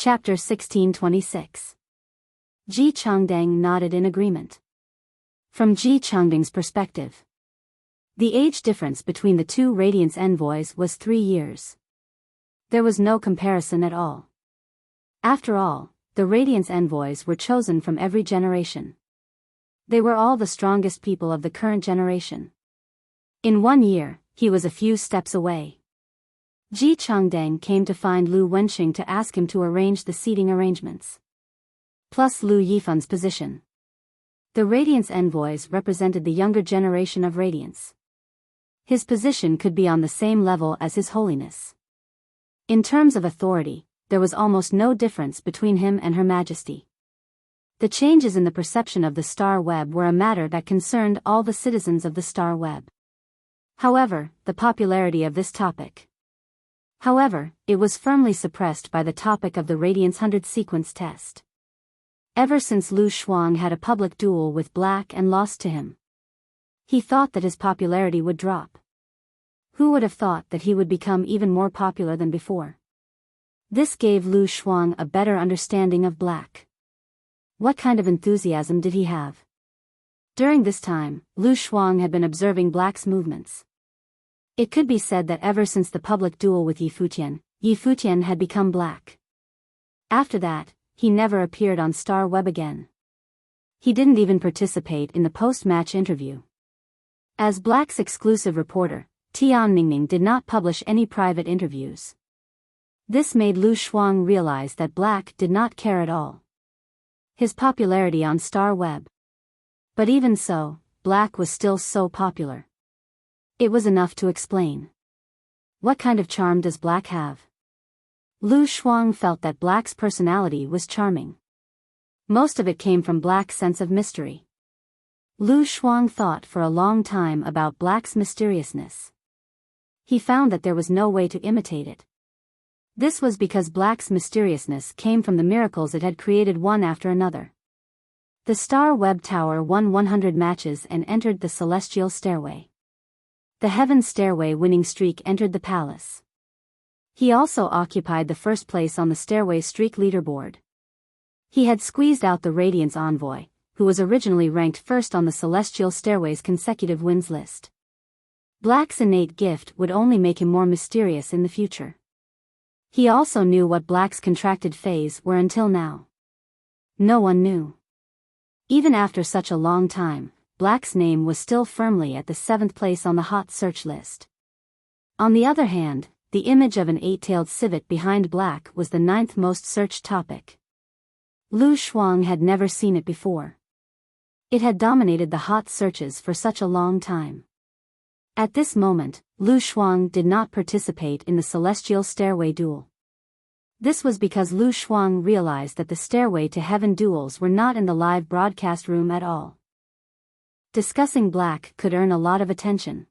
Chapter 1626. Ji Changdang nodded in agreement. From Ji Changdang's perspective, the age difference between the two Radiance envoys was 3 years. There was no comparison at all. After all, the Radiance envoys were chosen from every generation. They were all the strongest people of the current generation. In 1 year, he was a few steps away. Ji Changdang came to find Lu Wenxing to ask him to arrange the seating arrangements. Plus Lu Yifan's position. The Radiance envoys represented the younger generation of Radiance. His position could be on the same level as His Holiness. In terms of authority, there was almost no difference between him and Her Majesty. The changes in the perception of the star web were a matter that concerned all the citizens of the star web. However, the popularity of this topic. It was firmly suppressed by the topic of the Radiance 100 sequence test. Ever since Lu Shuang had a public duel with Black and lost to him, he thought that his popularity would drop. Who would have thought that he would become even more popular than before? This gave Lu Shuang a better understanding of Black. What kind of enthusiasm did he have? During this time, Lu Shuang had been observing Black's movements. It could be said that ever since the public duel with Yi Futian had become Black. After that, he never appeared on Star Web again. He didn't even participate in the post-match interview. As Black's exclusive reporter, Tian Ningning did not publish any private interviews. This made Lu Shuang realize that Black did not care at all. His popularity on Star Web. But even so, Black was still so popular. It was enough to explain. What kind of charm does Black have? Lu Shuang felt that Black's personality was charming. Most of it came from Black's sense of mystery. Lu Shuang thought for a long time about Black's mysteriousness. He found that there was no way to imitate it. This was because Black's mysteriousness came from the miracles it had created one after another. The Star Web Tower won 100 matches and entered the Celestial Stairway. The Heaven Stairway winning streak entered the palace. He also occupied the first place on the Stairway streak leaderboard. He had squeezed out the Radiance envoy, who was originally ranked first on the Celestial Stairway's consecutive wins list. Black's innate gift would only make him more mysterious in the future. He also knew what Black's contracted phase were until now. No one knew. Even after such a long time, Black's name was still firmly at the 7th place on the hot search list. On the other hand, the image of an 8-tailed civet behind Black was the 9th most searched topic. Lu Shuang had never seen it before. It had dominated the hot searches for such a long time. At this moment, Lu Shuang did not participate in the Celestial Stairway duel. This was because Lu Shuang realized that the Stairway to Heaven duels were not in the live broadcast room at all. Discussing Black could earn a lot of attention.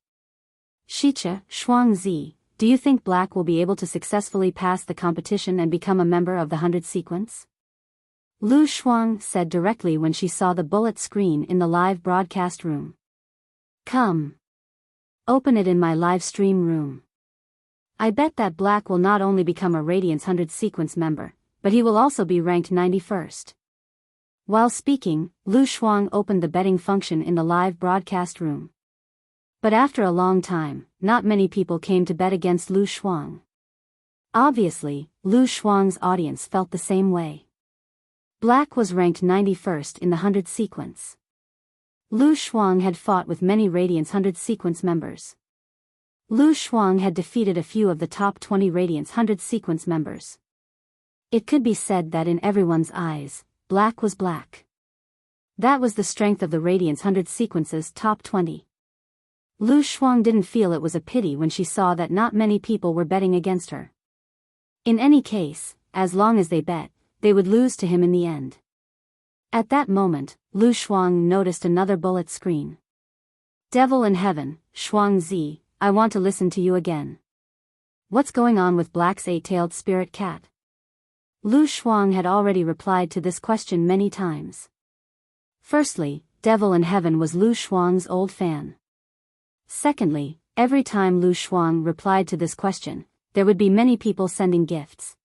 Shicha, Shuangzi, do you think Black will be able to successfully pass the competition and become a member of the 100 sequence? Lu Shuang said directly when she saw the bullet screen in the live broadcast room. Come. Open it in my live stream room. I bet that Black will not only become a Radiance 100 sequence member, but he will also be ranked 91st. While speaking, Lu Shuang opened the betting function in the live broadcast room. But after a long time, not many people came to bet against Lu Shuang. Obviously, Lu Shuang's audience felt the same way. Black was ranked 91st in the 100 sequence. Lu Shuang had fought with many Radiance 100 sequence members. Lu Shuang had defeated a few of the top 20 Radiance 100 sequence members. It could be said that in everyone's eyes, Black was Black. That was the strength of the Radiance 100 sequence's top 20. Lu Shuang didn't feel it was a pity when she saw that not many people were betting against her. In any case, as long as they bet, they would lose to him in the end. At that moment, Lu Shuang noticed another bullet screen. Devil in Heaven, Shuangzi, I want to listen to you again. What's going on with Black's 8-tailed spirit cat? Lu Shuang had already replied to this question many times. Firstly, Devil in Heaven was Lu Shuang's old fan. Secondly, every time Lu Shuang replied to this question, there would be many people sending gifts.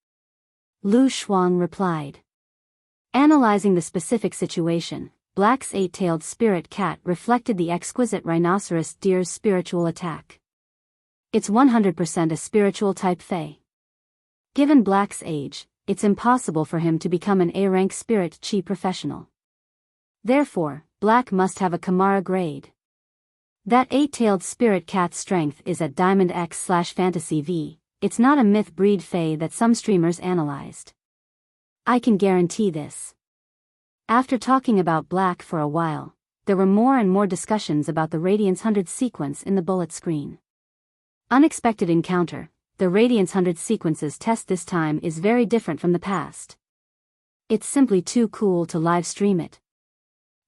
Lu Shuang replied. Analyzing the specific situation, Black's eight-tailed spirit cat reflected the exquisite rhinoceros deer's spiritual attack. It's 100% a spiritual type Fae. Given Black's age, it's impossible for him to become an A-rank spirit chi professional. Therefore, Black must have a Kamara grade. That eight-tailed spirit cat's strength is at Diamond X/Fantasy V, it's not a myth breed Fae that some streamers analyzed. I can guarantee this. After talking about Black for a while, there were more and more discussions about the Radiance 100 sequence in the bullet screen. Unexpected encounter, the Radiance 100 sequences test this time is very different from the past. It's simply too cool to live stream it.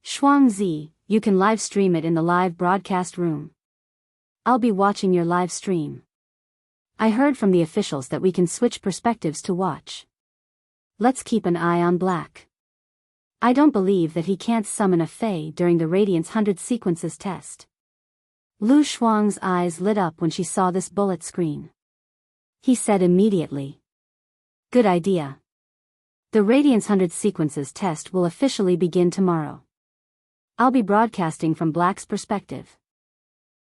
Shuangzi, you can live stream it in the live broadcast room. I'll be watching your live stream. I heard from the officials that we can switch perspectives to watch. Let's keep an eye on Black. I don't believe that he can't summon a Fae during the Radiance 100 sequences test. Lu Shuang's eyes lit up when she saw this bullet screen. He said immediately. Good idea. The Radiance 100 sequences test will officially begin tomorrow. I'll be broadcasting from Black's perspective.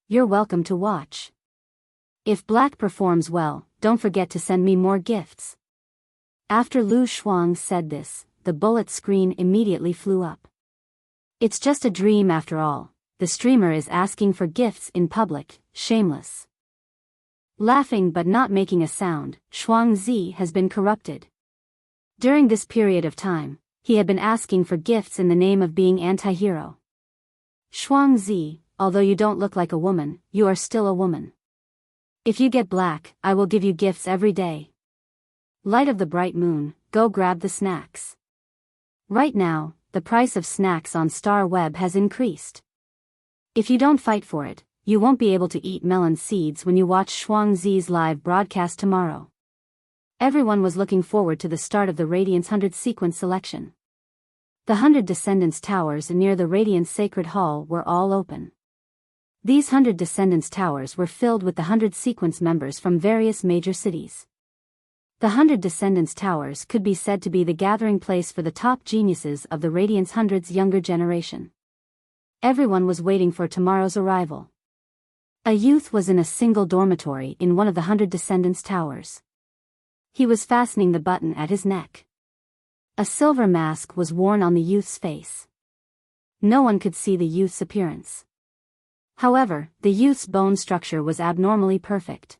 You're welcome to watch. If Black performs well, don't forget to send me more gifts. After Lu Shuang said this, the bullet screen immediately flew up. It's just a dream after all, the streamer is asking for gifts in public, shameless. Laughing but not making a sound, Shuangzi has been corrupted. During this period of time, he had been asking for gifts in the name of being anti-hero. Shuangzi, although you don't look like a woman, you are still a woman. If you get Black, I will give you gifts every day. Light of the bright moon, go grab the snacks. Right now, the price of snacks on Star Web has increased. If you don't fight for it, you won't be able to eat melon seeds when you watch Shuangzi's live broadcast tomorrow. Everyone was looking forward to the start of the Radiance 100 sequence selection. The 100 Descendants towers near the Radiance Sacred Hall were all open. These 100 Descendants towers were filled with the 100 sequence members from various major cities. The 100 Descendants towers could be said to be the gathering place for the top geniuses of the Radiance 100's younger generation. Everyone was waiting for tomorrow's arrival. A youth was in a single dormitory in one of the 100 Descendants towers. He was fastening the button at his neck. A silver mask was worn on the youth's face. No one could see the youth's appearance. However, the youth's bone structure was abnormally perfect.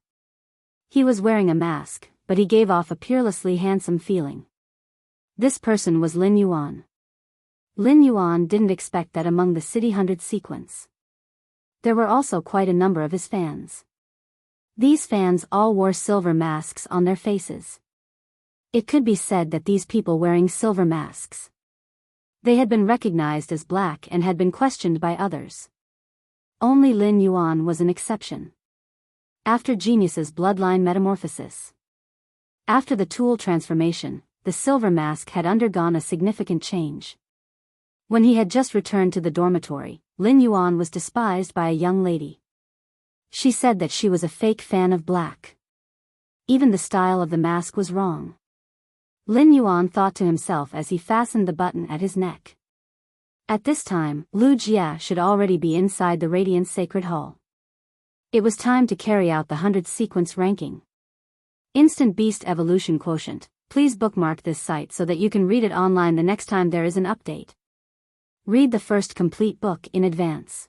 He was wearing a mask, but he gave off a peerlessly handsome feeling. This person was Lin Yuan. Lin Yuan didn't expect that among the City 100 sequence. There were also quite a number of his fans. These fans all wore silver masks on their faces. It could be said that these people wearing silver masks. They had been recognized as Black and had been questioned by others. Only Lin Yuan was an exception. After Genius's bloodline metamorphosis. After the tool transformation, the silver mask had undergone a significant change. When he had just returned to the dormitory, Lin Yuan was despised by a young lady. She said that she was a fake fan of Black. Even the style of the mask was wrong. Lin Yuan thought to himself as he fastened the button at his neck. At this time, Lu Jia should already be inside the Radiance Sacred Hall. It was time to carry out the 100 sequence ranking. Instant Beast Evolution Quotient. Please bookmark this site so that you can read it online the next time there is an update. Read the first complete book in advance.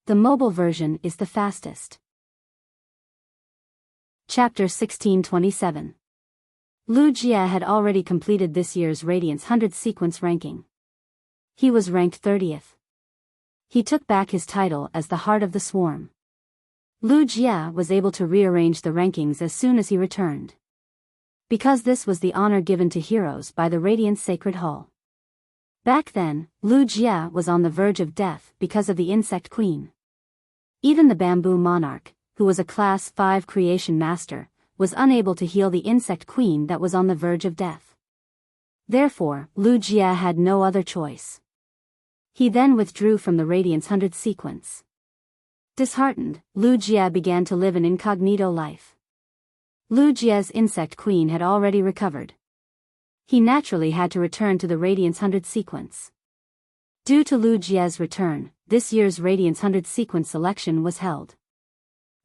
The mobile version is the fastest. Chapter 1627. Lu Jia had already completed this year's Radiance 100 sequence ranking. He was ranked 30th. He took back his title as the Heart of the Swarm. Lu Jia was able to rearrange the rankings as soon as he returned. Because this was the honor given to heroes by the Radiance Sacred Hall. Back then, Lu Jia was on the verge of death because of the Insect Queen. Even the Bamboo Monarch, who was a Class 5 creation master, was unable to heal the Insect Queen that was on the verge of death. Therefore, Lu Jia had no other choice. He then withdrew from the Radiance 100 sequence. Disheartened, Lu Jia began to live an incognito life. Lu Jia's Insect Queen had already recovered. He naturally had to return to the Radiance 100 sequence. Due to Lu Jie's return, this year's Radiance 100 sequence selection was held.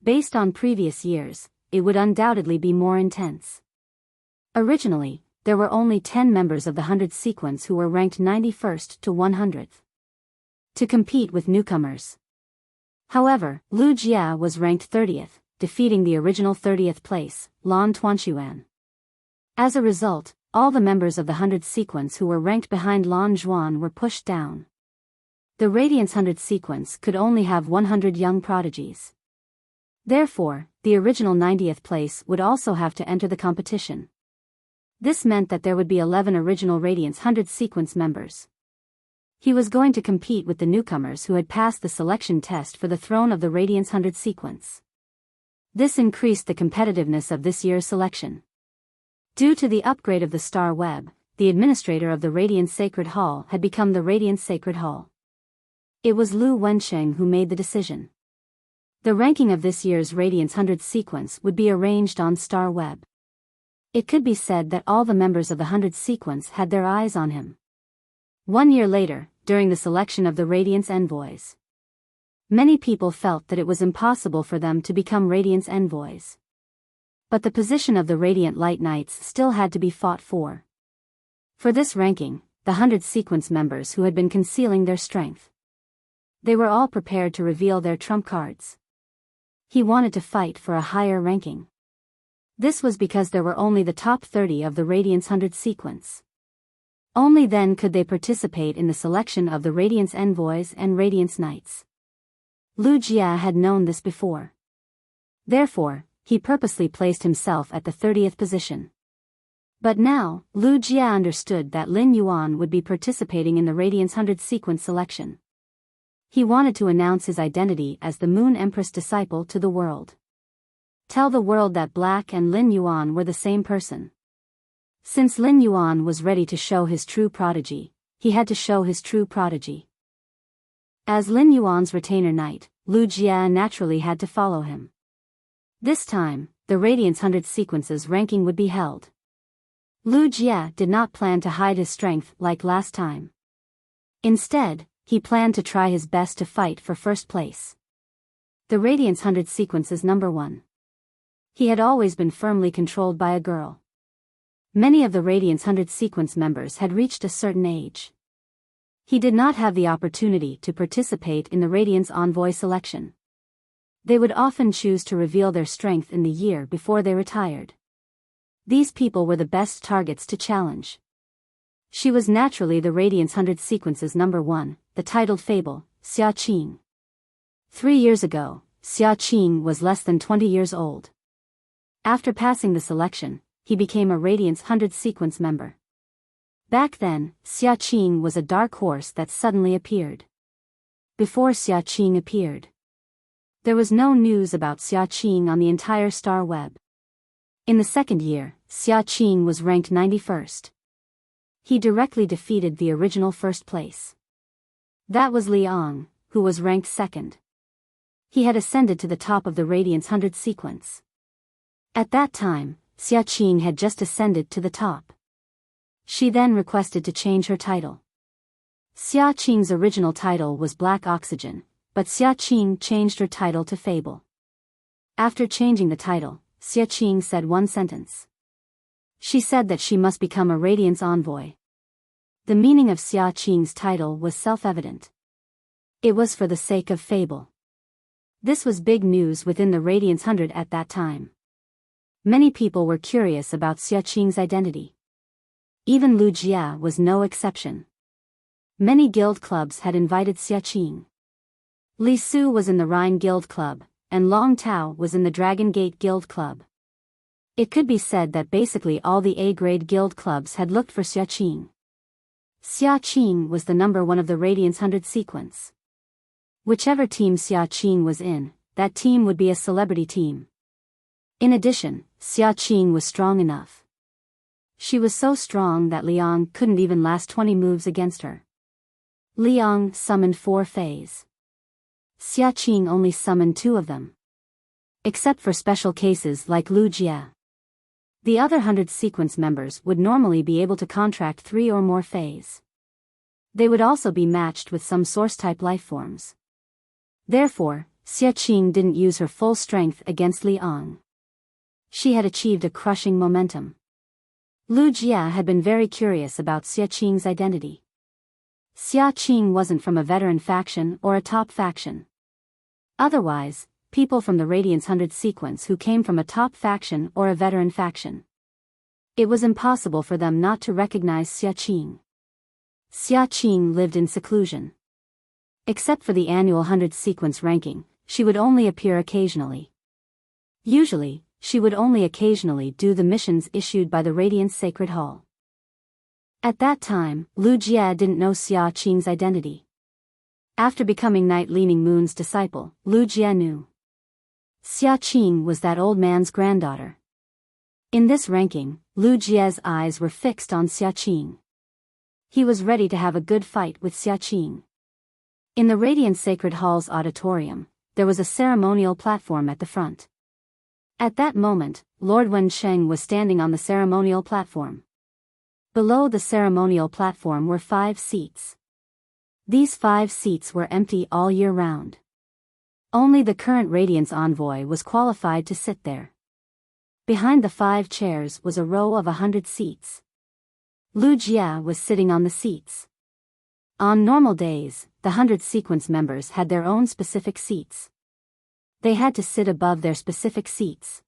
Based on previous years, it would undoubtedly be more intense. Originally, there were only 10 members of the 100 sequence who were ranked 91st to 100th. To compete with newcomers. However, Lu Jie was ranked 30th, defeating the original 30th place, Lan Tuanxuan. As a result, all the members of the 100 sequence who were ranked behind Lan Zhuan were pushed down. The Radiance 100 sequence could only have 100 young prodigies. Therefore, the original 90th place would also have to enter the competition. This meant that there would be 11 original Radiance 100 sequence members. He was going to compete with the newcomers who had passed the selection test for the throne of the Radiance 100 sequence. This increased the competitiveness of this year's selection. Due to the upgrade of the Star Web, the administrator of the Radiance Sacred Hall had become the Radiance Sacred Hall. It was Lu Wensheng who made the decision. The ranking of this year's Radiance 100 sequence would be arranged on Star Web. It could be said that all the members of the 100 sequence had their eyes on him. 1 year later, during the selection of the Radiance Envoys, many people felt that it was impossible for them to become Radiance Envoys. But the position of the Radiant Light Knights still had to be fought for. For this ranking, the 100 sequence members who had been concealing their strength, they were all prepared to reveal their trump cards. He wanted to fight for a higher ranking. This was because there were only the top 30 of the Radiance 100 sequence. Only then could they participate in the selection of the Radiance Envoys and Radiance Knights. Lu Jie had known this before. Therefore, he purposely placed himself at the 30th position. But now, Lu Jie understood that Lin Yuan would be participating in the Radiance 100 sequence selection. He wanted to announce his identity as the Moon Empress disciple to the world. Tell the world that Black and Lin Yuan were the same person. Since Lin Yuan was ready to show his true prodigy, he had to show his true prodigy. As Lin Yuan's retainer knight, Lu Jie naturally had to follow him. This time, the Radiance 100 sequences ranking would be held. Lu Jie did not plan to hide his strength like last time. Instead, he planned to try his best to fight for first place. The Radiance 100 sequences number 1. He had always been firmly controlled by a girl. Many of the Radiance 100 sequence members had reached a certain age. He did not have the opportunity to participate in the Radiance Envoy selection. They would often choose to reveal their strength in the year before they retired. These people were the best targets to challenge. She was naturally the Radiance 100 sequences number 1, the titled fable, Xia Qing. 3 years ago, Xia Qing was less than 20 years old. After passing the selection, he became a Radiance 100 sequence member. Back then, Xia Qing was a dark horse that suddenly appeared. Before Xia Qing appeared, there was no news about Xia Qing on the entire Star Web. In the second year, Xia Qing was ranked 91st. He directly defeated the original first place. That was Liang, who was ranked second. He had ascended to the top of the Radiance 100 sequence. At that time, Xia Qing had just ascended to the top. She then requested to change her title. Xia Qing's original title was Black Oxygen, but Xia Qing changed her title to Fable. After changing the title, Xia Qing said one sentence. She said that she must become a Radiance Envoy. The meaning of Xia Qing's title was self-evident. It was for the sake of Fable. This was big news within the Radiance 100 at that time. Many people were curious about Xia Qing's identity. Even Lu Jie was no exception. Many guild clubs had invited Xia Qing. Li Su was in the Rhine Guild Club, and Long Tao was in the Dragon Gate Guild Club. It could be said that basically all the A-grade guild clubs had looked for Xia Qing. Xia Qing was the number 1 of the Radiance 100 sequence. Whichever team Xia Qing was in, that team would be a celebrity team. In addition, Xia Qing was strong enough. She was so strong that Liang couldn't even last 20 moves against her. Liang summoned 4 fays. Xia Qing only summoned 2 of them. Except for special cases like Lu Jie. The other 100 sequence members would normally be able to contract 3 or more phase. They would also be matched with some source-type lifeforms. Therefore, Xia Qing didn't use her full strength against Li Ang. She had achieved a crushing momentum. Lu Jia had been very curious about Xia Qing's identity. Xia Qing wasn't from a veteran faction or a top faction. Otherwise, people from the Radiance 100 sequence who came from a top faction or a veteran faction. It was impossible for them not to recognize Xia Qing. Xia Qing lived in seclusion. Except for the annual 100 sequence ranking, she would only appear occasionally. Usually, she would only occasionally do the missions issued by the Radiance Sacred Hall. At that time, Lu Jia didn't know Xia Qing's identity. After becoming Night Leaning Moon's disciple, Lu Jia knew. Xia Qing was that old man's granddaughter. In this ranking, Lu Jia's eyes were fixed on Xia Qing. He was ready to have a good fight with Xia Qing. In the Radiant Sacred Hall's auditorium, there was a ceremonial platform at the front. At that moment, Lord Wensheng was standing on the ceremonial platform. Below the ceremonial platform were 5 seats. These 5 seats were empty all year round. Only the current Radiance envoy was qualified to sit there. Behind the 5 chairs was a row of 100 seats. Lu Jia was sitting on the seats. On normal days, the 100 sequence members had their own specific seats. They had to sit above their specific seats.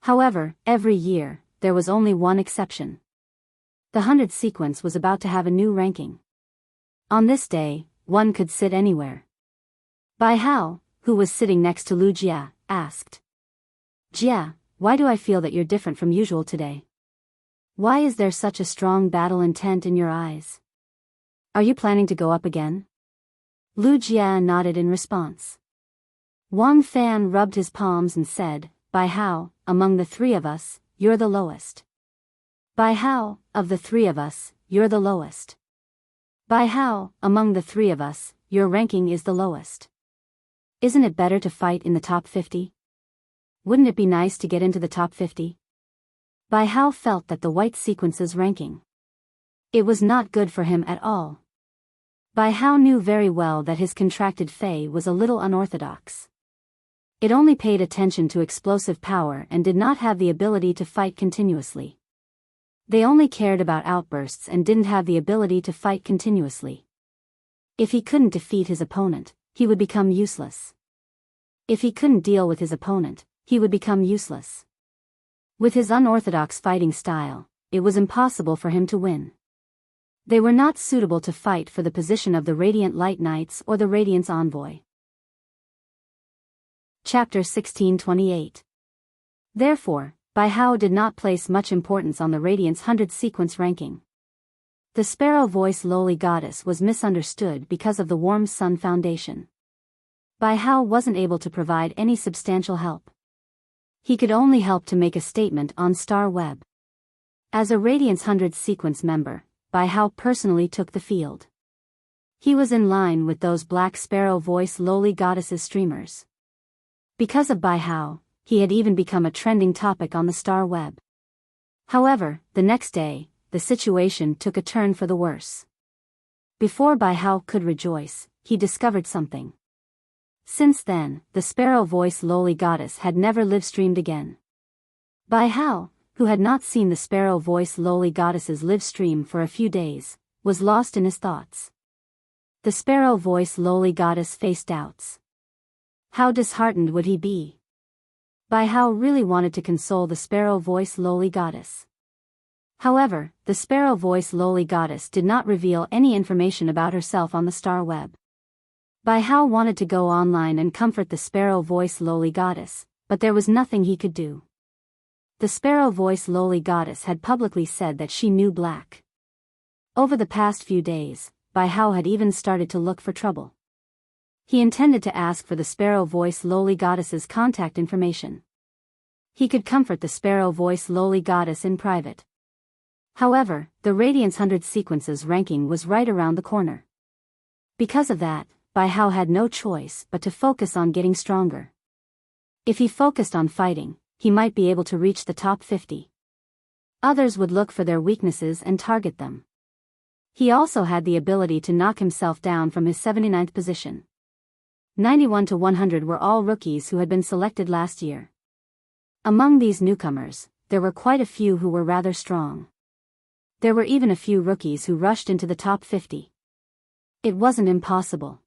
However, every year, there was only one exception. The 100 sequence was about to have a new ranking. On this day, one could sit anywhere. Bai Hao, who was sitting next to Lu Jia, asked. Jia, why do I feel that you're different from usual today? Why is there such a strong battle intent in your eyes? Are you planning to go up again? Lu Jia nodded in response. Wang Fan rubbed his palms and said, Bai Hao, among the 3 of us, you're the lowest. Bai Hao, of the 3 of us, you're the lowest. Bai Hao, among the 3 of us, your ranking is the lowest. Isn't it better to fight in the top 50? Wouldn't it be nice to get into the top 50? Bai Hao felt that the white sequence's ranking. It was not good for him at all. Bai Hao knew very well that his contracted Fey was a little unorthodox. It only paid attention to explosive power and did not have the ability to fight continuously. They only cared about outbursts and didn't have the ability to fight continuously. If he couldn't defeat his opponent, he would become useless. If he couldn't deal with his opponent, he would become useless. With his unorthodox fighting style, it was impossible for him to win. They were not suitable to fight for the position of the Radiant Light Knights or the Radiance Envoy. Chapter 1628. Therefore, Bai Hao did not place much importance on the Radiance 100 sequence ranking. The Sparrow Voice Lowly Goddess was misunderstood because of the Warm Sun Foundation. Bai Hao wasn't able to provide any substantial help. He could only help to make a statement on Star Web. As a Radiance 100 sequence member, Bai Hao personally took the field. He was in line with those Black Sparrow Voice Lowly Goddesses streamers. Because of Bai Hao, he had even become a trending topic on the Star Web. However, the next day, the situation took a turn for the worse. Before Bai Hao could rejoice, he discovered something. Since then, the Sparrow Voice Lowly Goddess had never live-streamed again. Bai Hao, who had not seen the Sparrow Voice Lowly Goddess's live-stream for a few days, was lost in his thoughts. The Sparrow Voice Lowly Goddess faced doubts. How disheartened would he be? Bai Hao really wanted to console the Sparrow Voice Lowly Goddess. However, the Sparrow Voice Lowly Goddess did not reveal any information about herself on the Star Web. Bai Hao wanted to go online and comfort the Sparrow Voice Lowly Goddess, but there was nothing he could do. The Sparrow Voice Lowly Goddess had publicly said that she knew Black. Over the past few days, Bai Hao had even started to look for trouble. He intended to ask for the Sparrow Voice Lowly Goddess's contact information. He could comfort the Sparrow Voice Lowly Goddess in private. However, the Radiance 100 sequences ranking was right around the corner. Because of that, Bai Hao had no choice but to focus on getting stronger. If he focused on fighting, he might be able to reach the top 50. Others would look for their weaknesses and target them. He also had the ability to knock himself down from his 79th position. 91 to 100 were all rookies who had been selected last year. Among these newcomers, there were quite a few who were rather strong. There were even a few rookies who rushed into the top 50. It wasn't impossible.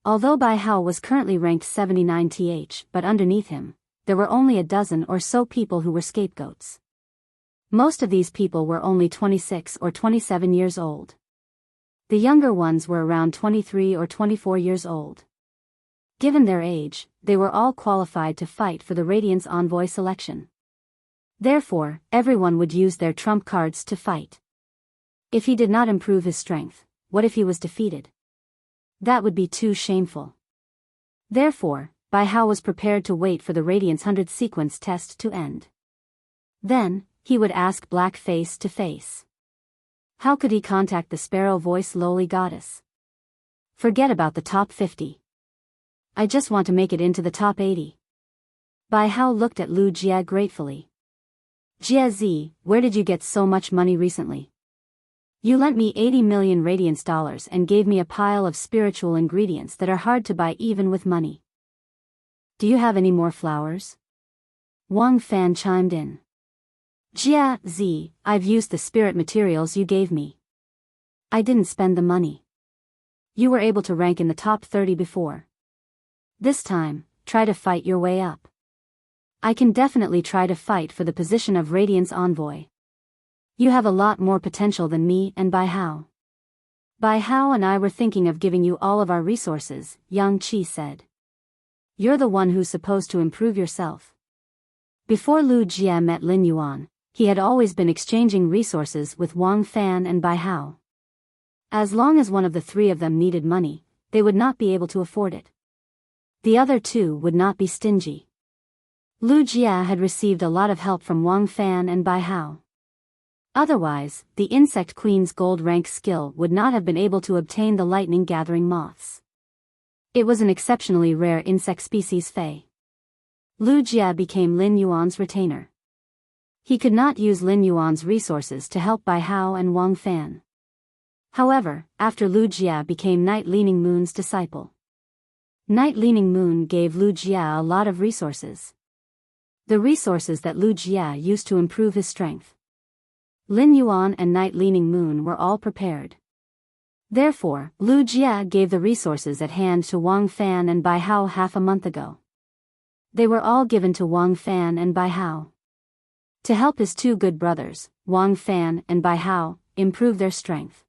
Although Bai Hao was currently ranked 79th, but underneath him, there were only a dozen or so people who were scapegoats. Most of these people were only 26 or 27 years old. The younger ones were around 23 or 24 years old. Given their age, they were all qualified to fight for the Radiance Envoy selection. Therefore, everyone would use their trump cards to fight. If he did not improve his strength, what if he was defeated? That would be too shameful. Therefore, Bai Hao was prepared to wait for the Radiance 100 sequence test to end. Then, he would ask Black face to face. How could he contact the sparrow voice lowly goddess? Forget about the top 50. I just want to make it into the top 80. Bai Hao looked at Lu Jie gratefully. Jie Zi, where did you get so much money recently? You lent me 80 million radiance dollars and gave me a pile of spiritual ingredients that are hard to buy even with money. Do you have any more flowers? Wang Fan chimed in. Jie Zi, I've used the spirit materials you gave me. I didn't spend the money. You were able to rank in the top 30 before. This time, try to fight your way up. I can definitely try to fight for the position of Radiance Envoy. You have a lot more potential than me and Bai Hao. Bai Hao and I were thinking of giving you all of our resources, Yang Qi said. You're the one who's supposed to improve yourself. Before Lu Jie met Lin Yuan, he had always been exchanging resources with Wang Fan and Bai Hao. As long as one of the three of them needed money, they would not be able to afford it. The other two would not be stingy. Lu Jie had received a lot of help from Wang Fan and Bai Hao. Otherwise, the Insect Queen's gold rank skill would not have been able to obtain the lightning-gathering moths. It was an exceptionally rare insect species Fei. Lu Jie became Lin Yuan's retainer. He could not use Lin Yuan's resources to help Bai Hao and Wang Fan. However, after Lu Jie became Night Leaning Moon's disciple, Night Leaning Moon gave Lu Jie a lot of resources. The resources that Lu Jie used to improve his strength. Lin Yuan and Night Leaning Moon were all prepared. Therefore, Lu Jie gave the resources at hand to Wang Fan and Bai Hao half a month ago. They were all given to Wang Fan and Bai Hao. To help his two good brothers, Wang Fan and Bai Hao, improve their strength.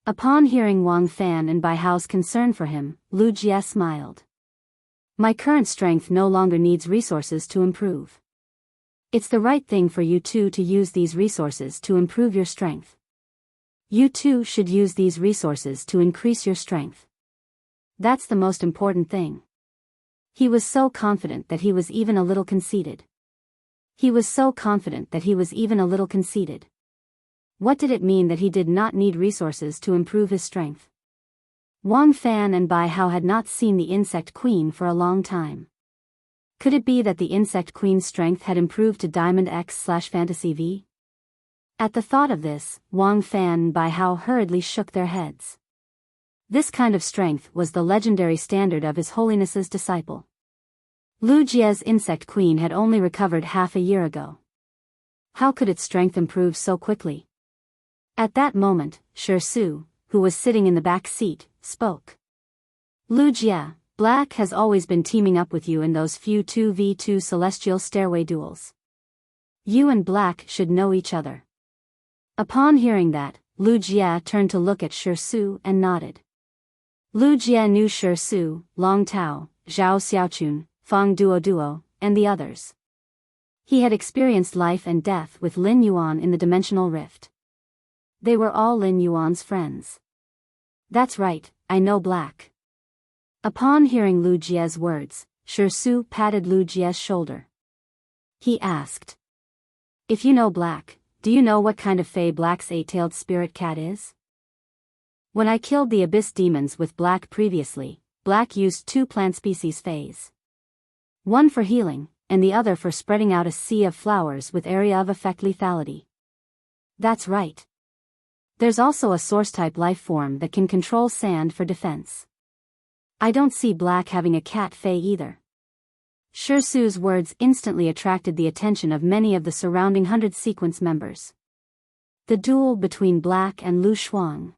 Upon hearing Wang Fan and Bai Hao's concern for him, Lu Jie smiled. My current strength no longer needs resources to improve. It's the right thing for you two to use these resources to improve your strength. You two should use these resources to increase your strength. That's the most important thing. He was so confident that he was even a little conceited. What did it mean that he did not need resources to improve his strength? Wang Fan and Bai Hao had not seen the Insect Queen for a long time. Could it be that the Insect Queen's strength had improved to Diamond X/Fantasy V? At the thought of this, Wang Fan and Bai Hao hurriedly shook their heads. This kind of strength was the legendary standard of His Holiness's disciple. Lu Jie's Insect Queen had only recovered half a year ago. How could its strength improve so quickly? At that moment, Shi Su, who was sitting in the back seat, spoke. Lu Jie, Black has always been teaming up with you in those few 2v2 celestial stairway duels. You and Black should know each other. Upon hearing that, Lu Jie turned to look at Shi Su and nodded. Lu Jie knew Shi Su, Long Tao, Zhao Xiaochun, Fang Duo, and the others. He had experienced life and death with Lin Yuan in the dimensional rift. They were all Lin Yuan's friends. That's right, I know Black. Upon hearing Lu Jie's words, Shi Su patted Lu Jie's shoulder. He asked. If you know Black, do you know what kind of Fey Black's eight-tailed spirit cat is? When I killed the abyss demons with Black previously, Black used two plant species Feys. One for healing, and the other for spreading out a sea of flowers with area of effect lethality. That's right. There's also a source-type life form that can control sand for defense. I don't see Black having a cat fae either. Shirsu's words instantly attracted the attention of many of the surrounding 100 sequence members. The duel between Black and Lu Shuang.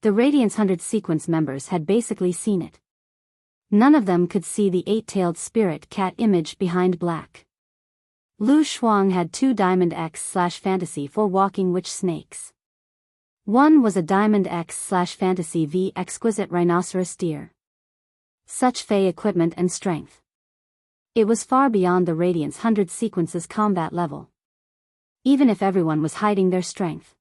The Radiance 100 sequence members had basically seen it. None of them could see the 8-tailed spirit cat image behind Black. Lu Shuang had 2 Diamond X/Fantasy for walking witch snakes. One was a Diamond X/Fantasy V exquisite rhinoceros deer. Such fey equipment and strength. It was far beyond the Radiance 100 sequence's combat level. Even if everyone was hiding their strength,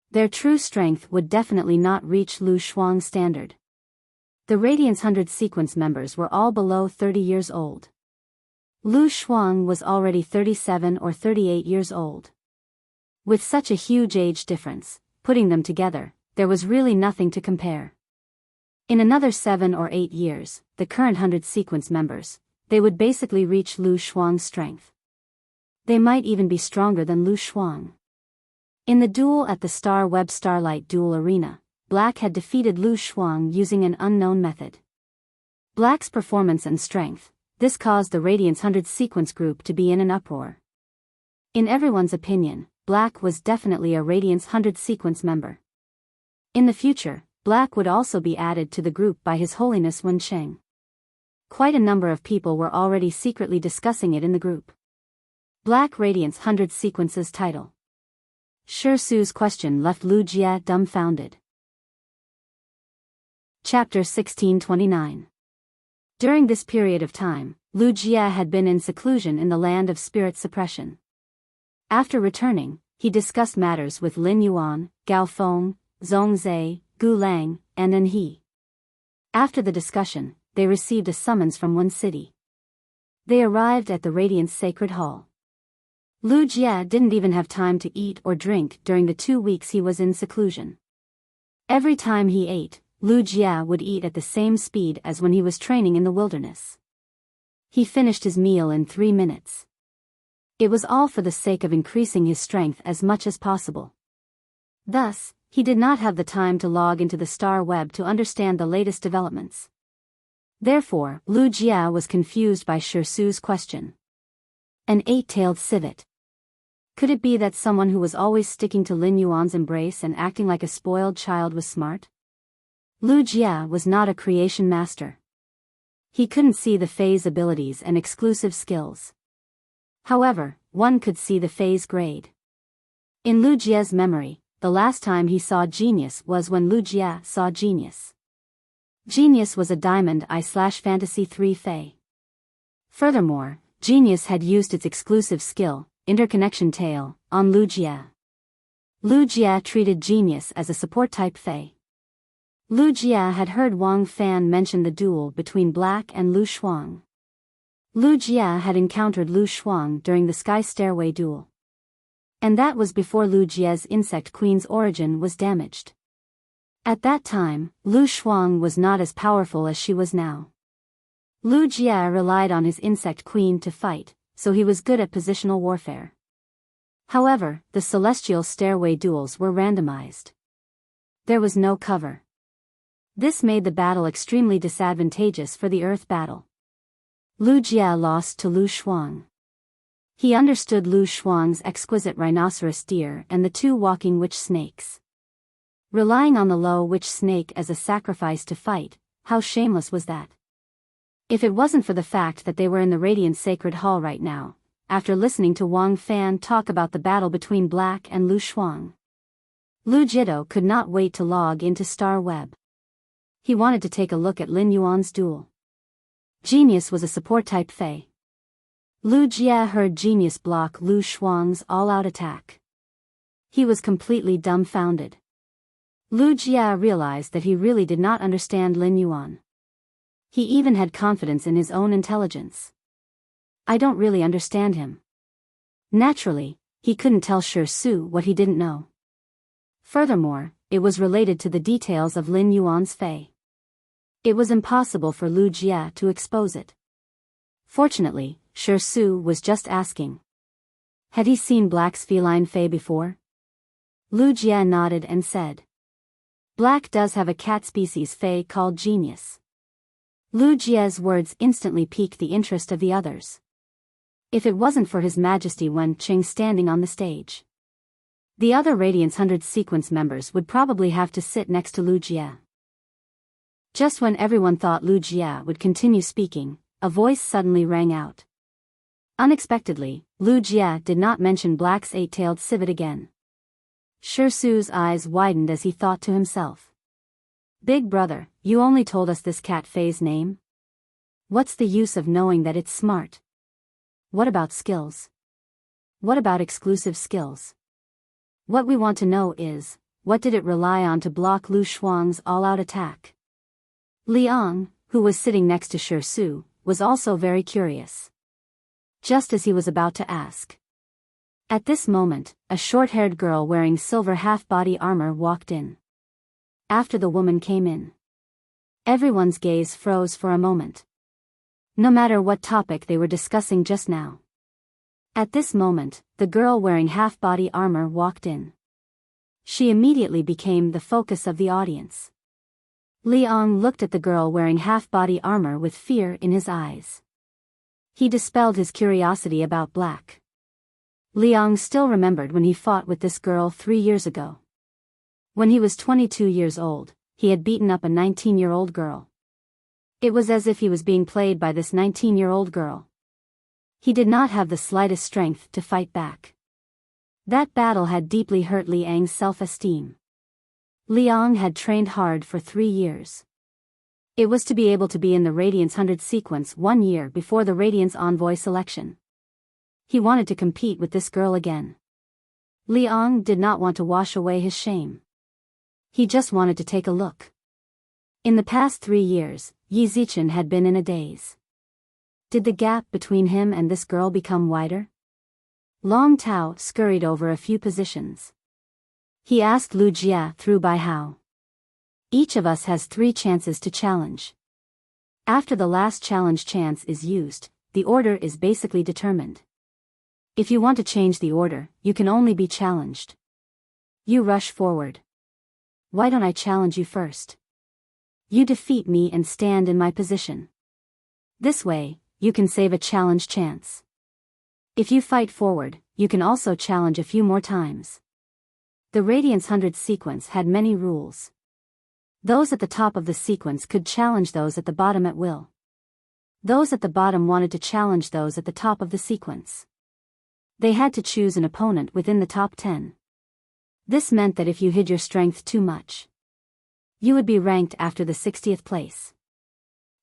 their true strength would definitely not reach Lu Shuang's standard. The Radiance 100 sequence members were all below 30 years old. Lu Shuang was already 37 or 38 years old. With such a huge age difference, putting them together, there was really nothing to compare. In another 7 or 8 years, the current 100 sequence members, they would basically reach Lu Shuang's strength. They might even be stronger than Lu Shuang. In the duel at the Star Web Starlight Duel Arena, Black had defeated Lu Shuang using an unknown method. Black's performance and strength, this caused the Radiance 100 sequence group to be in an uproar. In everyone's opinion, Black was definitely a Radiance 100 sequence member. In the future, Black would also be added to the group by His Holiness Wen Cheng. Quite a number of people were already secretly discussing it in the group. Black Radiance 100 sequence's title. Shirsu's question left Lu Jie dumbfounded. Chapter 1629. During this period of time, Lu Jie had been in seclusion in the land of spirit suppression. After returning, he discussed matters with Lin Yuan, Gao Feng, Zhongzhe, Gu Lang, and An He. After the discussion, they received a summons from One City. They arrived at the Radiance Sacred Hall. Lu Jie didn't even have time to eat or drink during the 2 weeks he was in seclusion. Every time he ate, Lu Jie would eat at the same speed as when he was training in the wilderness. He finished his meal in 3 minutes. It was all for the sake of increasing his strength as much as possible. Thus, he did not have the time to log into the Star Web to understand the latest developments. Therefore, Lu Jie was confused by Shirsu's question. An 8-tailed civet. Could it be that someone who was always sticking to Lin Yuan's embrace and acting like a spoiled child was smart? Lu Jie was not a creation master. He couldn't see the Fae's abilities and exclusive skills. However, one could see the Fae's grade. In Lu Jie's memory, the last time he saw genius was when Lu Jie saw genius. Genius was a Diamond I/Fantasy 3 Fae. Furthermore, genius had used its exclusive skill, Interconnection Tail, on Lu Jie. Lu Jie treated genius as a support-type Fae. Lu Jie had heard Wang Fan mention the duel between Black and Lu Shuang. Lu Jie had encountered Lu Shuang during the Sky Stairway duel. And that was before Lu Jie's Insect Queen's origin was damaged. At that time, Lu Shuang was not as powerful as she was now. Lu Jie relied on his Insect Queen to fight, so he was good at positional warfare. However, the Celestial Stairway duels were randomized. There was no cover. This made the battle extremely disadvantageous for the Earth battle. Lu Jie lost to Lu Shuang. He understood Lu Shuang's exquisite rhinoceros deer and the 2 walking witch snakes. Relying on the low witch snake as a sacrifice to fight, how shameless was that? If it wasn't for the fact that they were in the Radiant Sacred Hall right now, after listening to Wang Fan talk about the battle between Black and Lu Shuang, Lu Jie could not wait to log into Star Web. He wanted to take a look at Lin Yuan's duel. Genius was a support-type Fae. Lu Jie heard Genius block Lu Shuang's all-out attack. He was completely dumbfounded. Lu Jie realized that he really did not understand Lin Yuan. He even had confidence in his own intelligence. I don't really understand him. Naturally, he couldn't tell Shirsu what he didn't know. Furthermore, it was related to the details of Lin Yuan's Fae. It was impossible for Lu Jie to expose it. Fortunately, Su was just asking. Had he seen Black's feline fae before? Lu Jie nodded and said. Black does have a cat species fae called Genius. Lu Jie's words instantly piqued the interest of the others. If it wasn't for His Majesty Wen Qing standing on the stage, the other Radiance 100 sequence members would probably have to sit next to Lu Jie. Just when everyone thought Lu Jie would continue speaking, a voice suddenly rang out. Unexpectedly, Lu Jie did not mention Black's eight-tailed civet again. Su's eyes widened as he thought to himself. Big brother, you only told us this cat fae's name? What's the use of knowing that it's smart? What about skills? What about exclusive skills? What we want to know is, what did it rely on to block Lu Shuang's all-out attack? Liang, who was sitting next to Su, was also very curious. Just as he was about to ask. At this moment, a short-haired girl wearing silver half-body armor walked in. After the woman came in, everyone's gaze froze for a moment. No matter what topic they were discussing just now. At this moment, the girl wearing half-body armor walked in. She immediately became the focus of the audience. Liang looked at the girl wearing half-body armor with fear in his eyes. He dispelled his curiosity about Black. Liang still remembered when he fought with this girl 3 years ago. When he was 22 years old, he had beaten up a 19-year-old girl. It was as if he was being played by this 19-year-old girl. He did not have the slightest strength to fight back. That battle had deeply hurt Liang's self-esteem. Liang had trained hard for 3 years. It was to be able to be in the Radiance 100 sequence 1 year before the Radiance Envoy selection. He wanted to compete with this girl again. Liang did not want to wash away his shame. He just wanted to take a look. In the past 3 years, Yi Zichen had been in a daze. Did the gap between him and this girl become wider? Long Tao scurried over a few positions. He asked Lu Jie through Bai Hao. Each of us has 3 chances to challenge. After the last challenge chance is used, the order is basically determined. If you want to change the order, you can only be challenged. You rush forward. Why don't I challenge you first? You defeat me and stand in my position. This way, you can save a challenge chance. If you fight forward, you can also challenge a few more times. The Radiance 100 sequence had many rules. Those at the top of the sequence could challenge those at the bottom at will. Those at the bottom wanted to challenge those at the top of the sequence. They had to choose an opponent within the top 10. This meant that if you hid your strength too much, you would be ranked after the 60th place.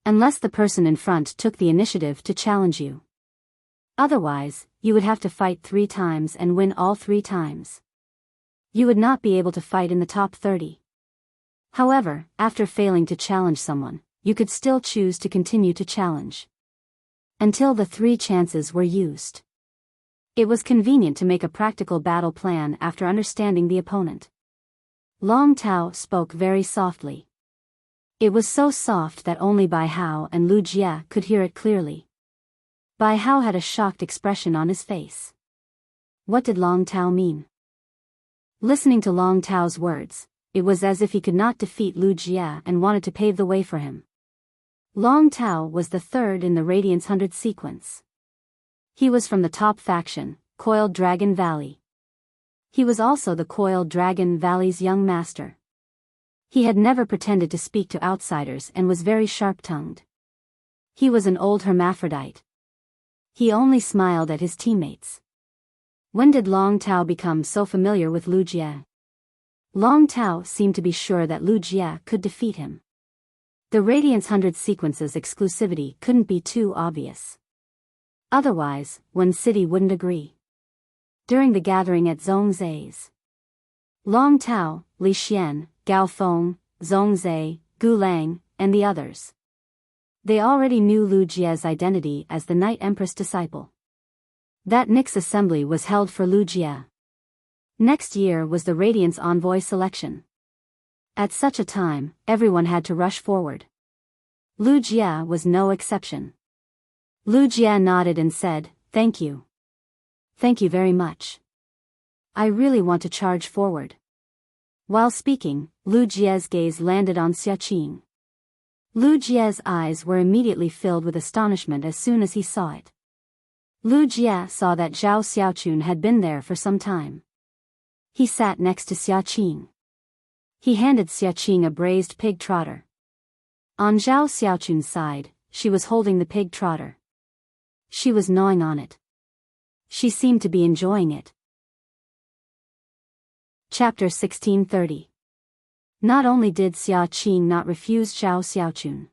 Unless the person in front took the initiative to challenge you. Otherwise, you would have to fight 3 times and win all 3 times. You would not be able to fight in the top 30. However, after failing to challenge someone, you could still choose to continue to challenge. Until the 3 chances were used. It was convenient to make a practical battle plan after understanding the opponent. Long Tao spoke very softly. It was so soft that only Bai Hao and Lu Jie could hear it clearly. Bai Hao had a shocked expression on his face. What did Long Tao mean? Listening to Long Tao's words, it was as if he could not defeat Lu Jie and wanted to pave the way for him. Long Tao was the 3rd in the Radiance 100 sequence. He was from the top faction, Coiled Dragon Valley. He was also the Coiled Dragon Valley's young master. He had never pretended to speak to outsiders and was very sharp-tongued. He was an old hermaphrodite. He only smiled at his teammates. When did Long Tao become so familiar with Lu Jie? Long Tao seemed to be sure that Lu Jie could defeat him. The Radiance 100 sequence's exclusivity couldn't be too obvious. Otherwise, Wen City wouldn't agree. During the gathering at Zhongzai's, Long Tao, Li Xian, Gao Feng, Zhongzai, Gu Lang, and the others. They already knew Lu Jie's identity as the Night Empress disciple. That Nix assembly was held for Lu Jie. Next year was the Radiance Envoy selection. At such a time, everyone had to rush forward. Lu Jie was no exception. Lu Jie nodded and said, "Thank you. Thank you very much. I really want to charge forward." While speaking, Lu Jie's gaze landed on Xiaqing. Lu Jie's eyes were immediately filled with astonishment as soon as he saw it. Lu Jie saw that Zhao Xiaochun had been there for some time. He sat next to Xiaqing. He handed Xiaqing a braised pig trotter. On Zhao Xiaochun's side, she was holding the pig trotter. She was gnawing on it. She seemed to be enjoying it. Chapter 1630. Not only did Xiaqing not refuse Zhao Xiaochun.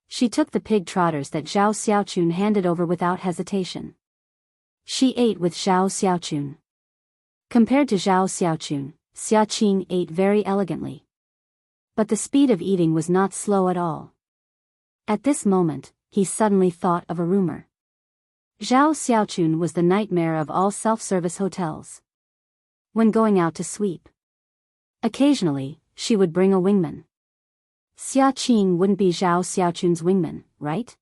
She took the pig trotters that Zhao Xiaochun handed over without hesitation. She ate with Zhao Xiaochun. Compared to Zhao Xiaochun, Xiaqing ate very elegantly. But the speed of eating was not slow at all. At this moment, he suddenly thought of a rumor. Zhao Xiaochun was the nightmare of all self-service hotels. When going out to sweep, occasionally, she would bring a wingman. Xiaqing wouldn't be Zhao Xiaochun's wingman, right?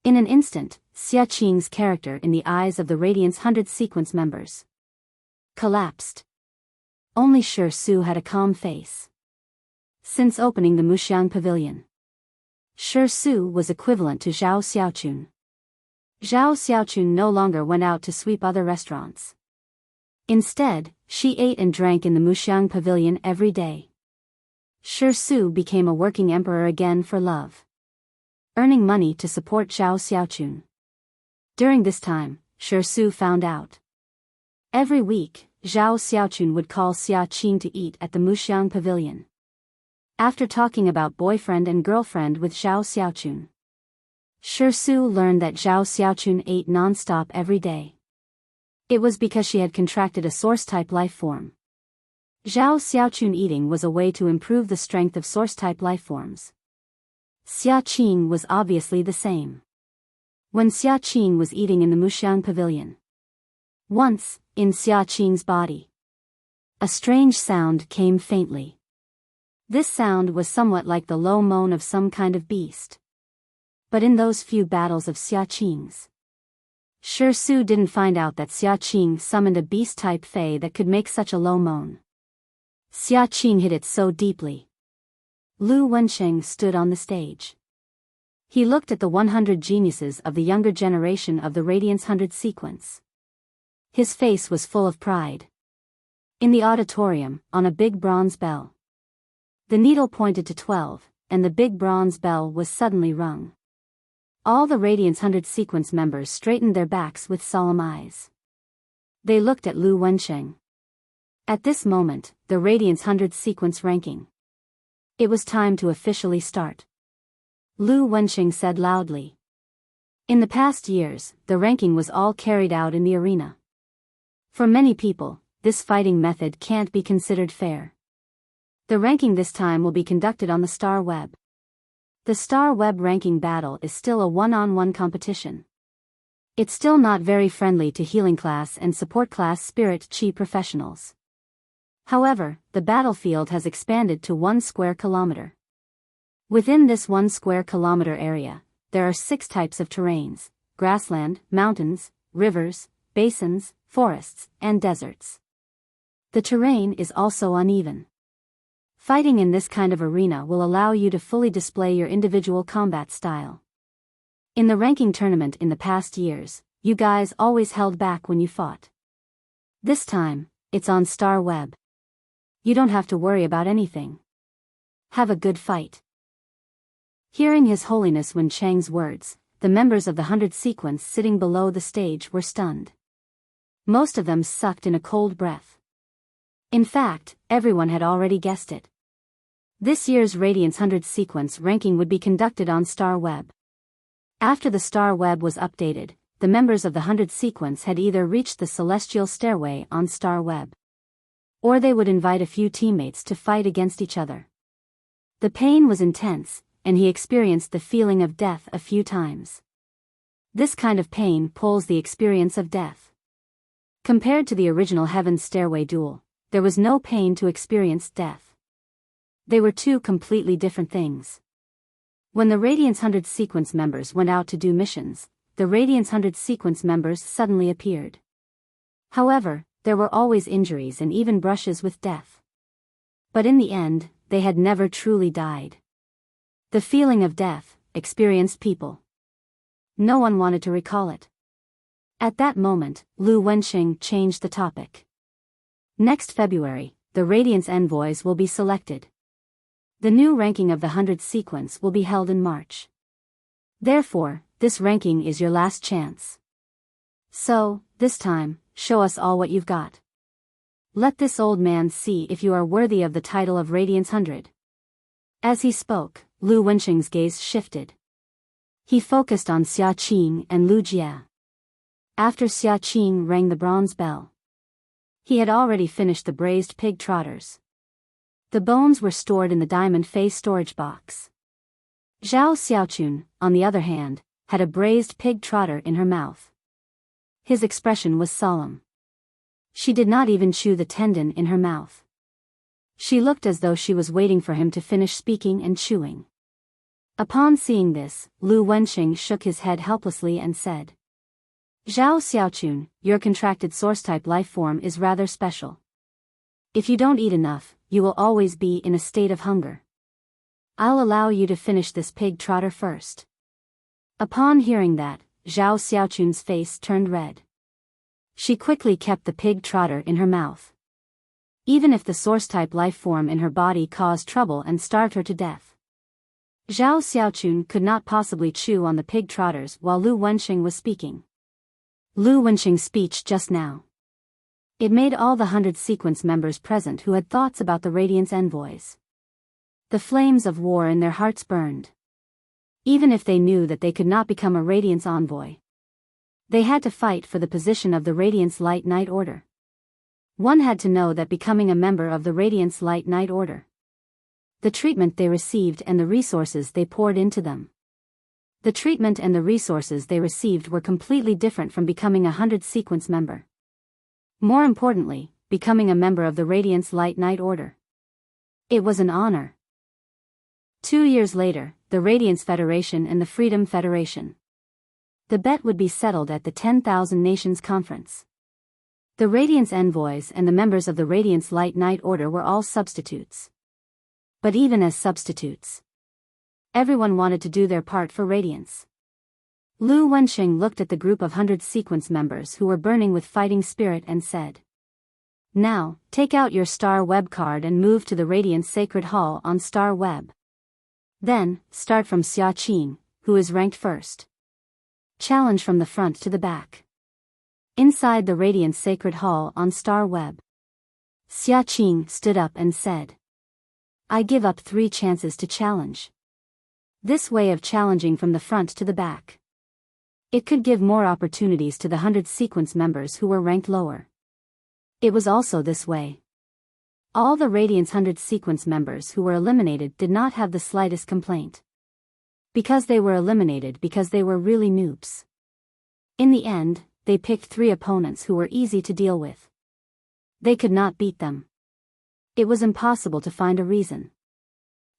In an instant, Xiaqing's character in the eyes of the Radiance 100 sequence members collapsed. Only Shi Su had a calm face. Since opening the Muxiang Pavilion, Shi Su was equivalent to Zhao Xiaochun. Zhao Xiaochun no longer went out to sweep other restaurants. Instead, she ate and drank in the Muxiang Pavilion every day. Shi Su became a working emperor again for love, earning money to support Zhao Xiaochun. During this time, Shi Su found out. Every week, Zhao Xiaochun would call Xiaqing to eat at the Muxiang Pavilion. After talking about boyfriend and girlfriend with Zhao Xiaochun, Shi Su learned that Zhao Xiaochun ate non-stop every day. It was because she had contracted a source-type life form. Zhao Xiaochun eating was a way to improve the strength of source-type life forms. Xiaqing was obviously the same. When Xiaqing was eating in the Muxiang Pavilion, once, in Xiaqing's body, a strange sound came faintly. This sound was somewhat like the low moan of some kind of beast. But in those few battles of Xiaqing's, Shi Su didn't find out that Xiaqing summoned a beast-type fey that could make such a low moan. Xiaqing hit it so deeply. Lu Wensheng stood on the stage. He looked at the 100 geniuses of the younger generation of the Radiance 100 sequence. His face was full of pride. In the auditorium, on a big bronze bell, the needle pointed to 12, and the big bronze bell was suddenly rung. All the Radiance 100 sequence members straightened their backs with solemn eyes. They looked at Lu Wensheng. At this moment, the Radiance 100 sequence ranking. It was time to officially start. Lu Wensheng said loudly. In the past years, the ranking was all carried out in the arena. For many people, this fighting method can't be considered fair. The ranking this time will be conducted on the Star Web. The Star Web ranking battle is still a one-on-one competition. It's still not very friendly to healing class and support class spirit chi professionals. However, the battlefield has expanded to 1 square kilometer. Within this 1 square kilometer area, there are 6 types of terrains: grassland, mountains, rivers, basins, forests, and deserts. The terrain is also uneven. Fighting in this kind of arena will allow you to fully display your individual combat style. In the ranking tournament in the past years, you guys always held back when you fought. This time, it's on Star Web. You don't have to worry about anything. Have a good fight. Hearing His Holiness Wensheng's words, the members of the 100 sequence sitting below the stage were stunned. Most of them sucked in a cold breath. In fact, everyone had already guessed it. This year's Radiance 100 sequence ranking would be conducted on Star Web. After the Star Web was updated, the members of the 100 sequence had either reached the celestial stairway on Star Web, or they would invite a few teammates to fight against each other. The pain was intense, and he experienced the feeling of death a few times. This kind of pain pulls the experience of death. Compared to the original Heaven's Stairway duel, there was no pain to experience death. They were two completely different things. When the Radiance 100 sequence members went out to do missions, the Radiance 100 sequence members suddenly appeared. However, there were always injuries and even brushes with death. But in the end, they had never truly died. The feeling of death, experienced people. No one wanted to recall it. At that moment, Lu Wenxing changed the topic. Next February, the Radiance envoys will be selected. The new ranking of the 100 sequence will be held in March. Therefore, this ranking is your last chance. So, this time, show us all what you've got. Let this old man see if you are worthy of the title of Radiance 100. As he spoke, Lu Wenxing's gaze shifted. He focused on Xia Qing and Lu Jie. After Xia Qing rang the bronze bell. He had already finished the braised pig trotters. The bones were stored in the diamond face storage box. Zhao Xiaochun, on the other hand, had a braised pig trotter in her mouth. His expression was solemn. She did not even chew the tendon in her mouth. She looked as though she was waiting for him to finish speaking and chewing. Upon seeing this, Lu Wenxing shook his head helplessly and said, Zhao Xiaochun, your contracted source-type life form is rather special. If you don't eat enough, you will always be in a state of hunger. I'll allow you to finish this pig trotter first. Upon hearing that, Zhao Xiaochun's face turned red. She quickly kept the pig trotter in her mouth. Even if the source-type life form in her body caused trouble and starved her to death. Zhao Xiaochun could not possibly chew on the pig trotters while Lu Wenxing was speaking. Lu Wenxing's speech just now. It made all the 100 sequence members present who had thoughts about the Radiance envoys. The flames of war in their hearts burned. Even if they knew that they could not become a Radiance envoy. They had to fight for the position of the Radiance Light Knight Order. One had to know that becoming a member of the Radiance Light Knight Order. The treatment they received and the resources they poured into them. The treatment and the resources they received were completely different from becoming a 100 sequence member. More importantly, becoming a member of the Radiance Light Knight Order. It was an honor. 2 years later, the Radiance Federation and the Freedom Federation. The bet would be settled at the 10,000 Nations Conference. The Radiance envoys and the members of the Radiance Light Knight Order were all substitutes. But even as substitutes, everyone wanted to do their part for Radiance. Lu Wenxing looked at the group of 100 sequence members who were burning with fighting spirit and said, Now, take out your Star Web card and move to the Radiance Sacred Hall on Star Web. Then, start from Xia Qing, who is ranked first. Challenge from the front to the back. Inside the Radiance Sacred Hall on Star Web. Xia Qing stood up and said, I give up 3 chances to challenge. This way of challenging from the front to the back. It could give more opportunities to the 100 sequence members who were ranked lower. It was also this way. All the Radiance 100 sequence members who were eliminated did not have the slightest complaint. Because they were eliminated because they were really noobs. In the end, they picked 3 opponents who were easy to deal with. They could not beat them. It was impossible to find a reason.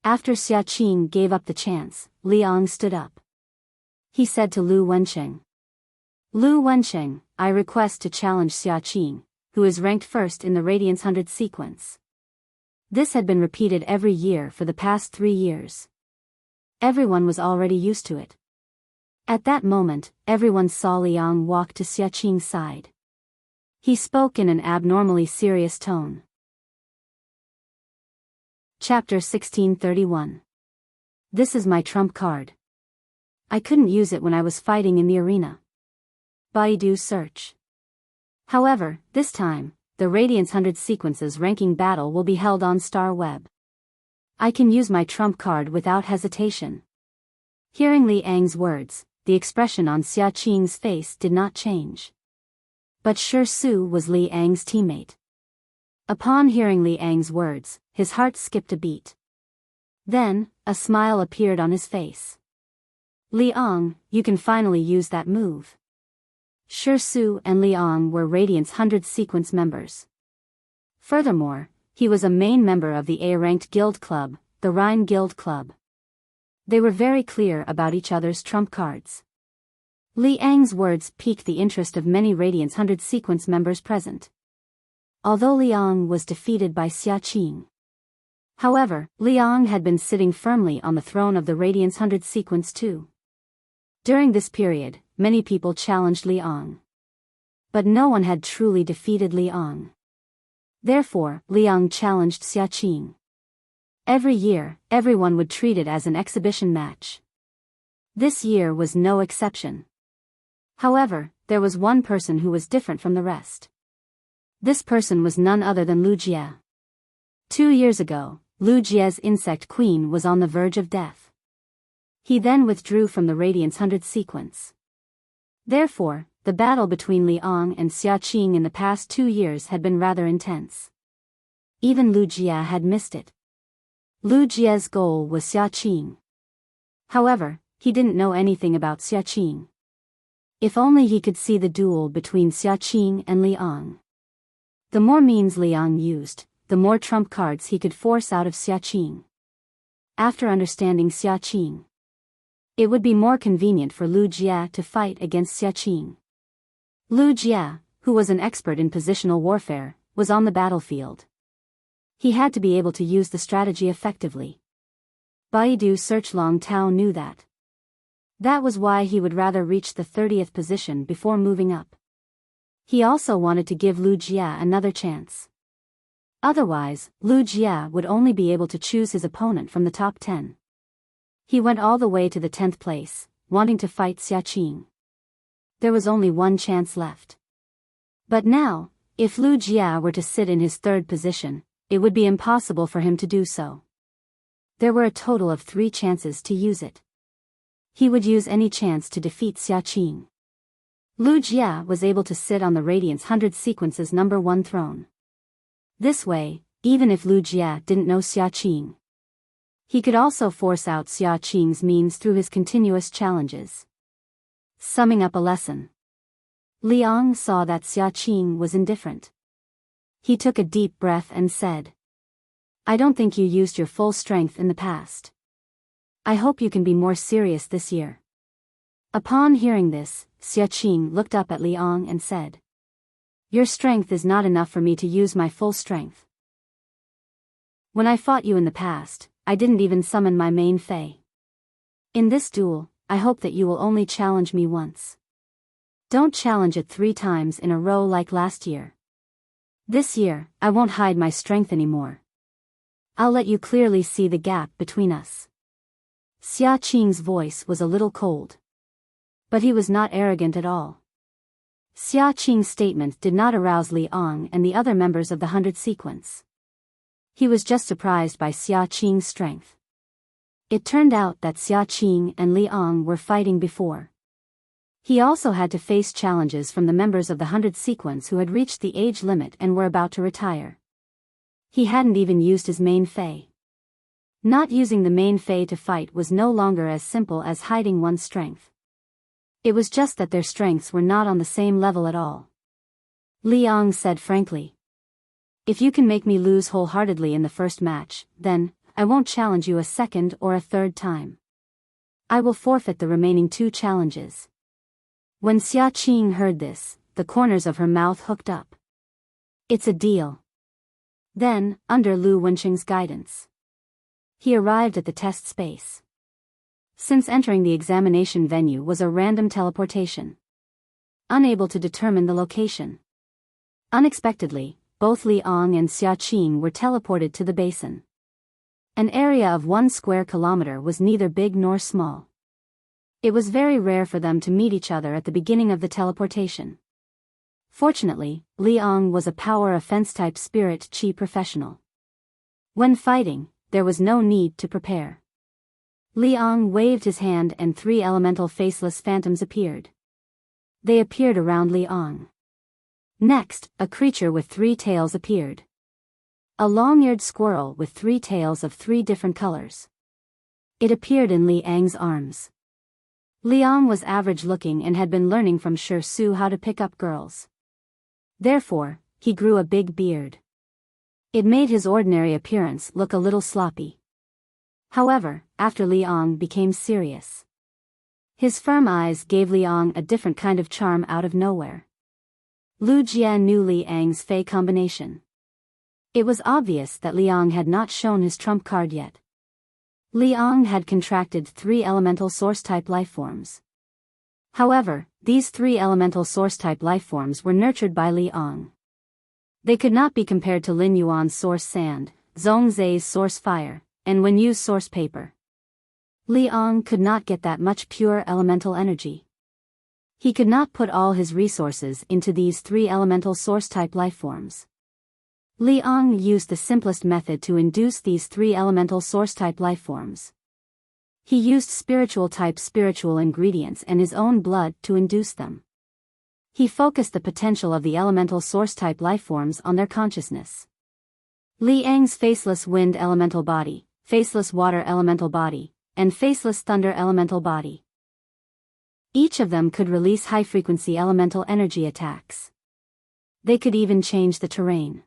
After Xia Qing gave up the chance, Liang stood up. He said to Lu Wenxing. Lu Wenxing, I request to challenge Xia Qing, who is ranked first in the Radiance 100 sequence. This had been repeated every year for the past 3 years. Everyone was already used to it. At that moment, everyone saw Liang walk to Xia Qing's side. He spoke in an abnormally serious tone. Chapter 1631. This is my trump card. I couldn't use it when I was fighting in the arena. Baidu search. However, this time, the Radiance 100 sequences ranking battle will be held on Star Web. I can use my trump card without hesitation. Hearing Liang's words, the expression on Xia Qing's face did not change. But Shi Su was Liang's teammate. Upon hearing Liang's words, his heart skipped a beat. Then, a smile appeared on his face. Liang, you can finally use that move. Shi Su and Liang were Radiance 100 sequence members. Furthermore, he was a main member of the A-ranked guild club, the Rhine Guild Club. They were very clear about each other's trump cards. Li Ang's words piqued the interest of many Radiance 100 sequence members present. Although Liang was defeated by Xia Qing. However, Liang had been sitting firmly on the throne of the Radiance 100 sequence too. During this period, many people challenged Liang. But no one had truly defeated Liang. Therefore, Liang challenged Xia Qing. Every year, everyone would treat it as an exhibition match. This year was no exception. However, there was one person who was different from the rest. This person was none other than Lu Jie. 2 years ago, Lu Jie's insect queen was on the verge of death. He then withdrew from the Radiance 100 sequence. Therefore, the battle between Liang and Xia Qing in the past 2 years had been rather intense. Even Lu Jie had missed it. Lu Jie's goal was Xia Qing. However, he didn't know anything about Xia Qing. If only he could see the duel between Xia Qing and Liang. The more means Liang used, the more trump cards he could force out of Xia Qing. After understanding Xia Qing, it would be more convenient for Lu Jie to fight against Xia Qing. Lu Jie, who was an expert in positional warfare, was on the battlefield. He had to be able to use the strategy effectively. Baidu Search Long Tao knew that. That was why he would rather reach the 30th position before moving up. He also wanted to give Lu Jie another chance. Otherwise, Lu Jie would only be able to choose his opponent from the top 10. He went all the way to the 10th place, wanting to fight Xia Qing. There was only one chance left. But now, if Lu Jie were to sit in his 3rd position, it would be impossible for him to do so. There were a total of 3 chances to use it. He would use any chance to defeat Xia Qing. Lu Jie was able to sit on the Radiance 100 sequence's number 1 throne. This way, even if Lu Jie didn't know Xia Qing, he could also force out Xia Qing's means through his continuous challenges. Summing up a lesson. Liang saw that Xia Qing was indifferent. He took a deep breath and said, "I don't think you used your full strength in the past. I hope you can be more serious this year." Upon hearing this, Xia Qing looked up at Liang and said, "Your strength is not enough for me to use my full strength. When I fought you in the past, I didn't even summon my main fei. In this duel, I hope that you will only challenge me once. Don't challenge it 3 times in a row like last year. This year, I won't hide my strength anymore. I'll let you clearly see the gap between us." Xia Qing's voice was a little cold. But he was not arrogant at all. Xia Qing's statement did not arouse Liang and the other members of the 100 sequence. He was just surprised by Xia Qing's strength. It turned out that Xia Qing and Liang were fighting before. He also had to face challenges from the members of the 100 sequence who had reached the age limit and were about to retire. He hadn't even used his main fei. Not using the main fei to fight was no longer as simple as hiding one's strength. It was just that their strengths were not on the same level at all. Liang said frankly, "If you can make me lose wholeheartedly in the first match, then I won't challenge you a second or a 3rd time. I will forfeit the remaining 2 challenges." When Xia Qing heard this, the corners of her mouth hooked up. "It's a deal." Then, under Lu Wenqing's guidance, he arrived at the test space. Since entering the examination venue was a random teleportation, unable to determine the location. Unexpectedly, both Liang and Xia Qing were teleported to the basin. An area of 1 square kilometer was neither big nor small. It was very rare for them to meet each other at the beginning of the teleportation. Fortunately, Liang was a power offense-type spirit chi professional. When fighting, there was no need to prepare. Liang waved his hand and 3 elemental faceless phantoms appeared. They appeared around Liang. Next, a creature with 3 tails appeared. A long-eared squirrel with 3 tails of 3 different colors. It appeared in Liang's arms. Liang was average-looking and had been learning from Shi Su how to pick up girls. Therefore, he grew a big beard. It made his ordinary appearance look a little sloppy. However, after Liang became serious, his firm eyes gave Liang a different kind of charm out of nowhere. Lu Jian knew Liang's fey combination. It was obvious that Liang had not shown his trump card yet. Liang had contracted 3 elemental source-type lifeforms. However, these 3 elemental source-type lifeforms were nurtured by Liang. They could not be compared to Lin Yuan's source sand, Zhongzai's source fire, and Wenyu's source paper. Liang could not get that much pure elemental energy. He could not put all his resources into these 3 elemental source-type lifeforms. Liang used the simplest method to induce these 3 elemental source-type lifeforms. He used spiritual-type spiritual ingredients and his own blood to induce them. He focused the potential of the elemental source-type lifeforms on their consciousness. Liang's faceless wind elemental body, faceless water elemental body, and faceless thunder elemental body. Each of them could release high-frequency elemental energy attacks. They could even change the terrain.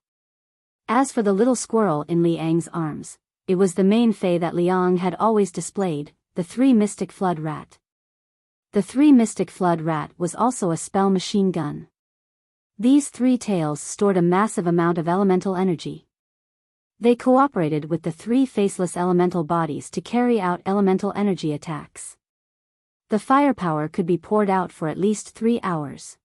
As for the little squirrel in Liang's arms, it was the main fey that Liang had always displayed, the 3 Mystic Flood Rat. The 3 Mystic Flood Rat was also a spell machine gun. These 3 tails stored a massive amount of elemental energy. They cooperated with the 3 faceless elemental bodies to carry out elemental energy attacks. The firepower could be poured out for at least 3 hours.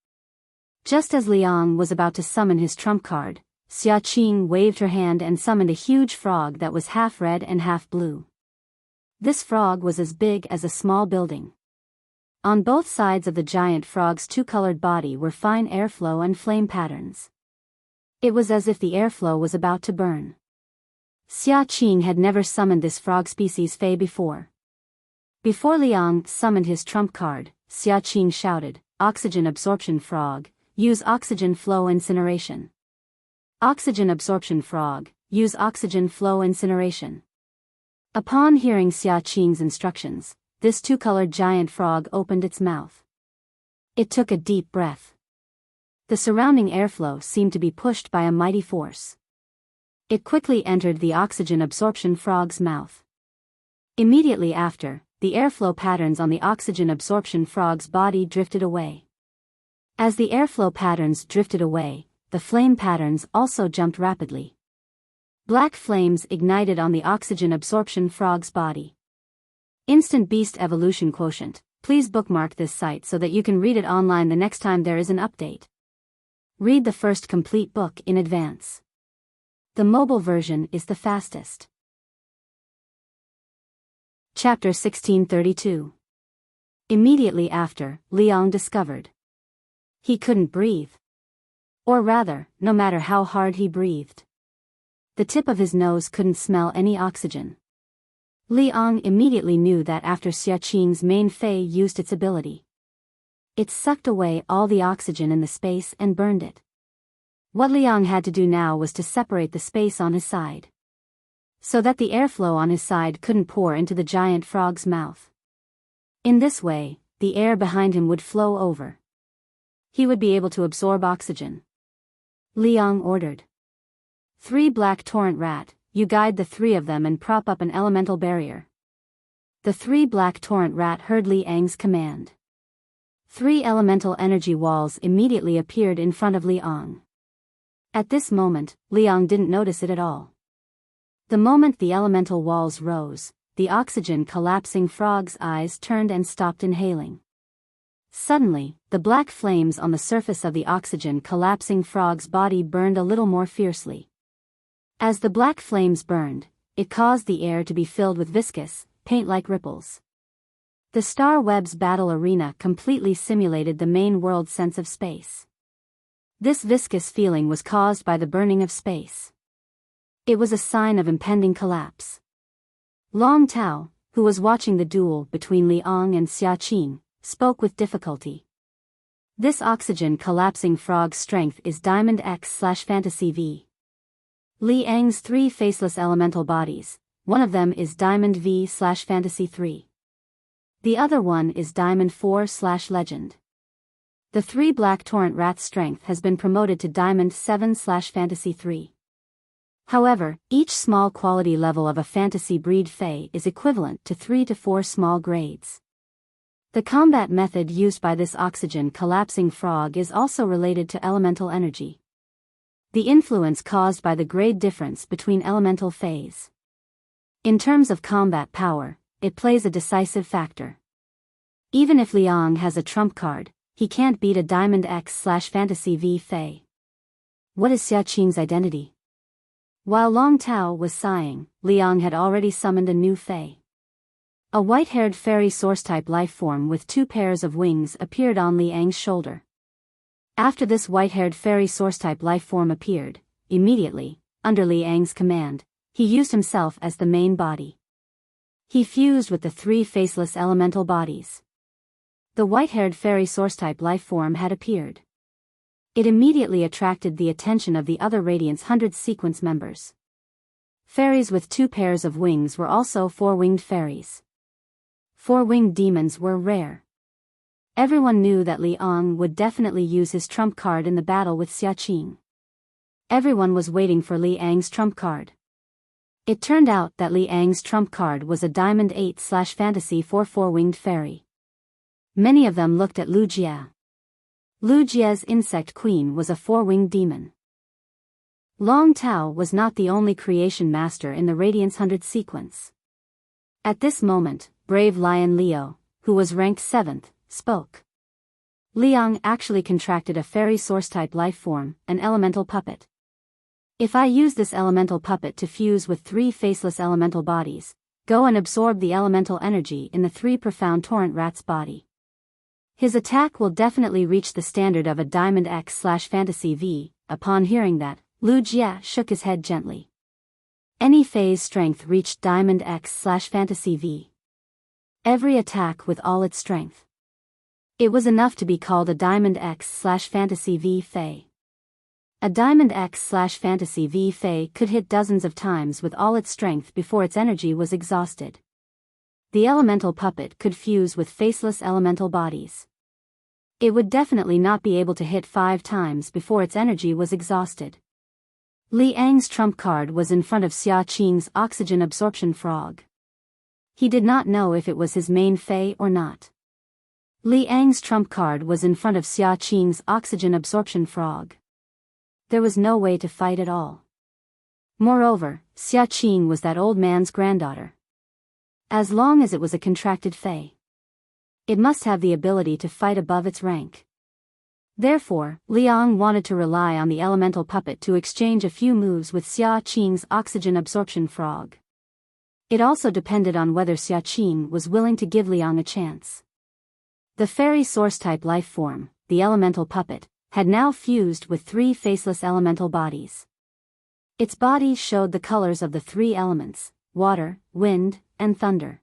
Just as Liang was about to summon his trump card, Xiaqing waved her hand and summoned a huge frog that was half red and half blue. This frog was as big as a small building. On both sides of the giant frog's 2-colored body were fine airflow and flame patterns. It was as if the airflow was about to burn. Xiaqing had never summoned this frog species fey before. Before Liang summoned his trump card, Xiaqing shouted, "Oxygen absorption frog, use oxygen flow incineration. Oxygen absorption frog, use oxygen flow incineration." Upon hearing Xiaqing's instructions, this 2-colored giant frog opened its mouth. It took a deep breath. The surrounding airflow seemed to be pushed by a mighty force. It quickly entered the oxygen absorption frog's mouth. Immediately after, the airflow patterns on the oxygen absorption frog's body drifted away. As the airflow patterns drifted away, the flame patterns also jumped rapidly. Black flames ignited on the oxygen absorption frog's body. Instant Beast Evolution Quotient. Please bookmark this site so that you can read it online the next time there is an update. Read the first complete book in advance. The mobile version is the fastest. Chapter 1632. Immediately after, Liang discovered he couldn't breathe. Or rather, no matter how hard he breathed, the tip of his nose couldn't smell any oxygen. Liang immediately knew that after Xiaqing's main fey used its ability, it sucked away all the oxygen in the space and burned it. What Liang had to do now was to separate the space on his side, so that the airflow on his side couldn't pour into the giant frog's mouth. In this way, the air behind him would flow over. He would be able to absorb oxygen. Liang ordered. 3 Black Torrent Rat, you guide the 3 of them and prop up an elemental barrier. The 3 Black Torrent Rat heard Liang's command. 3 elemental energy walls immediately appeared in front of Liang. At this moment, Liang didn't notice it at all. The moment the elemental walls rose, the oxygen collapsing frog's eyes turned and stopped inhaling. Suddenly, the black flames on the surface of the oxygen collapsing frog's body burned a little more fiercely. As the black flames burned, it caused the air to be filled with viscous, paint-like ripples. The Star Web's battle arena completely simulated the main world sense of space. This viscous feeling was caused by the burning of space. It was a sign of impending collapse. Long Tao, who was watching the duel between Liang and Xiaqing, spoke with difficulty. This oxygen collapsing frog's strength is Diamond X/Fantasy V. Liang's 3 faceless elemental bodies, one of them is Diamond V/Fantasy 3. The other one is Diamond 4/Legend. The 3 Black Torrent Rat's strength has been promoted to Diamond 7/Fantasy 3. However, each small quality level of a fantasy breed Fae is equivalent to 3 to 4 small grades. The combat method used by this oxygen collapsing frog is also related to elemental energy. The influence caused by the grade difference between elemental Faes. In terms of combat power, it plays a decisive factor. Even if Liang has a trump card, he can't beat a Diamond X/Fantasy V Fae. What is Xia Qing's identity? While Long Tao was sighing, Liang had already summoned a new Fae. A white-haired fairy source-type life form with 2 pairs of wings appeared on Liang's shoulder. After this white-haired fairy source-type life form appeared, immediately, under Liang's command, he used himself as the main body. He fused with the 3 faceless elemental bodies. The white-haired fairy source-type life form had appeared. It immediately attracted the attention of the other Radiance 100 sequence members. Fairies with 2 pairs of wings were also 4-winged fairies. 4-winged demons were rare. Everyone knew that Liang would definitely use his trump card in the battle with Xia Qing. Everyone was waiting for Liang's trump card. It turned out that Liang's trump card was a Diamond 8/Fantasy 4-winged fairy. Many of them looked at Lu Jie. Lu Jie's insect queen was a 4-winged demon. Long Tao was not the only creation master in the Radiance 100 sequence. At this moment, brave Lion Leo, who was ranked 7th, spoke. Liang actually contracted a fairy source-type life form, an elemental puppet. If I use this elemental puppet to fuse with 3 faceless elemental bodies, go and absorb the elemental energy in the 3 profound torrent rat's body. His attack will definitely reach the standard of a Diamond X/Fantasy V. Upon hearing that, Lu Jie shook his head gently. Any Fae's strength reached Diamond X/Fantasy V. Every attack with all its strength. It was enough to be called a Diamond X/Fantasy V Fae. A Diamond X/Fantasy V Fae could hit dozens of times with all its strength before its energy was exhausted. The elemental puppet could fuse with faceless elemental bodies. It would definitely not be able to hit 5 times before its energy was exhausted. Liang's trump card was in front of Xia Qing's oxygen absorption frog. He did not know if it was his main Fae or not. Liang's trump card was in front of Xia Qing's oxygen absorption frog. There was no way to fight at all. Moreover, Xia Qing was that old man's granddaughter. As long as it was a contracted Fae, it must have the ability to fight above its rank. Therefore, Liang wanted to rely on the elemental puppet to exchange a few moves with Xia Qing's oxygen absorption frog. It also depended on whether Xia Qing was willing to give Liang a chance. The fairy source-type life form, the elemental puppet, had now fused with 3 faceless elemental bodies. Its body showed the colors of the 3 elements, water, wind, and thunder.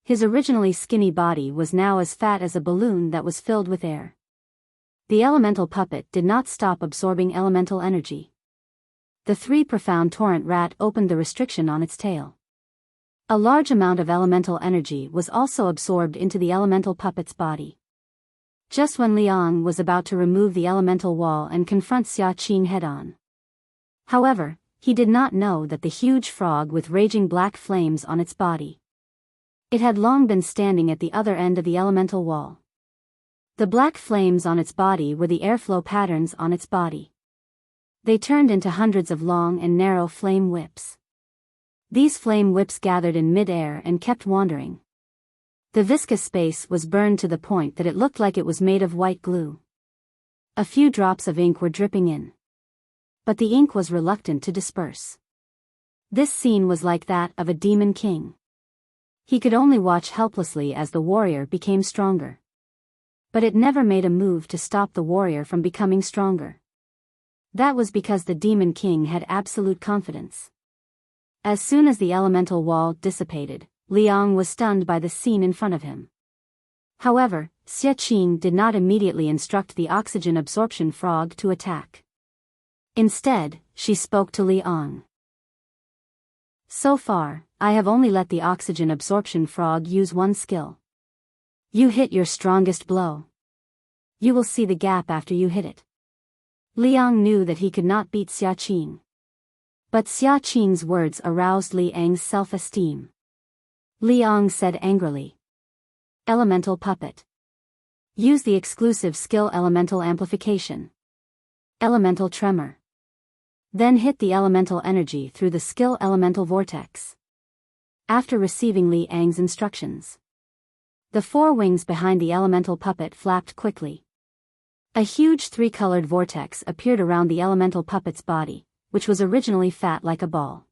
His originally skinny body was now as fat as a balloon that was filled with air. The elemental puppet did not stop absorbing elemental energy. The 3 profound torrent rat opened the restriction on its tail. A large amount of elemental energy was also absorbed into the elemental puppet's body. Just when Liang was about to remove the elemental wall and confront Xia Qing head-on. However, he did not know that the huge frog with raging black flames on its body. It had long been standing at the other end of the elemental wall. The black flames on its body were the airflow patterns on its body. They turned into hundreds of long and narrow flame whips. These flame whips gathered in mid-air and kept wandering. The viscous space was burned to the point that it looked like it was made of white glue. A few drops of ink were dripping in. But the ink was reluctant to disperse. This scene was like that of a demon king. He could only watch helplessly as the warrior became stronger. But it never made a move to stop the warrior from becoming stronger. That was because the demon king had absolute confidence. As soon as the elemental wall dissipated, Liang was stunned by the scene in front of him. However, Xia Qing did not immediately instruct the oxygen absorption frog to attack. Instead, she spoke to Liang. So far, I have only let the oxygen absorption frog use one skill. You hit your strongest blow. You will see the gap after you hit it. Liang knew that he could not beat Xia Qing. But Xia Qing's words aroused Li Ang's self-esteem. Li Ang said angrily. Elemental puppet. Use the exclusive skill Elemental Amplification. Elemental Tremor. Then hit the elemental energy through the skill Elemental Vortex. After receiving Li Ang's instructions, the four wings behind the elemental puppet flapped quickly. A huge three-colored vortex appeared around the elemental puppet's body, which was originally fat like a ball.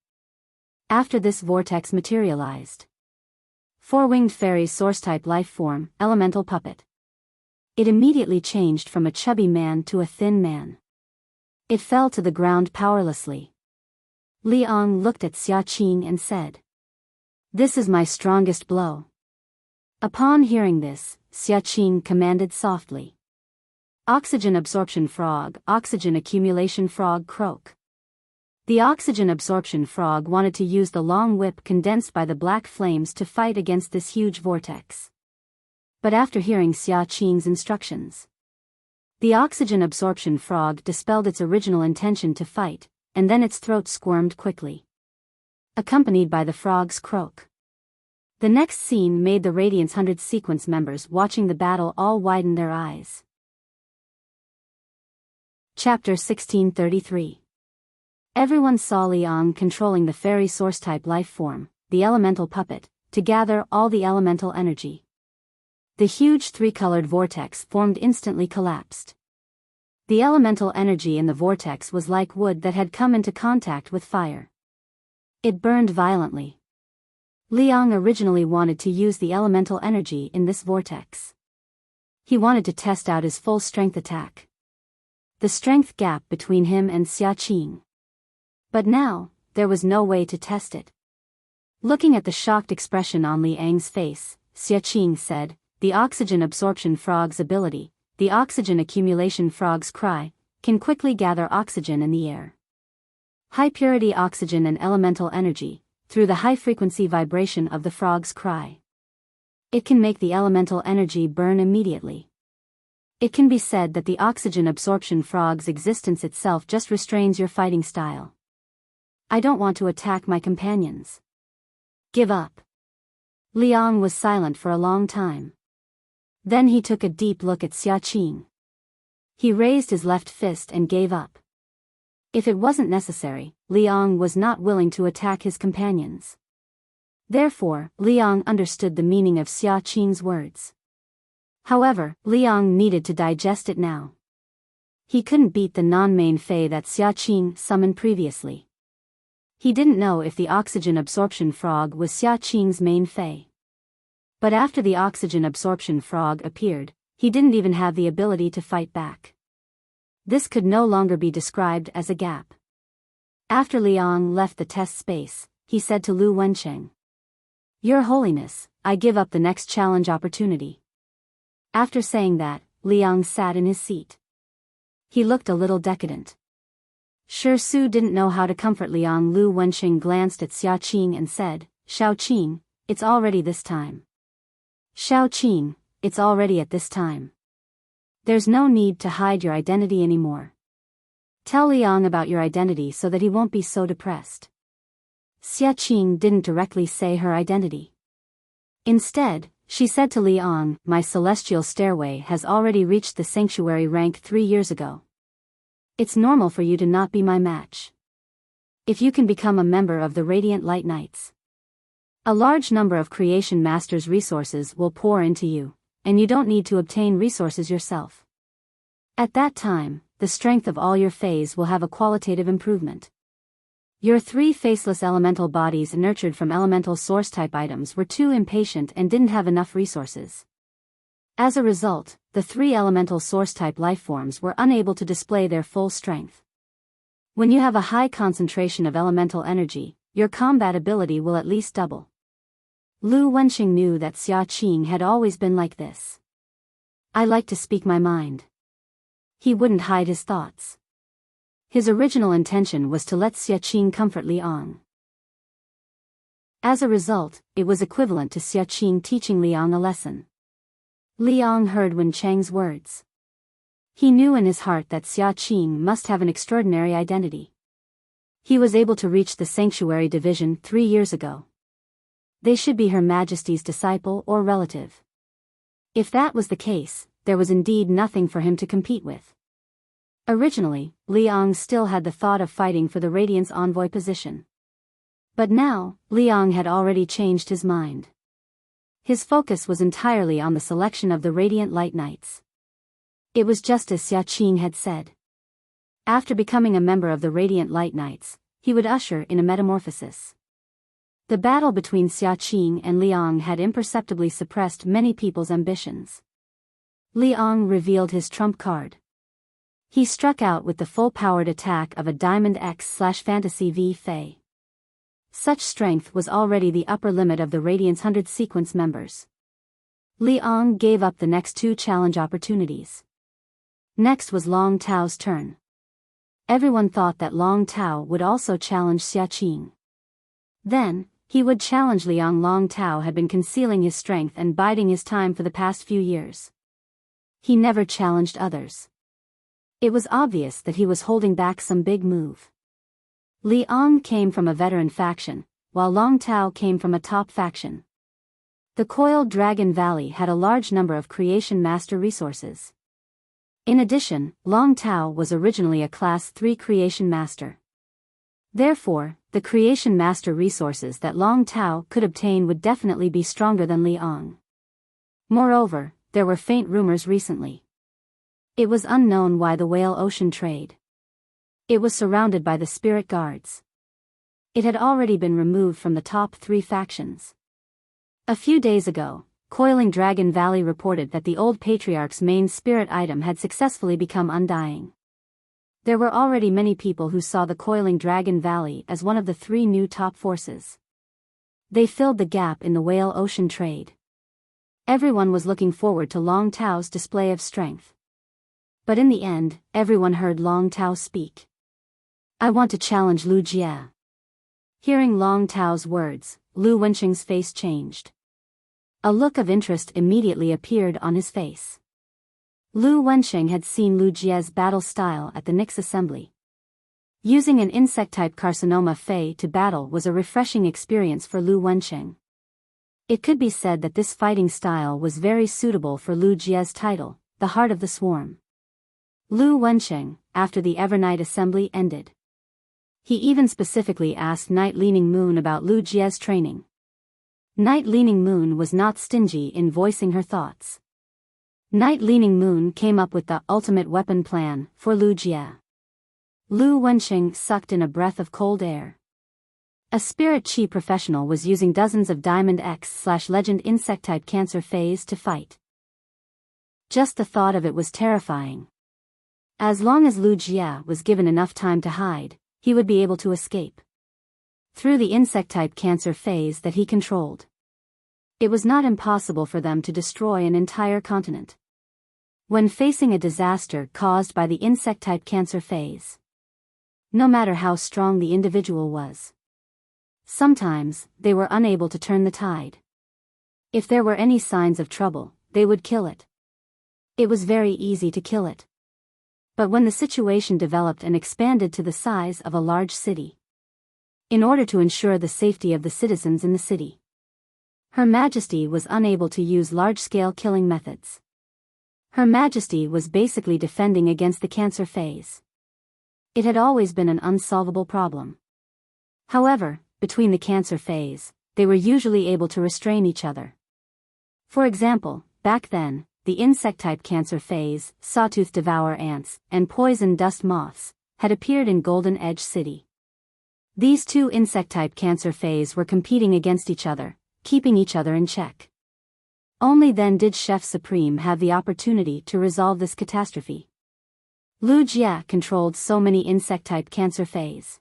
After this vortex materialized, four-winged fairy source-type life form, elemental puppet. It immediately changed from a chubby man to a thin man. It fell to the ground powerlessly. Li Ang looked at Xia Qing and said, "This is my strongest blow." Upon hearing this, Xia Qing commanded softly. Oxygen absorption frog, oxygen accumulation frog croak. The oxygen absorption frog wanted to use the long whip condensed by the black flames to fight against this huge vortex. But after hearing Xia Qing's instructions, the oxygen absorption frog dispelled its original intention to fight, and then its throat squirmed quickly, accompanied by the frog's croak. The next scene made the Radiance 100 sequence members watching the battle all widen their eyes. Chapter 1633. Everyone saw Li Ang controlling the fairy source-type life form, the elemental puppet, to gather all the elemental energy. The huge three-colored vortex formed instantly collapsed. The elemental energy in the vortex was like wood that had come into contact with fire. It burned violently. Li Ang originally wanted to use the elemental energy in this vortex. He wanted to test out his full strength attack. The strength gap between him and Xia Qing. But now, there was no way to test it. Looking at the shocked expression on Li Ang's face, Xia Qing said, "The oxygen absorption frog's ability, the oxygen accumulation frog's cry, can quickly gather oxygen in the air. High-purity oxygen and elemental energy, through the high-frequency vibration of the frog's cry. It can make the elemental energy burn immediately. It can be said that the oxygen absorption frog's existence itself just restrains your fighting style. I don't want to attack my companions. Give up." Li Ang was silent for a long time. Then he took a deep look at Xia Qing. He raised his left fist and gave up. If it wasn't necessary, Li Ang was not willing to attack his companions. Therefore, Li Ang understood the meaning of Xia Qing's words. However, Li Ang needed to digest it now. He couldn't beat the non-main Fey that Xia Qing summoned previously. He didn't know if the oxygen absorption frog was Xia Qing's main Fey. But after the oxygen absorption frog appeared, he didn't even have the ability to fight back. This could no longer be described as a gap. After Li Ang left the test space, he said to Lu Wencheng, "Your Holiness, I give up the next challenge opportunity." After saying that, Li Ang sat in his seat. He looked a little decadent. Sure Su didn't know how to comfort Li Ang. Lu Wencheng glanced at Xia Qing and said, "Shao Qing, it's already this time." "Shao Qing, it's already at this time. There's no need to hide your identity anymore. Tell Li Ang about your identity so that he won't be so depressed." Xia Qing didn't directly say her identity. Instead, she said to Li Ang, "My celestial stairway has already reached the sanctuary rank 3 years ago. It's normal for you to not be my match. If you can become a member of the Radiant Light Knights, a large number of Creation Master's resources will pour into you, and you don't need to obtain resources yourself. At that time, the strength of all your Fays will have a qualitative improvement. Your 3 faceless elemental bodies nurtured from elemental source-type items were too impatient and didn't have enough resources. As a result, the 3 elemental source-type lifeforms were unable to display their full strength. When you have a high concentration of elemental energy, your combat ability will at least double." Lu Wenxing knew that Xia Qing had always been like this. "I like to speak my mind." He wouldn't hide his thoughts. His original intention was to let Xia Qing comfort Li Ang. As a result, it was equivalent to Xia Qing teaching Li Ang a lesson. Li Ang heard Wen Cheng's words. He knew in his heart that Xia Qing must have an extraordinary identity. He was able to reach the Sanctuary Division 3 years ago. They should be Her Majesty's disciple or relative. If that was the case, there was indeed nothing for him to compete with. Originally, Liang still had the thought of fighting for the Radiant's envoy position. But now, Liang had already changed his mind. His focus was entirely on the selection of the Radiant Light Knights. It was just as Xia Qing had said. After becoming a member of the Radiant Light Knights, he would usher in a metamorphosis. The battle between Xia Qing and Liang had imperceptibly suppressed many people's ambitions. Liang revealed his trump card. He struck out with the full-powered attack of a Diamond X/Fantasy V Fei. Such strength was already the upper limit of the Radiant's 100 sequence members. Liang gave up the next 2 challenge opportunities. Next was Long Tao's turn. Everyone thought that Long Tao would also challenge Xia Qing. Then, he would challenge Liang. Long Tao had been concealing his strength and biding his time for the past few years. He never challenged others. It was obvious that he was holding back some big move. Liang came from a veteran faction, while Long Tao came from a top faction. The Coiled Dragon Valley had a large number of Creation Master resources. In addition, Long Tao was originally a Class 3 Creation Master. Therefore, the Creation Master resources that Long Tao could obtain would definitely be stronger than Liang. Moreover, there were faint rumors recently. It was unknown why the Whale Ocean trade. It was surrounded by the Spirit Guards. It had already been removed from the top 3 factions. A few days ago, Coiling Dragon Valley reported that the old Patriarch's main spirit item had successfully become undying. There were already many people who saw the Coiling Dragon Valley as one of the 3 new top forces. They filled the gap in the Whale Ocean trade. Everyone was looking forward to Long Tao's display of strength. But in the end, everyone heard Long Tao speak. "I want to challenge Lu Jie." Hearing Long Tao's words, Lu Wenqing's face changed. A look of interest immediately appeared on his face. Lu Wenqing had seen Lu Jie's battle style at the Nyx Assembly. Using an insect-type carcinoma Fey to battle was a refreshing experience for Lu Wenqing. It could be said that this fighting style was very suitable for Lu Jie's title, the Heart of the Swarm. Lu Wenqing, after the Evernight Assembly ended. He even specifically asked Night Leaning Moon about Lu Jie's training. Night Leaning Moon was not stingy in voicing her thoughts. Night Leaning Moon came up with the ultimate weapon plan for Lu Jie. Lu Wenqing sucked in a breath of cold air. A spirit chi professional was using dozens of Diamond X/Legend insect-type Cancer Phase to fight. Just the thought of it was terrifying. As long as Lu Jie was given enough time to hide, he would be able to escape. Through the insect-type Cancer Phase that he controlled. It was not impossible for them to destroy an entire continent. When facing a disaster caused by the insect-type Cancer Phase. No matter how strong the individual was. Sometimes, they were unable to turn the tide. If there were any signs of trouble, they would kill it. It was very easy to kill it. But when the situation developed and expanded to the size of a large city. In order to ensure the safety of the citizens in the city. Her Majesty was unable to use large-scale killing methods. Her Majesty was basically defending against the Cancer Phase. It had always been an unsolvable problem. However, between the Cancer Phase, they were usually able to restrain each other. For example, back then, the insect-type Cancer Phase, Sawtooth Devour Ants, and Poison Dust Moths, had appeared in Golden Edge City. These 2 insect-type Cancer Phase were competing against each other, keeping each other in check. Only then did Chef Supreme have the opportunity to resolve this catastrophe. Lu Jie controlled so many insect-type Cancer Phase.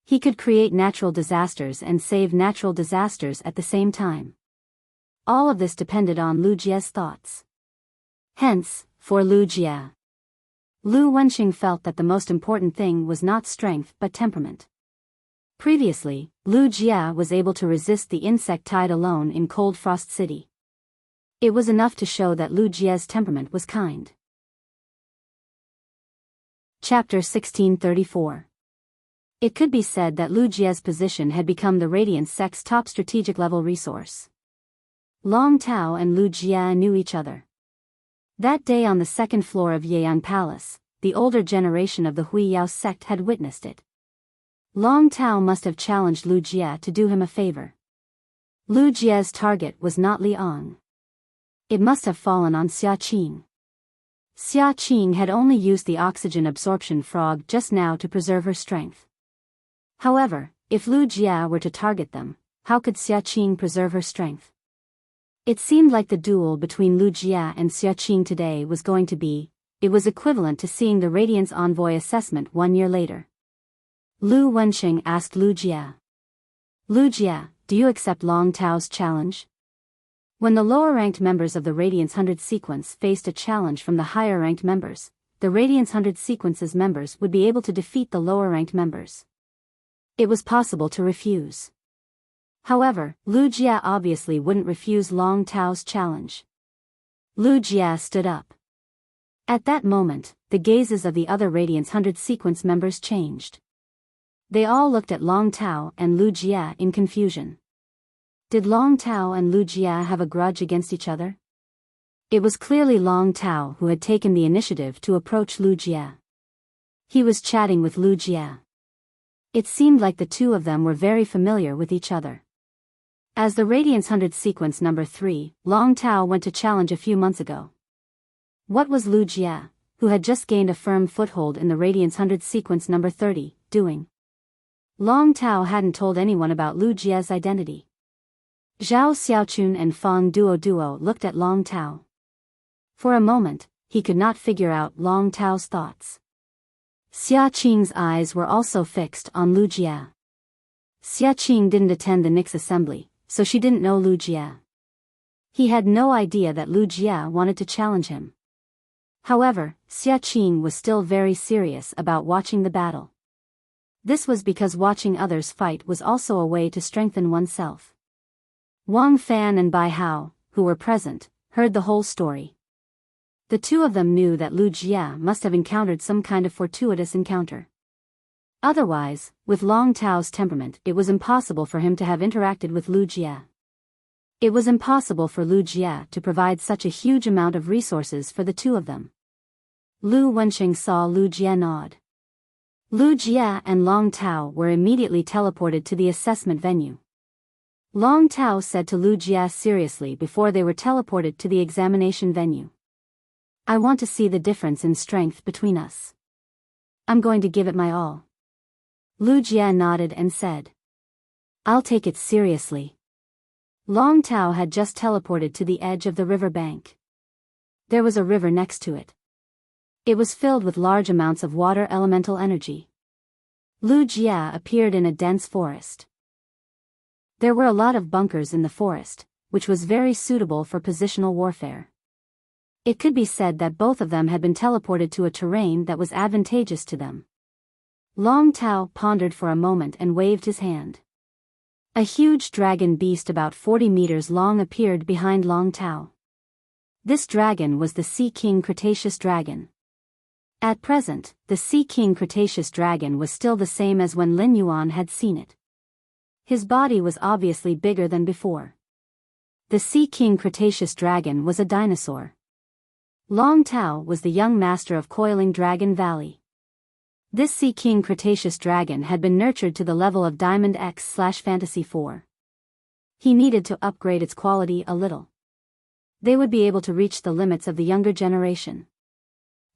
He could create natural disasters and save natural disasters at the same time. All of this depended on Lu Jie's thoughts. Hence, for Lu Jie, Lu Wenqing felt that the most important thing was not strength but temperament. Previously, Lu Jie was able to resist the insect tide alone in Cold Frost City. It was enough to show that Lu Jie's temperament was kind. Chapter 1634. It could be said that Lu Jie's position had become the Radiant sect's top strategic level resource. Long Tao and Lu Jie knew each other. That day on the second floor of Yeyang Palace, the older generation of the Hui Yao sect had witnessed it. Long Tao must have challenged Lu Jie to do him a favor. Lu Jie's target was not Liang. It must have fallen on Xia Qing. Xia Qing had only used the oxygen absorption frog just now to preserve her strength. However, if Lu Jie were to target them, how could Xia Qing preserve her strength? It seemed like the duel between Lu Jie and Xia Qing today was going to be, it was equivalent to seeing the Radiance Envoy assessment 1 year later. Lu Wenqing asked Lu Jie. Lu Jie, do you accept Long Tao's challenge? When the lower-ranked members of the Radiance 100 sequence faced a challenge from the higher-ranked members, the Radiance 100 sequence's members would be able to defeat the lower-ranked members. It was possible to refuse. However, Lu Jie obviously wouldn't refuse Long Tao's challenge. Lu Jie stood up. At that moment, the gazes of the other Radiance 100 sequence members changed. They all looked at Long Tao and Lu Jie in confusion. Did Long Tao and Lu Jie have a grudge against each other? It was clearly Long Tao who had taken the initiative to approach Lu Jie. He was chatting with Lu Jie. It seemed like the two of them were very familiar with each other. As the Radiance 100 sequence number 3, Long Tao went to challenge a few months ago. What was Lu Jie, who had just gained a firm foothold in the Radiance 100 sequence number 30, doing? Long Tao hadn't told anyone about Lu Jie's identity. Zhao Xiaochun and Fang Duo looked at Long Tao. For a moment, he could not figure out Long Tao's thoughts. Xia Qing's eyes were also fixed on Lu Jie. Xia Qing didn't attend the Nix assembly, so she didn't know Lu Jie. He had no idea that Lu Jie wanted to challenge him. However, Xia Qing was still very serious about watching the battle. This was because watching others fight was also a way to strengthen oneself. Wang Fan and Bai Hao, who were present, heard the whole story. The two of them knew that Lu Jie must have encountered some kind of fortuitous encounter. Otherwise, with Long Tao's temperament, it was impossible for him to have interacted with Lu Jie. It was impossible for Lu Jie to provide such a huge amount of resources for the two of them. Lu Wenqing saw Lu Jie nod. Lu Jie and Long Tao were immediately teleported to the assessment venue. Long Tao said to Lu Jie seriously before they were teleported to the examination venue. I want to see the difference in strength between us. I'm going to give it my all. Lu Jie nodded and said. I'll take it seriously. Long Tao had just teleported to the edge of the river bank. There was a river next to it. It was filled with large amounts of water elemental energy. Lu Jie appeared in a dense forest. There were a lot of bunkers in the forest, which was very suitable for positional warfare. It could be said that both of them had been teleported to a terrain that was advantageous to them. Long Tao pondered for a moment and waved his hand. A huge dragon beast about 40 meters long appeared behind Long Tao. This dragon was the Sea King Cretaceous Dragon. At present, the Sea King Cretaceous Dragon was still the same as when Lin Yuan had seen it. His body was obviously bigger than before. The Sea King Cretaceous Dragon was a dinosaur. Long Tao was the young master of Coiling Dragon Valley. This Sea King Cretaceous Dragon had been nurtured to the level of Diamond X/Fantasy 4. He needed to upgrade its quality a little. They would be able to reach the limits of the younger generation.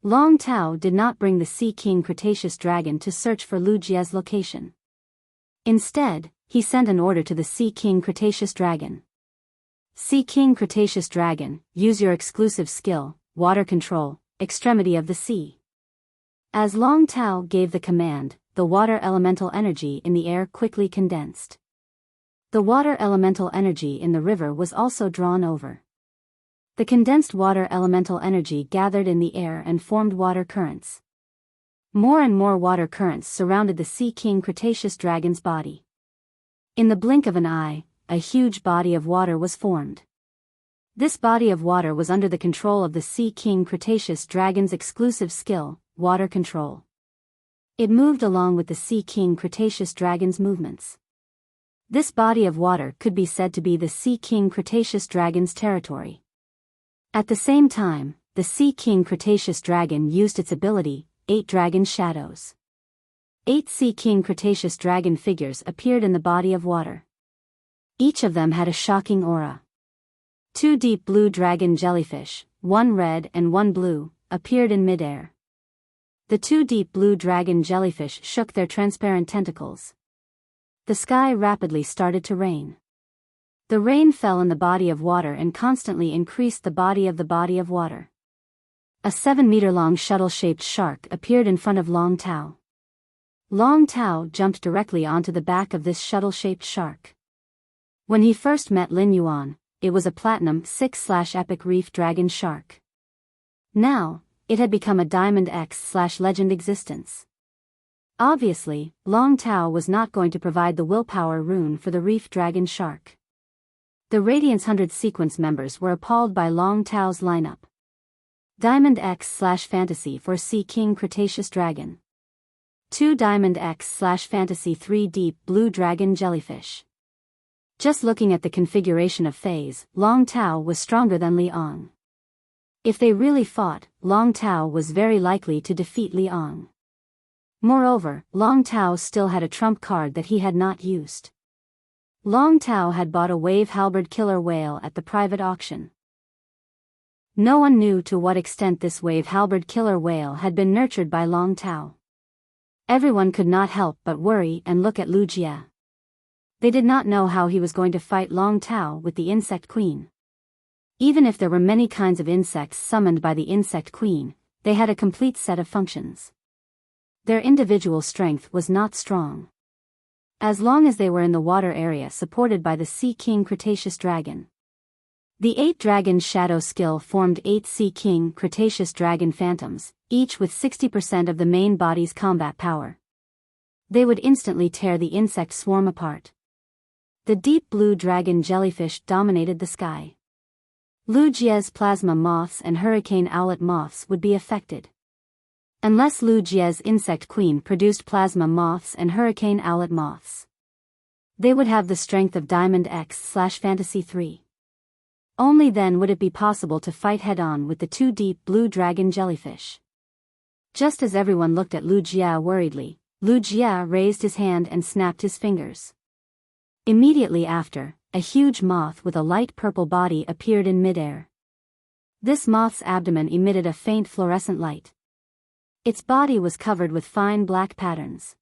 Long Tao did not bring the Sea King Cretaceous Dragon to search for Lu Jie's location. Instead, he sent an order to the Sea King Cretaceous Dragon. Sea King Cretaceous Dragon, use your exclusive skill, Water Control, Extremity of the Sea. As Long Tao gave the command, the water elemental energy in the air quickly condensed. The water elemental energy in the river was also drawn over. The condensed water elemental energy gathered in the air and formed water currents. More and more water currents surrounded the Sea King Cretaceous Dragon's body. In the blink of an eye, a huge body of water was formed. This body of water was under the control of the Sea King Cretaceous Dragon's exclusive skill, Water Control. It moved along with the Sea King Cretaceous dragon's movements. This body of water could be said to be the Sea King Cretaceous dragon's territory. At the same time, the Sea King Cretaceous dragon used its ability, 8 Dragon Shadows. 8 Sea King Cretaceous dragon figures appeared in the body of water. Each of them had a shocking aura. 2 deep blue dragon jellyfish, 1 red and 1 blue, appeared in midair. The 2 deep blue dragon jellyfish shook their transparent tentacles. The sky rapidly started to rain. The rain fell in the body of water and constantly increased the body of water. A 7-meter-long shuttle-shaped shark appeared in front of Long Tao. Long Tao jumped directly onto the back of this shuttle-shaped shark. When he first met Lin Yuan, it was a Platinum 6/Epic Reef Dragon shark. Now, it had become a Diamond X/Legend existence. Obviously, Long Tao was not going to provide the willpower rune for the Reef Dragon shark. The Radiance 100 sequence members were appalled by Long Tao's lineup. Diamond X/Fantasy for Sea King Cretaceous Dragon. 2 Diamond X/Fantasy 3 Deep Blue Dragon Jellyfish. Just looking at the configuration of phase, Long Tao was stronger than Liang. If they really fought, Long Tao was very likely to defeat Liang. Moreover, Long Tao still had a trump card that he had not used. Long Tao had bought a wave halberd killer whale at the private auction. No one knew to what extent this wave halberd killer whale had been nurtured by Long Tao. Everyone could not help but worry and look at Lu Jie. They did not know how he was going to fight Long Tao with the Insect Queen. Even if there were many kinds of insects summoned by the Insect Queen, they had a complete set of functions. Their individual strength was not strong. As long as they were in the water area supported by the Sea King Cretaceous dragon. The 8 Dragon Shadow skill formed 8 Sea King Cretaceous dragon phantoms, each with 60% of the main body's combat power. They would instantly tear the insect swarm apart. The deep blue dragon jellyfish dominated the sky. Lu Jie's plasma moths and hurricane owlet moths would be affected. Unless Lu Jie's insect queen produced plasma moths and hurricane owlet moths. They would have the strength of Diamond X/Fantasy 3. Only then would it be possible to fight head-on with the 2 deep blue dragon jellyfish. Just as everyone looked at Lu Jie worriedly, Lu Jie raised his hand and snapped his fingers. Immediately after, a huge moth with a light purple body appeared in midair. This moth's abdomen emitted a faint fluorescent light. Its body was covered with fine black patterns.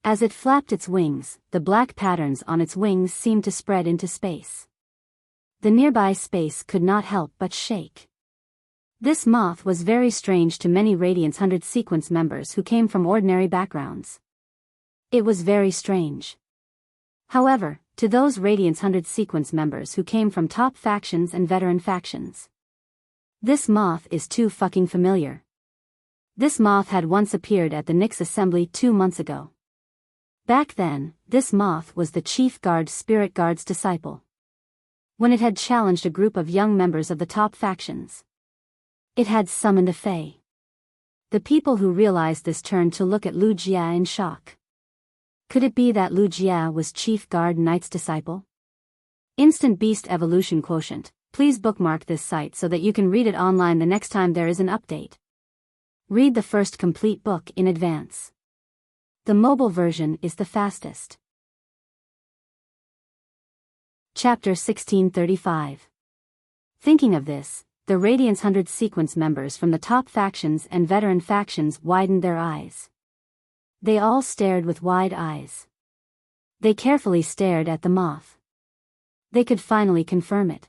As it flapped its wings, the black patterns on its wings seemed to spread into space. The nearby space could not help but shake. This moth was very strange to many Radiance 100 sequence members who came from ordinary backgrounds. It was very strange. However, to those Radiance 100 sequence members who came from top factions and veteran factions, this moth is too fucking familiar. This moth had once appeared at the Nyx assembly 2 months ago. Back then, this moth was the chief guard spirit guard's disciple. When it had challenged a group of young members of the top factions, it had summoned a fae. The people who realized this turned to look at Lu Jie in shock. Could it be that Lu Jie was Chief Guard Knight's disciple? Instant Beast Evolution Quotient. Please bookmark this site so that you can read it online the next time there is an update. Read the first complete book in advance. The mobile version is the fastest. Chapter 1635. Thinking of this, the Radiance 100 sequence members from the top factions and veteran factions widened their eyes. They all stared with wide eyes. They carefully stared at the moth. They could finally confirm it.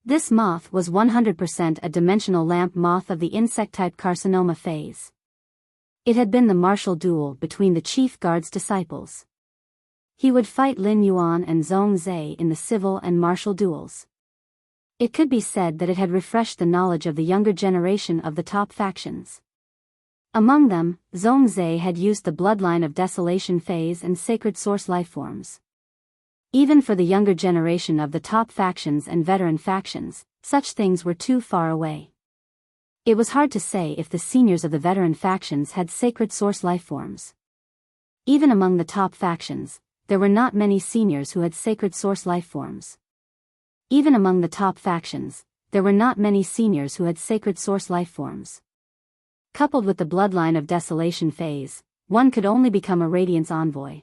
This moth was 100% a dimensional lamp moth of the insect-type carcinoma phase. It had been the martial duel between the chief guard's disciples. He would fight Lin Yuan and Zhong Zhe in the civil and martial duels. It could be said that it had refreshed the knowledge of the younger generation of the top factions. Among them, Zhong Zhe had used the Bloodline of Desolation phase and Sacred Source lifeforms. Even for the younger generation of the top factions and veteran factions, such things were too far away. It was hard to say if the seniors of the veteran factions had sacred source lifeforms. Even among the top factions, there were not many seniors who had sacred source lifeforms. Even among the top factions, there were not many seniors who had sacred source lifeforms. Coupled with the bloodline of desolation phase, one could only become a Radiance envoy.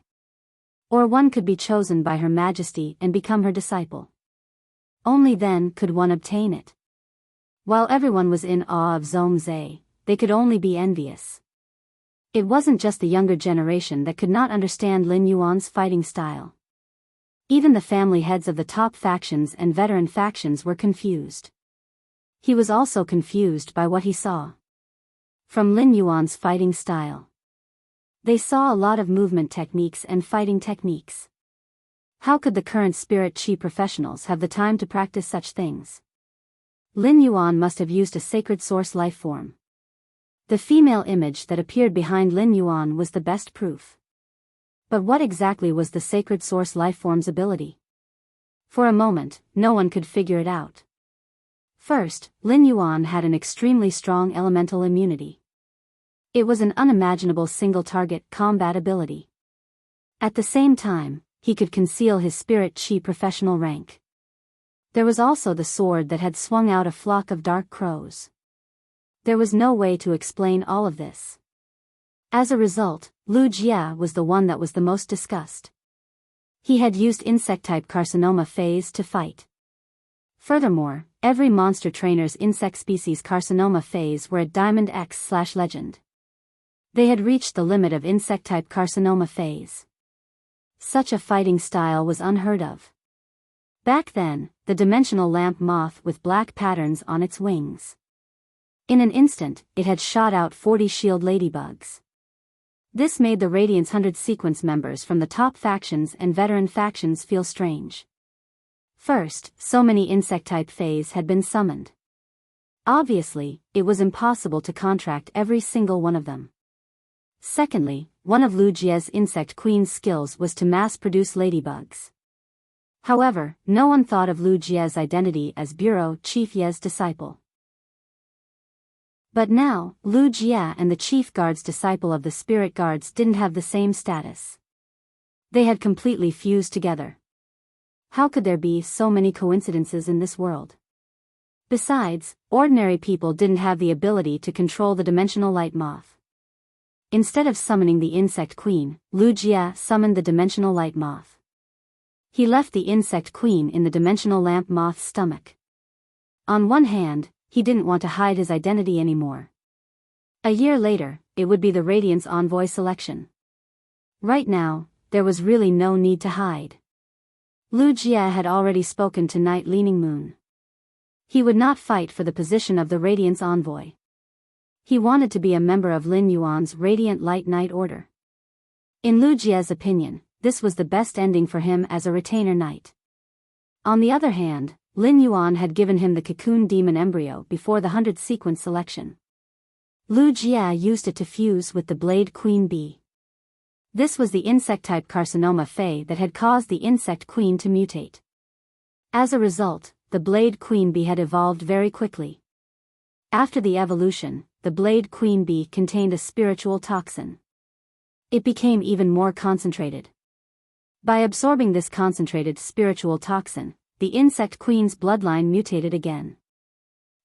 Or one could be chosen by Her Majesty and become her disciple. Only then could one obtain it. While everyone was in awe of Zhongzhe, they could only be envious. It wasn't just the younger generation that could not understand Lin Yuan's fighting style. Even the family heads of the top factions and veteran factions were confused. He was also confused by what he saw. From Lin Yuan's fighting style, they saw a lot of movement techniques and fighting techniques. How could the current spirit chi professionals have the time to practice such things? Lin Yuan must have used a sacred source life form. The female image that appeared behind Lin Yuan was the best proof. But what exactly was the sacred source lifeform's ability? For a moment, no one could figure it out. First, Lin Yuan had an extremely strong elemental immunity. It was an unimaginable single-target combat ability. At the same time, he could conceal his spirit chi professional rank. There was also the sword that had swung out a flock of dark crows. There was no way to explain all of this. As a result, Lu Jia was the one that was the most discussed. He had used insect-type carcinoma phase to fight. Furthermore, every monster trainer's insect species carcinoma phase were at Diamond X/Legend. They had reached the limit of insect-type carcinoma phase. Such a fighting style was unheard of. Back then, the dimensional lamp moth with black patterns on its wings. In an instant, it had shot out 40 shield ladybugs. This made the Radiance 100 sequence members from the top factions and veteran factions feel strange. First, so many insect-type phase had been summoned. Obviously, it was impossible to contract every single one of them. Secondly, one of Lu Jia's insect queen's skills was to mass-produce ladybugs. However, no one thought of Lu Jia's identity as Bureau Chief Ye's disciple. But now, Lu Jia and the chief guard's disciple of the spirit guards didn't have the same status. They had completely fused together. How could there be so many coincidences in this world? Besides, ordinary people didn't have the ability to control the dimensional light moth. Instead of summoning the insect queen, Lu Jia summoned the dimensional light moth. He left the insect queen in the dimensional lamp moth's stomach. On one hand, he didn't want to hide his identity anymore. A year later, it would be the Radiance Envoy selection. Right now, there was really no need to hide. Lu Jia had already spoken to Night Leaning Moon. He would not fight for the position of the Radiance Envoy. He wanted to be a member of Lin Yuan's Radiant Light Knight Order. In Lu Jia's opinion, this was the best ending for him as a retainer knight. On the other hand, Lin Yuan had given him the cocoon demon embryo before the 100 sequence selection. Lu Jia used it to fuse with the blade queen bee. This was the insect-type carcinoma Fey that had caused the insect queen to mutate. As a result, the blade queen bee had evolved very quickly. After the evolution, the blade queen bee contained a spiritual toxin. It became even more concentrated. By absorbing this concentrated spiritual toxin, the insect queen's bloodline mutated again.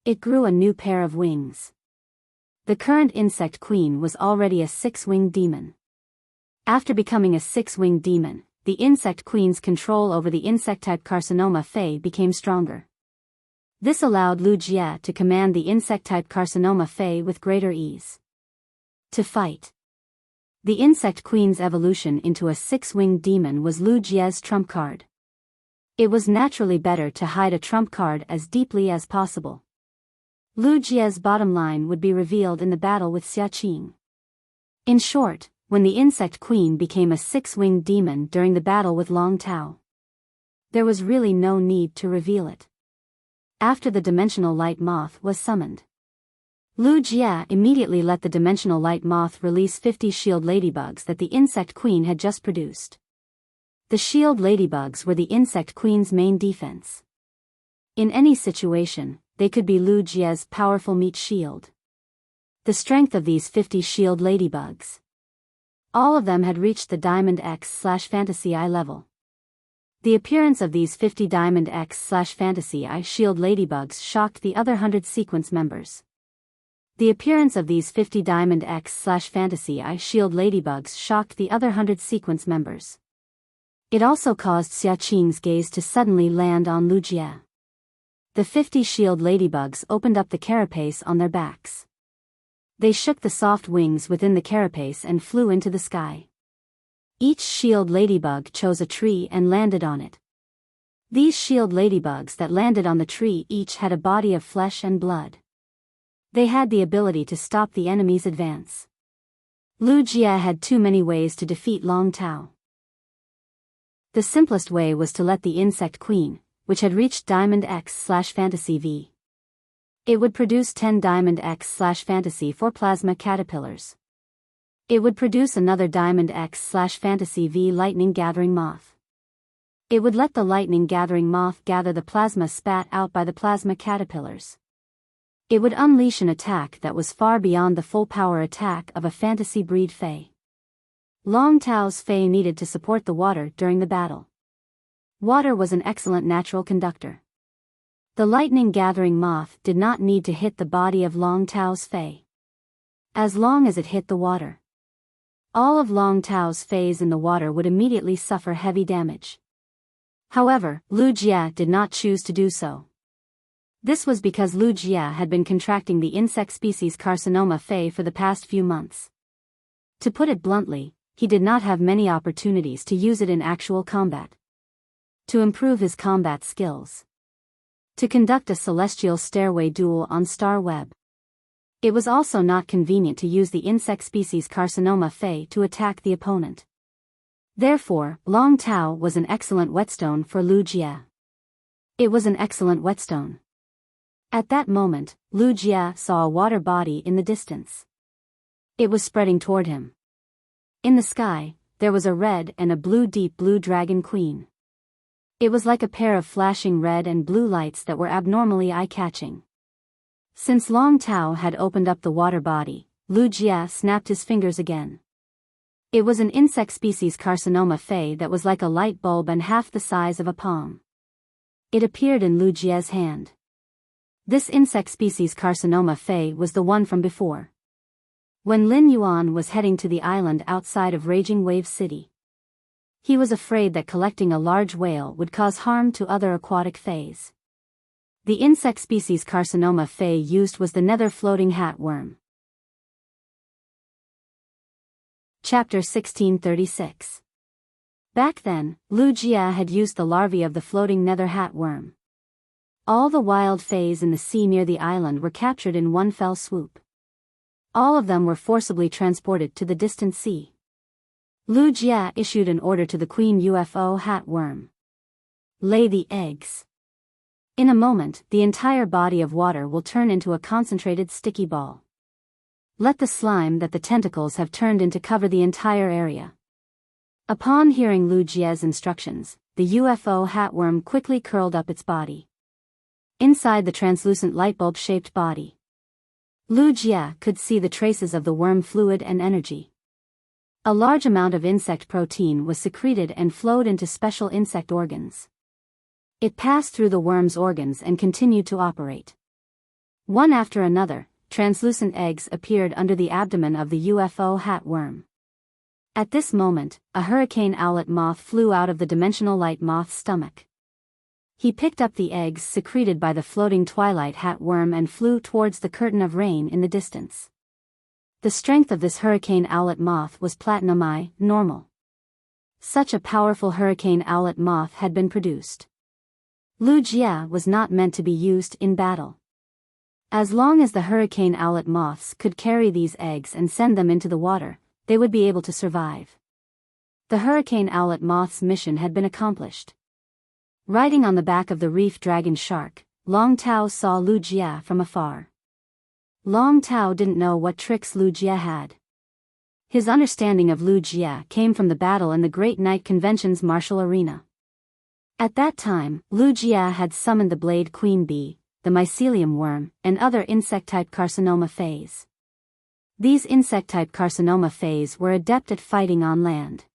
It grew a new pair of wings. The current insect queen was already a 6-winged demon. After becoming a 6-winged demon, the insect queen's control over the insect-type carcinoma Fey became stronger. This allowed Lu Jia to command the insect-type carcinoma Fey with greater ease. To fight. The insect queen's evolution into a 6-winged demon was Lu Jia's trump card. It was naturally better to hide a trump card as deeply as possible. Lu Jia's bottom line would be revealed in the battle with Xia Qing. In short, when the insect queen became a 6-winged demon during the battle with Long Tao, there was really no need to reveal it. After the dimensional light moth was summoned, Lu Jia immediately let the dimensional light moth release 50 shield ladybugs that the insect queen had just produced. The shield ladybugs were the insect queen's main defense. In any situation, they could be Lu Jie's powerful meat shield. The strength of these 50 shield ladybugs. All of them had reached the Diamond X/Fantasy Eye level. The appearance of these 50 Diamond X/Fantasy Eye shield ladybugs shocked the other 100 sequence members. The appearance of these 50 Diamond X/Fantasy Eye shield ladybugs shocked the other 100 sequence members. It also caused Xia Qing's gaze to suddenly land on Lu Jie. The 50 shield ladybugs opened up the carapace on their backs. They shook the soft wings within the carapace and flew into the sky. Each shield ladybug chose a tree and landed on it. These shield ladybugs that landed on the tree each had a body of flesh and blood. They had the ability to stop the enemy's advance. Lu Jie had too many ways to defeat Long Tao. The simplest way was to let the insect queen, which had reached Diamond X/Fantasy V. It would produce 10 Diamond X/Fantasy 4 plasma caterpillars. It would produce another Diamond X/Fantasy V lightning gathering moth. It would let the lightning gathering moth gather the plasma spat out by the plasma caterpillars. It would unleash an attack that was far beyond the full power attack of a fantasy breed Fae. Long Tao's Fae needed to support the water during the battle. Water was an excellent natural conductor. The lightning gathering moth did not need to hit the body of Long Tao's Fae. As long as it hit the water, all of Long Tao's Faes in the water would immediately suffer heavy damage. However, Lu Jie did not choose to do so. This was because Lu Jie had been contracting the insect species carcinoma Fae for the past few months. To put it bluntly, he did not have many opportunities to use it in actual combat. To improve his combat skills. To conduct a celestial stairway duel on Star Web. It was also not convenient to use the insect species carcinoma Fae to attack the opponent. Therefore, Long Tao was an excellent whetstone for Lu Jie. It was an excellent whetstone. At that moment, Lu Jie saw a water body in the distance. It was spreading toward him. In the sky, there was a red and a blue deep blue dragon queen. It was like a pair of flashing red and blue lights that were abnormally eye-catching. Since Long Tao had opened up the water body, Lu Jie snapped his fingers again. It was an insect species carcinoma Fae that was like a light bulb and half the size of a palm. It appeared in Lu Jie's hand. This insect species carcinoma Fae was the one from before. When Lin Yuan was heading to the island outside of Raging Wave City, he was afraid that collecting a large whale would cause harm to other aquatic Faes. The insect species carcinoma Fae used was the nether floating hat worm. Chapter 1636. Back then, Lu Jie had used the larvae of the floating nether hat worm. All the wild Faes in the sea near the island were captured in one fell swoop. All of them were forcibly transported to the distant sea. Lu Jie issued an order to the queen UFO hat worm. Lay the eggs. In a moment, the entire body of water will turn into a concentrated sticky ball. Let the slime that the tentacles have turned into cover the entire area. Upon hearing Lu Jie's instructions, the UFO hat worm quickly curled up its body. Inside the translucent light bulb-shaped body, Lu Jie could see the traces of the worm fluid and energy. A large amount of insect protein was secreted and flowed into special insect organs. It passed through the worm's organs and continued to operate. One after another, translucent eggs appeared under the abdomen of the UFO hat worm. At this moment, a hurricane owlet moth flew out of the dimensional light moth's stomach. He picked up the eggs secreted by the floating twilight hat worm and flew towards the curtain of rain in the distance. The strength of this hurricane owlet moth was platinum I, normal. Such a powerful hurricane owlet moth had been produced. Lu Jie was not meant to be used in battle. As long as the hurricane owlet moths could carry these eggs and send them into the water, they would be able to survive. The hurricane owlet moth's mission had been accomplished. Riding on the back of the reef dragon shark, Long Tao saw Lu Jie from afar. Long Tao didn't know what tricks Lu Jie had. His understanding of Lu Jie came from the battle in the Great Night Convention's martial arena. At that time, Lu Jie had summoned the Blade Queen Bee, the mycelium worm, and other insect-type carcinoma phase. These insect-type carcinoma phase were adept at fighting on land.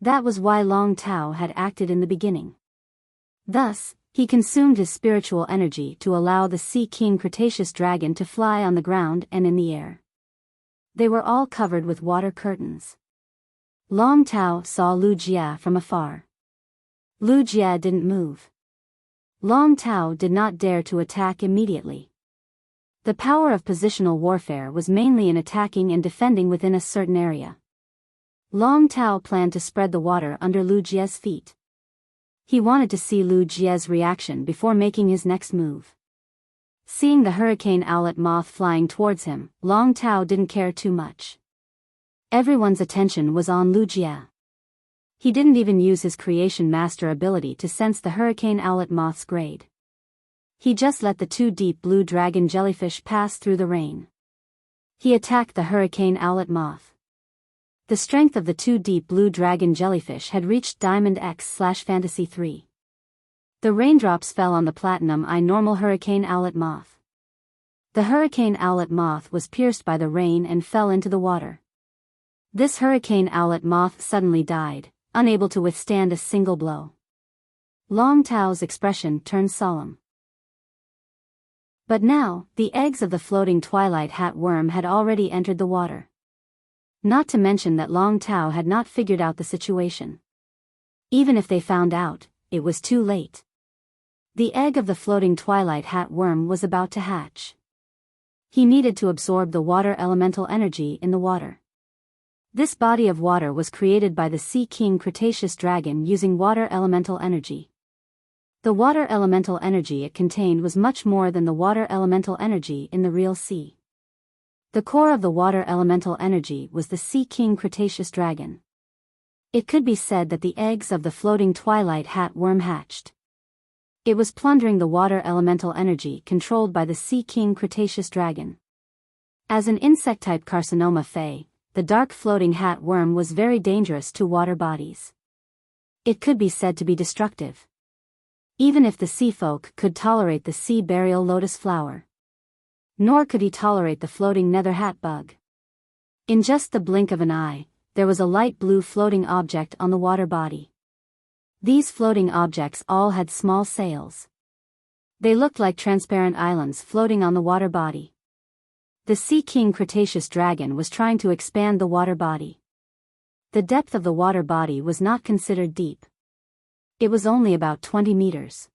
That was why Long Tao had acted in the beginning. Thus, he consumed his spiritual energy to allow the Sea King Cretaceous dragon to fly on the ground and in the air. They were all covered with water curtains. Long Tao saw Lu Jia from afar. Lu Jia didn't move. Long Tao did not dare to attack immediately. The power of positional warfare was mainly in attacking and defending within a certain area. Long Tao planned to spread the water under Lu Jia's feet. He wanted to see Lu Jia's reaction before making his next move. Seeing the hurricane owlet moth flying towards him, Long Tao didn't care too much. Everyone's attention was on Lu Jia. He didn't even use his creation master ability to sense the hurricane owlet moth's grade. He just let the two deep blue dragon jellyfish pass through the rain. He attacked the hurricane owlet moth. The strength of the two deep blue dragon jellyfish had reached Diamond X/Fantasy 3. The raindrops fell on the platinum eye normal hurricane owlet moth. The hurricane owlet moth was pierced by the rain and fell into the water. This hurricane owlet moth suddenly died, unable to withstand a single blow. Long Tao's expression turned solemn. But now, the eggs of the floating twilight hat worm had already entered the water. Not to mention that Long Tao had not figured out the situation. Even if they found out, it was too late. The egg of the floating twilight hat worm was about to hatch. He needed to absorb the water elemental energy in the water. This body of water was created by the Sea King Cretaceous dragon using water elemental energy. The water elemental energy it contained was much more than the water elemental energy in the real sea. The core of the water elemental energy was the Sea King Cretaceous dragon. It could be said that the eggs of the floating twilight hat worm hatched. It was plundering the water elemental energy controlled by the Sea King Cretaceous dragon. As an insect-type carcinoma fae, the dark floating hat worm was very dangerous to water bodies. It could be said to be destructive. Even if the sea folk could tolerate the sea burial lotus flower. Nor could he tolerate the floating nether hat bug. In just the blink of an eye, there was a light blue floating object on the water body. These floating objects all had small sails. They looked like transparent islands floating on the water body. The Sea King Cretaceous dragon was trying to expand the water body. The depth of the water body was not considered deep. It was only about 20 meters.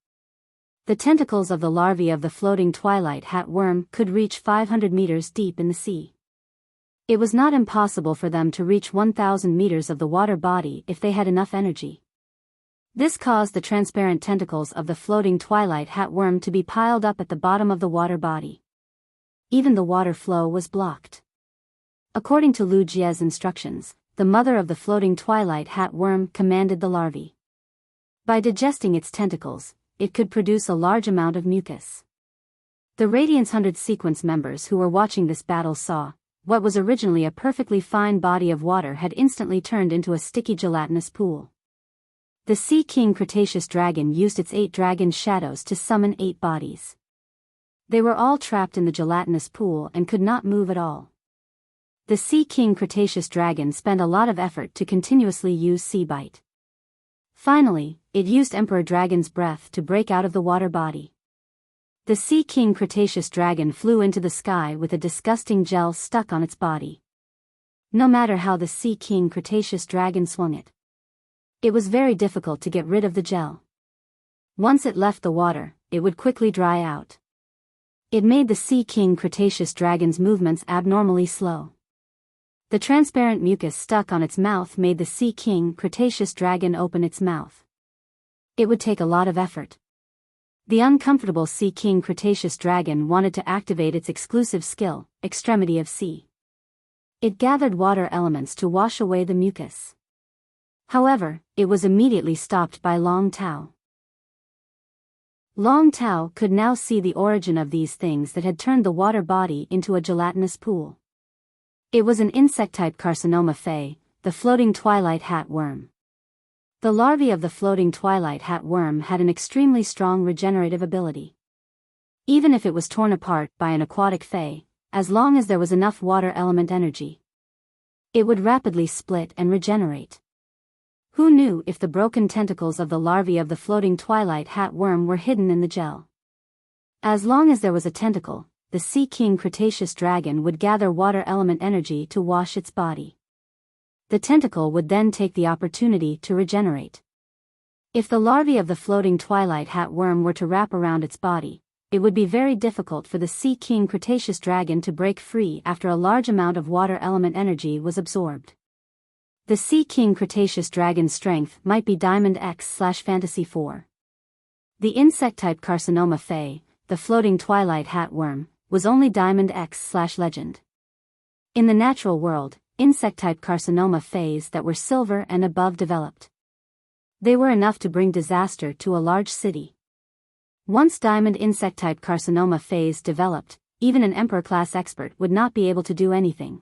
The tentacles of the larvae of the floating twilight hat worm could reach 500 meters deep in the sea. It was not impossible for them to reach 1,000 meters of the water body if they had enough energy. This caused the transparent tentacles of the floating twilight hat worm to be piled up at the bottom of the water body. Even the water flow was blocked. According to Lu Jia's instructions, the mother of the floating twilight hat worm commanded the larvae. By digesting its tentacles, it could produce a large amount of mucus. The Radiance 100 sequence members who were watching this battle saw, what was originally a perfectly fine body of water had instantly turned into a sticky gelatinous pool. The Sea King Cretaceous dragon used its 8 dragon shadows to summon 8 bodies. They were all trapped in the gelatinous pool and could not move at all. The Sea King Cretaceous dragon spent a lot of effort to continuously use sea bite. Finally, it used Emperor Dragon's breath to break out of the water body. The Sea King Cretaceous dragon flew into the sky with a disgusting gel stuck on its body. No matter how the Sea King Cretaceous dragon swung it, it was very difficult to get rid of the gel. Once it left the water, it would quickly dry out. It made the Sea King Cretaceous dragon's movements abnormally slow. The transparent mucus stuck on its mouth made the Sea King Cretaceous dragon open its mouth. It would take a lot of effort. The uncomfortable Sea King Cretaceous dragon wanted to activate its exclusive skill, Extremity of Sea. It gathered water elements to wash away the mucus. However, it was immediately stopped by Long Tao. Long Tao could now see the origin of these things that had turned the water body into a gelatinous pool. It was an insect-type carcinoma fae, the floating twilight hat worm. The larvae of the floating twilight hat worm had an extremely strong regenerative ability. Even if it was torn apart by an aquatic fae, as long as there was enough water element energy, it would rapidly split and regenerate. Who knew if the broken tentacles of the larvae of the floating twilight hat worm were hidden in the gel? As long as there was a tentacle, the Sea King Cretaceous dragon would gather water element energy to wash its body. The tentacle would then take the opportunity to regenerate. If the larvae of the floating twilight hat worm were to wrap around its body, it would be very difficult for the Sea King Cretaceous dragon to break free after a large amount of water element energy was absorbed. The Sea King Cretaceous dragon's strength might be Diamond X/Fantasy 4. The insect-type Carcinoma fae, the floating twilight hat worm, was only Diamond X/Legend. In the natural world, insect-type Carcinoma faes that were silver and above developed. They were enough to bring disaster to a large city. Once diamond insect-type Carcinoma faes developed, even an Emperor-class expert would not be able to do anything.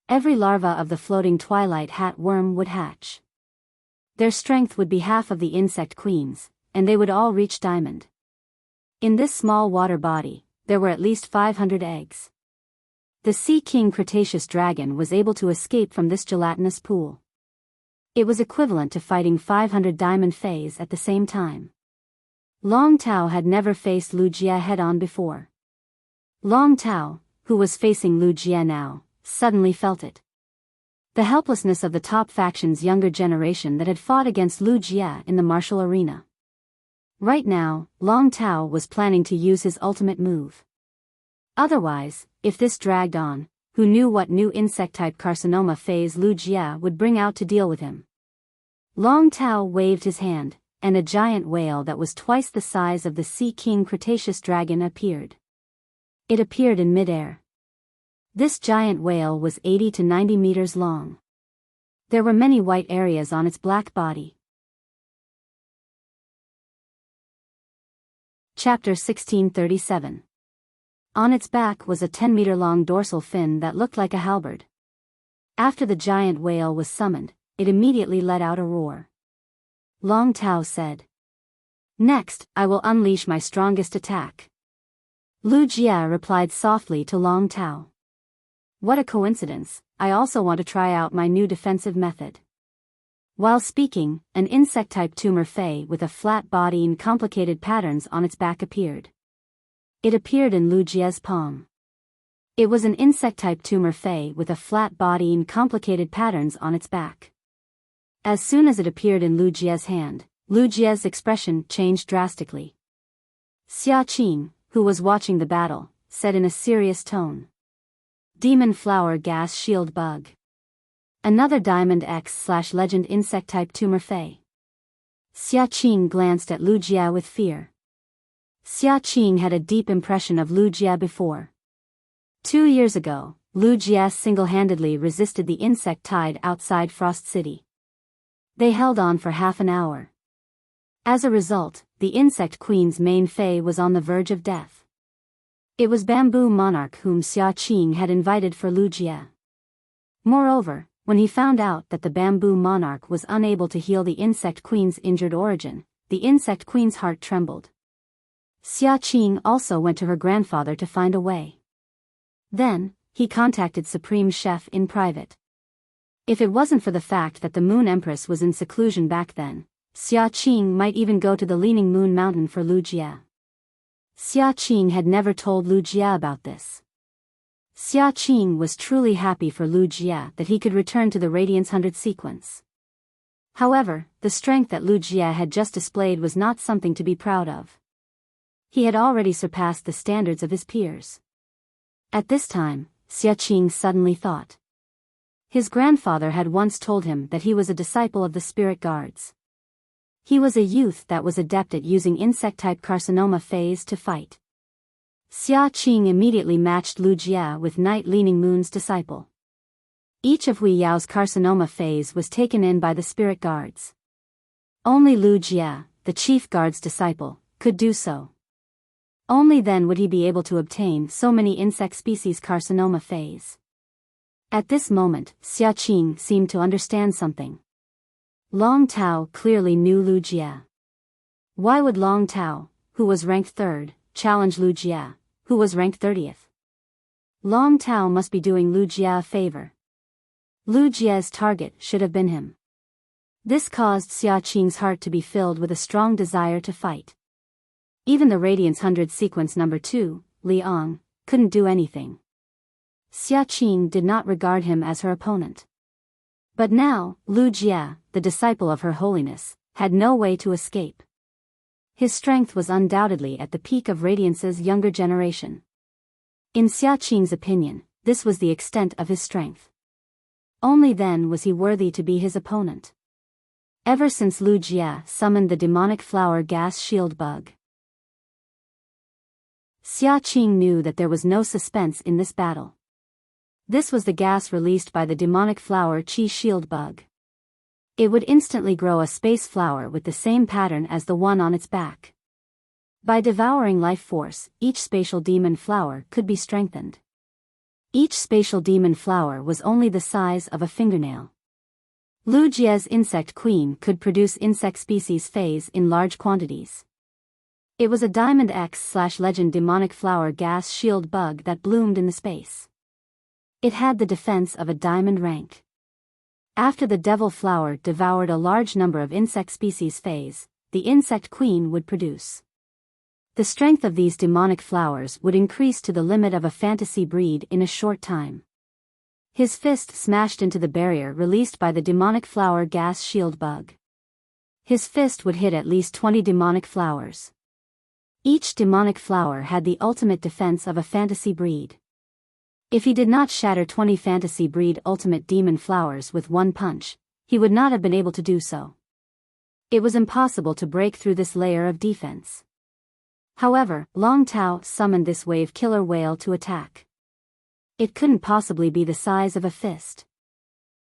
Every larva of the floating twilight hat worm would hatch. Their strength would be half of the insect queen's, and they would all reach diamond. In this small water body, there were at least 500 eggs. The Sea King Cretaceous dragon was able to escape from this gelatinous pool. It was equivalent to fighting 500 diamond faes at the same time. Long Tao had never faced Lu Jie head-on before. Long Tao, who was facing Lu Jie now, suddenly felt it. The helplessness of the top faction's younger generation that had fought against Lu Jie in the martial arena. Right now, Long Tao was planning to use his ultimate move. Otherwise, if this dragged on, who knew what new insect-type Carcinoma phase Lu Jie would bring out to deal with him? Long Tao waved his hand, and a giant whale that was twice the size of the Sea King Cretaceous dragon appeared. It appeared in midair. This giant whale was 80 to 90 meters long. There were many white areas on its black body. Chapter 1637. On its back was a 10-meter-long dorsal fin that looked like a halberd. After the giant whale was summoned, it immediately let out a roar. Long Tao said, "Next, I will unleash my strongest attack." Lu Jie replied softly to Long Tao. "What a coincidence, I also want to try out my new defensive method." While speaking, an insect-type tumor fae with a flat body and complicated patterns on its back appeared. It appeared in Lu Jie's palm. It was an insect-type tumor fae with a flat body and complicated patterns on its back. As soon as it appeared in Lu Jie's hand, Lu Jie's expression changed drastically. Xia Qing, who was watching the battle, said in a serious tone. "Demon flower gas shield bug. Another Diamond X/Legend insect-type tumor fae." Xia Qing glanced at Lu Jie with fear. Xia Qing had a deep impression of Lu Jie before. 2 years ago, Lu Jie single-handedly resisted the insect tide outside Frost City. They held on for half an hour. As a result, the insect queen's main fae was on the verge of death. It was Bamboo Monarch whom Xia Qing had invited for Lu Jie. Moreover, when he found out that the Bamboo Monarch was unable to heal the insect queen's injured origin, the insect queen's heart trembled. Xia Qing also went to her grandfather to find a way. Then, he contacted Supreme Chef in private. If it wasn't for the fact that the Moon Empress was in seclusion back then, Xia Qing might even go to the Leaning Moon Mountain for Lu Jie. Xia Qing had never told Lu Jie about this. Xia Qing was truly happy for Lu Jie that he could return to the Radiance 100 sequence. However, the strength that Lu Jie had just displayed was not something to be proud of. He had already surpassed the standards of his peers. At this time, Xia Qing suddenly thought. His grandfather had once told him that he was a disciple of the spirit guards. He was a youth that was adept at using insect-type Carcinoma phase to fight. Xia Qing immediately matched Lu Jie with Night Leaning Moon's disciple. Each of Hui Yao's Carcinoma phase was taken in by the spirit guards. Only Lu Jie, the chief guard's disciple, could do so. Only then would he be able to obtain so many insect species Carcinoma phase. At this moment, Xia Qing seemed to understand something. Long Tao clearly knew Lu Jie. Why would Long Tao, who was ranked 3rd, challenged Lu Jie, who was ranked 30th. Long Tao must be doing Lu Jie a favor. Lu Jie's target should have been him. This caused Xia Qing's heart to be filled with a strong desire to fight. Even the Radiance 100 sequence number 2, Liang, couldn't do anything. Xia Qing did not regard him as her opponent. But now, Lu Jie, the disciple of Her Holiness, had no way to escape. His strength was undoubtedly at the peak of Radiance's younger generation. In Xia Qing's opinion, this was the extent of his strength. Only then was he worthy to be his opponent. Ever since Lu Jie summoned the demonic flower gas shield bug, Xia Qing knew that there was no suspense in this battle. This was the gas released by the demonic flower Qi shield bug. It would instantly grow a space flower with the same pattern as the one on its back. By devouring life force, each spatial demon flower could be strengthened. Each spatial demon flower was only the size of a fingernail. Lu Jie's insect queen could produce insect species phase in large quantities. It was a Diamond X/Legend demonic flower gas shield bug that bloomed in the space. It had the defense of a diamond rank. After the devil flower devoured a large number of insect species phase, the insect queen would produce. The strength of these demonic flowers would increase to the limit of a fantasy breed in a short time. His fist smashed into the barrier released by the demonic flower gas shield bug. His fist would hit at least 20 demonic flowers. Each demonic flower had the ultimate defense of a fantasy breed. If he did not shatter 20 fantasy breed ultimate demon flowers with one punch, he would not have been able to do so. It was impossible to break through this layer of defense. However, Long Tao summoned this wave killer whale to attack. It couldn't possibly be the size of a fist.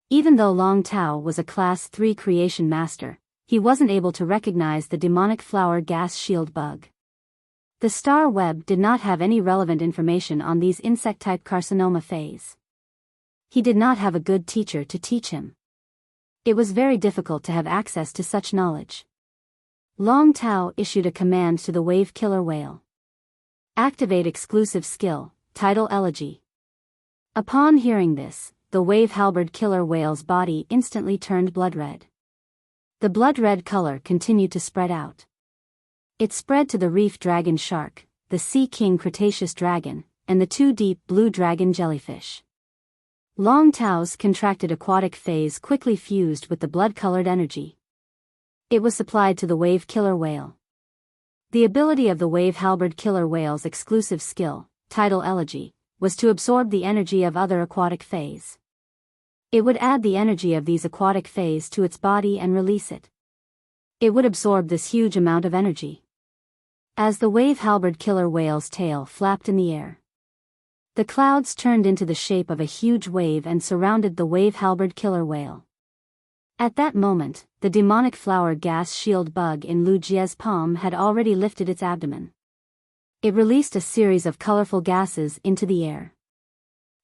Even though Long Tao was a Class 3 creation master, he wasn't able to recognize the demonic flower gas shield bug. The star web did not have any relevant information on these insect-type carcinoma phase. He did not have a good teacher to teach him. It was very difficult to have access to such knowledge. Long Tao issued a command to the wave killer whale. Activate exclusive skill, Tidal Elegy. Upon hearing this, the wave halberd killer whale's body instantly turned blood red. The blood red color continued to spread out. It spread to the reef dragon shark, the sea king Cretaceous dragon, and the two deep blue dragon jellyfish. Long Tao's contracted aquatic phase quickly fused with the blood-colored energy. It was supplied to the wave killer whale. The ability of the wave halberd killer whale's exclusive skill, Tidal Elegy, was to absorb the energy of other aquatic phase. It would add the energy of these aquatic phase to its body and release it. It would absorb this huge amount of energy. As the wave halberd killer whale's tail flapped in the air, the clouds turned into the shape of a huge wave and surrounded the wave halberd killer whale. At that moment, the demonic flower gas shield bug in Lu Jie's palm had already lifted its abdomen. It released a series of colorful gases into the air.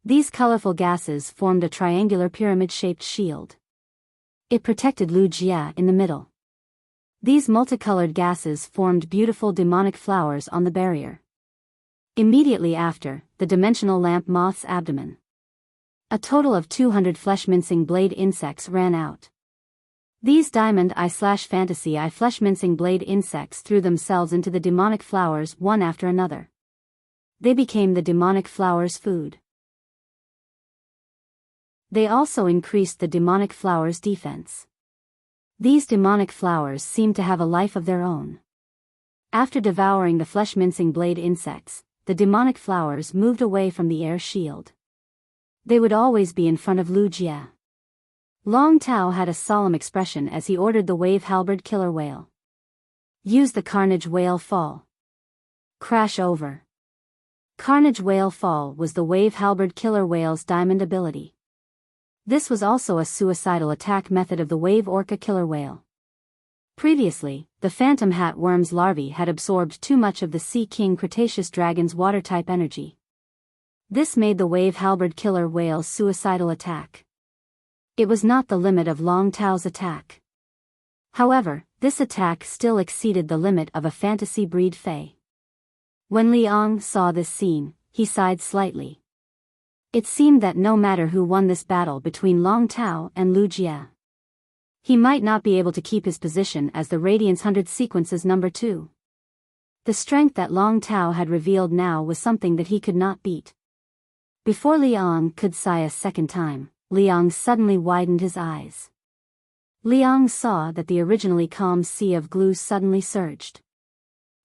These colorful gases formed a triangular pyramid-shaped shield. It protected Lu Jie in the middle. These multicolored gases formed beautiful demonic flowers on the barrier. Immediately after, the dimensional lamp moth's abdomen. A total of 200 flesh-mincing blade insects ran out. These diamond eye/fantasy eye flesh-mincing blade insects threw themselves into the demonic flowers one after another. They became the demonic flowers' food. They also increased the demonic flowers' defense. These demonic flowers seemed to have a life of their own. After devouring the flesh-mincing blade insects, the demonic flowers moved away from the air shield. They would always be in front of Lu Jie. Long Tao had a solemn expression as he ordered the wave halberd killer whale. Use the Carnage Whale Fall. Crash over. Carnage Whale Fall was the wave halberd killer whale's diamond ability. This was also a suicidal attack method of the wave orca killer whale. Previously, the phantom hat worm's larvae had absorbed too much of the sea king Cretaceous dragon's water-type energy. This made the wave halberd killer whale's suicidal attack. It was not the limit of Long Tao's attack. However, this attack still exceeded the limit of a fantasy breed fae. When Liang saw this scene, he sighed slightly. It seemed that no matter who won this battle between Long Tao and Lu Jie, he might not be able to keep his position as the Radiance 100 sequence's number 2. The strength that Long Tao had revealed now was something that he could not beat. Before Liang could sigh a second time, Liang suddenly widened his eyes. Liang saw that the originally calm sea of glue suddenly surged.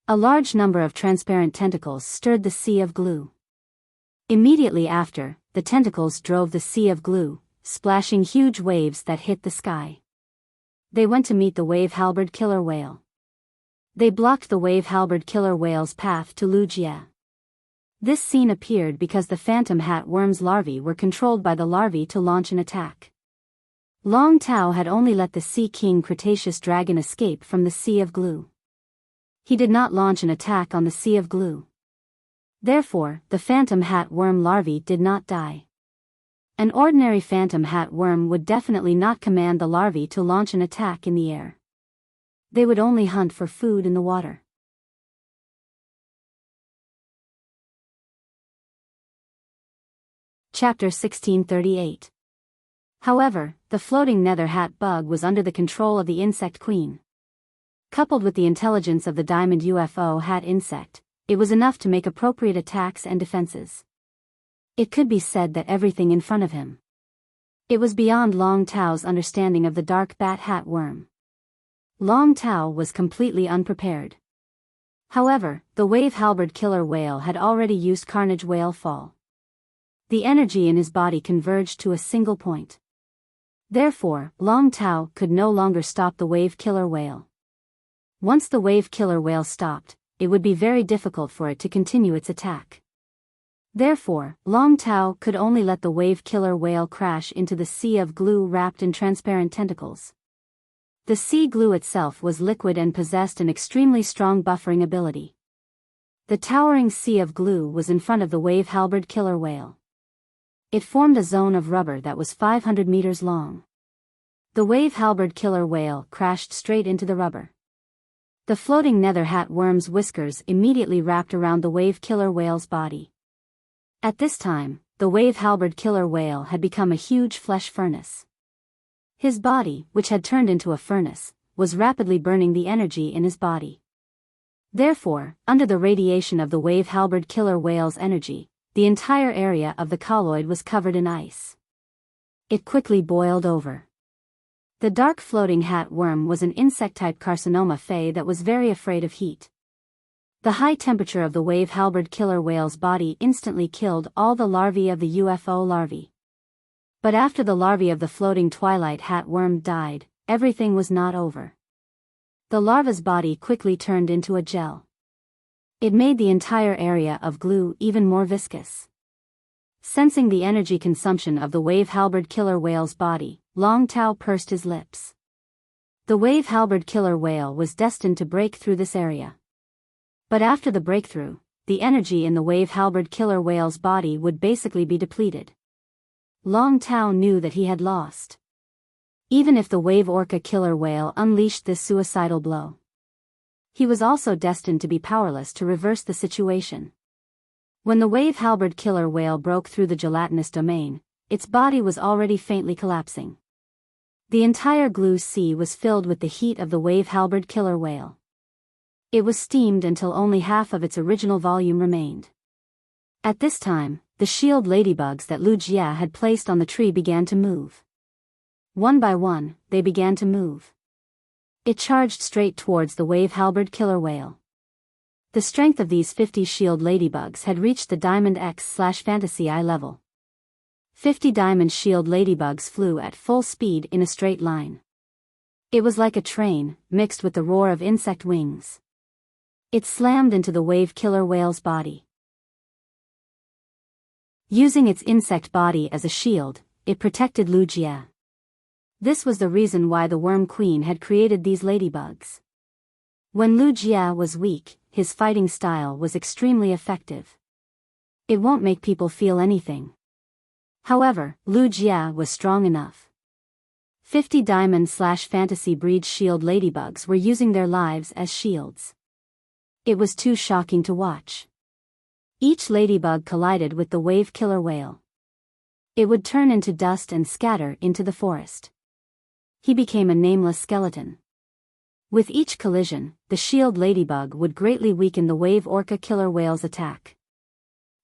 A large number of transparent tentacles stirred the sea of glue. Immediately after, the tentacles drove the sea of glue, splashing huge waves that hit the sky. They went to meet the wave-halberd killer whale. They blocked the wave-halberd killer whale's path to Lu Jie. This scene appeared because the phantom hat worm's larvae were controlled by the larvae to launch an attack. Long Tao had only let the Sea King Cretaceous dragon escape from the sea of glue. He did not launch an attack on the sea of glue. Therefore, the phantom hat worm larvae did not die. An ordinary phantom hat worm would definitely not command the larvae to launch an attack in the air. They would only hunt for food in the water. Chapter 1638. However, the floating nether hat bug was under the control of the insect queen. Coupled with the intelligence of the diamond UFO hat insect, it was enough to make appropriate attacks and defenses. It could be said that everything in front of him. It was beyond Long Tao's understanding of the dark bat hat worm. Long Tao was completely unprepared. However, the wave-halberd killer whale had already used Carnage Whale Fall. The energy in his body converged to a single point. Therefore, Long Tao could no longer stop the wave killer whale. Once the wave killer whale stopped, it would be very difficult for it to continue its attack. Therefore, Long Tao could only let the wave killer whale crash into the sea of glue wrapped in transparent tentacles. The sea glue itself was liquid and possessed an extremely strong buffering ability. The towering sea of glue was in front of the wave-halberd killer whale. It formed a zone of rubber that was 500 meters long. The wave-halberd killer whale crashed straight into the rubber. The floating nether hat worm's whiskers immediately wrapped around the wave killer whale's body. At this time, the wave-halberd killer whale had become a huge flesh furnace. His body, which had turned into a furnace, was rapidly burning the energy in his body. Therefore, under the radiation of the wave-halberd killer whale's energy, the entire area of the colloid was covered in ice. It quickly boiled over. The dark floating hat worm was an insect-type carcinoma fey that was very afraid of heat. The high temperature of the wave-halberd killer whale's body instantly killed all the larvae of the UFO larvae. But after the larvae of the floating twilight hat worm died, everything was not over. The larva's body quickly turned into a gel. It made the entire area of glue even more viscous. Sensing the energy consumption of the wave-halberd killer whale's body, Long Tao pursed his lips. The wave-halberd killer whale was destined to break through this area. But after the breakthrough, the energy in the wave-halberd killer whale's body would basically be depleted. Long Tao knew that he had lost. Even if the wave-orca killer whale unleashed this suicidal blow, he was also destined to be powerless to reverse the situation. When the wave-halberd killer whale broke through the gelatinous domain, its body was already faintly collapsing. The entire glue sea was filled with the heat of the wave-halberd killer whale. It was steamed until only half of its original volume remained. At this time, the shield ladybugs that Lu Jie had placed on the tree began to move. One by one, they began to move. It charged straight towards the wave-halberd killer whale. The strength of these 50 shield ladybugs had reached the Diamond X/Fantasy I level. 50 diamond shield ladybugs flew at full speed in a straight line. It was like a train, mixed with the roar of insect wings. It slammed into the wave killer whale's body. Using its insect body as a shield, it protected Lu Jie. This was the reason why the Worm Queen had created these ladybugs. When Lu Jie was weak, his fighting style was extremely effective. It won't make people feel anything. However, Lu Jie was strong enough. 50 diamond/fantasy breed shield ladybugs were using their lives as shields. It was too shocking to watch. Each ladybug collided with the wave killer whale. It would turn into dust and scatter into the forest. He became a nameless skeleton. With each collision, the shield ladybug would greatly weaken the wave orca killer whale's attack.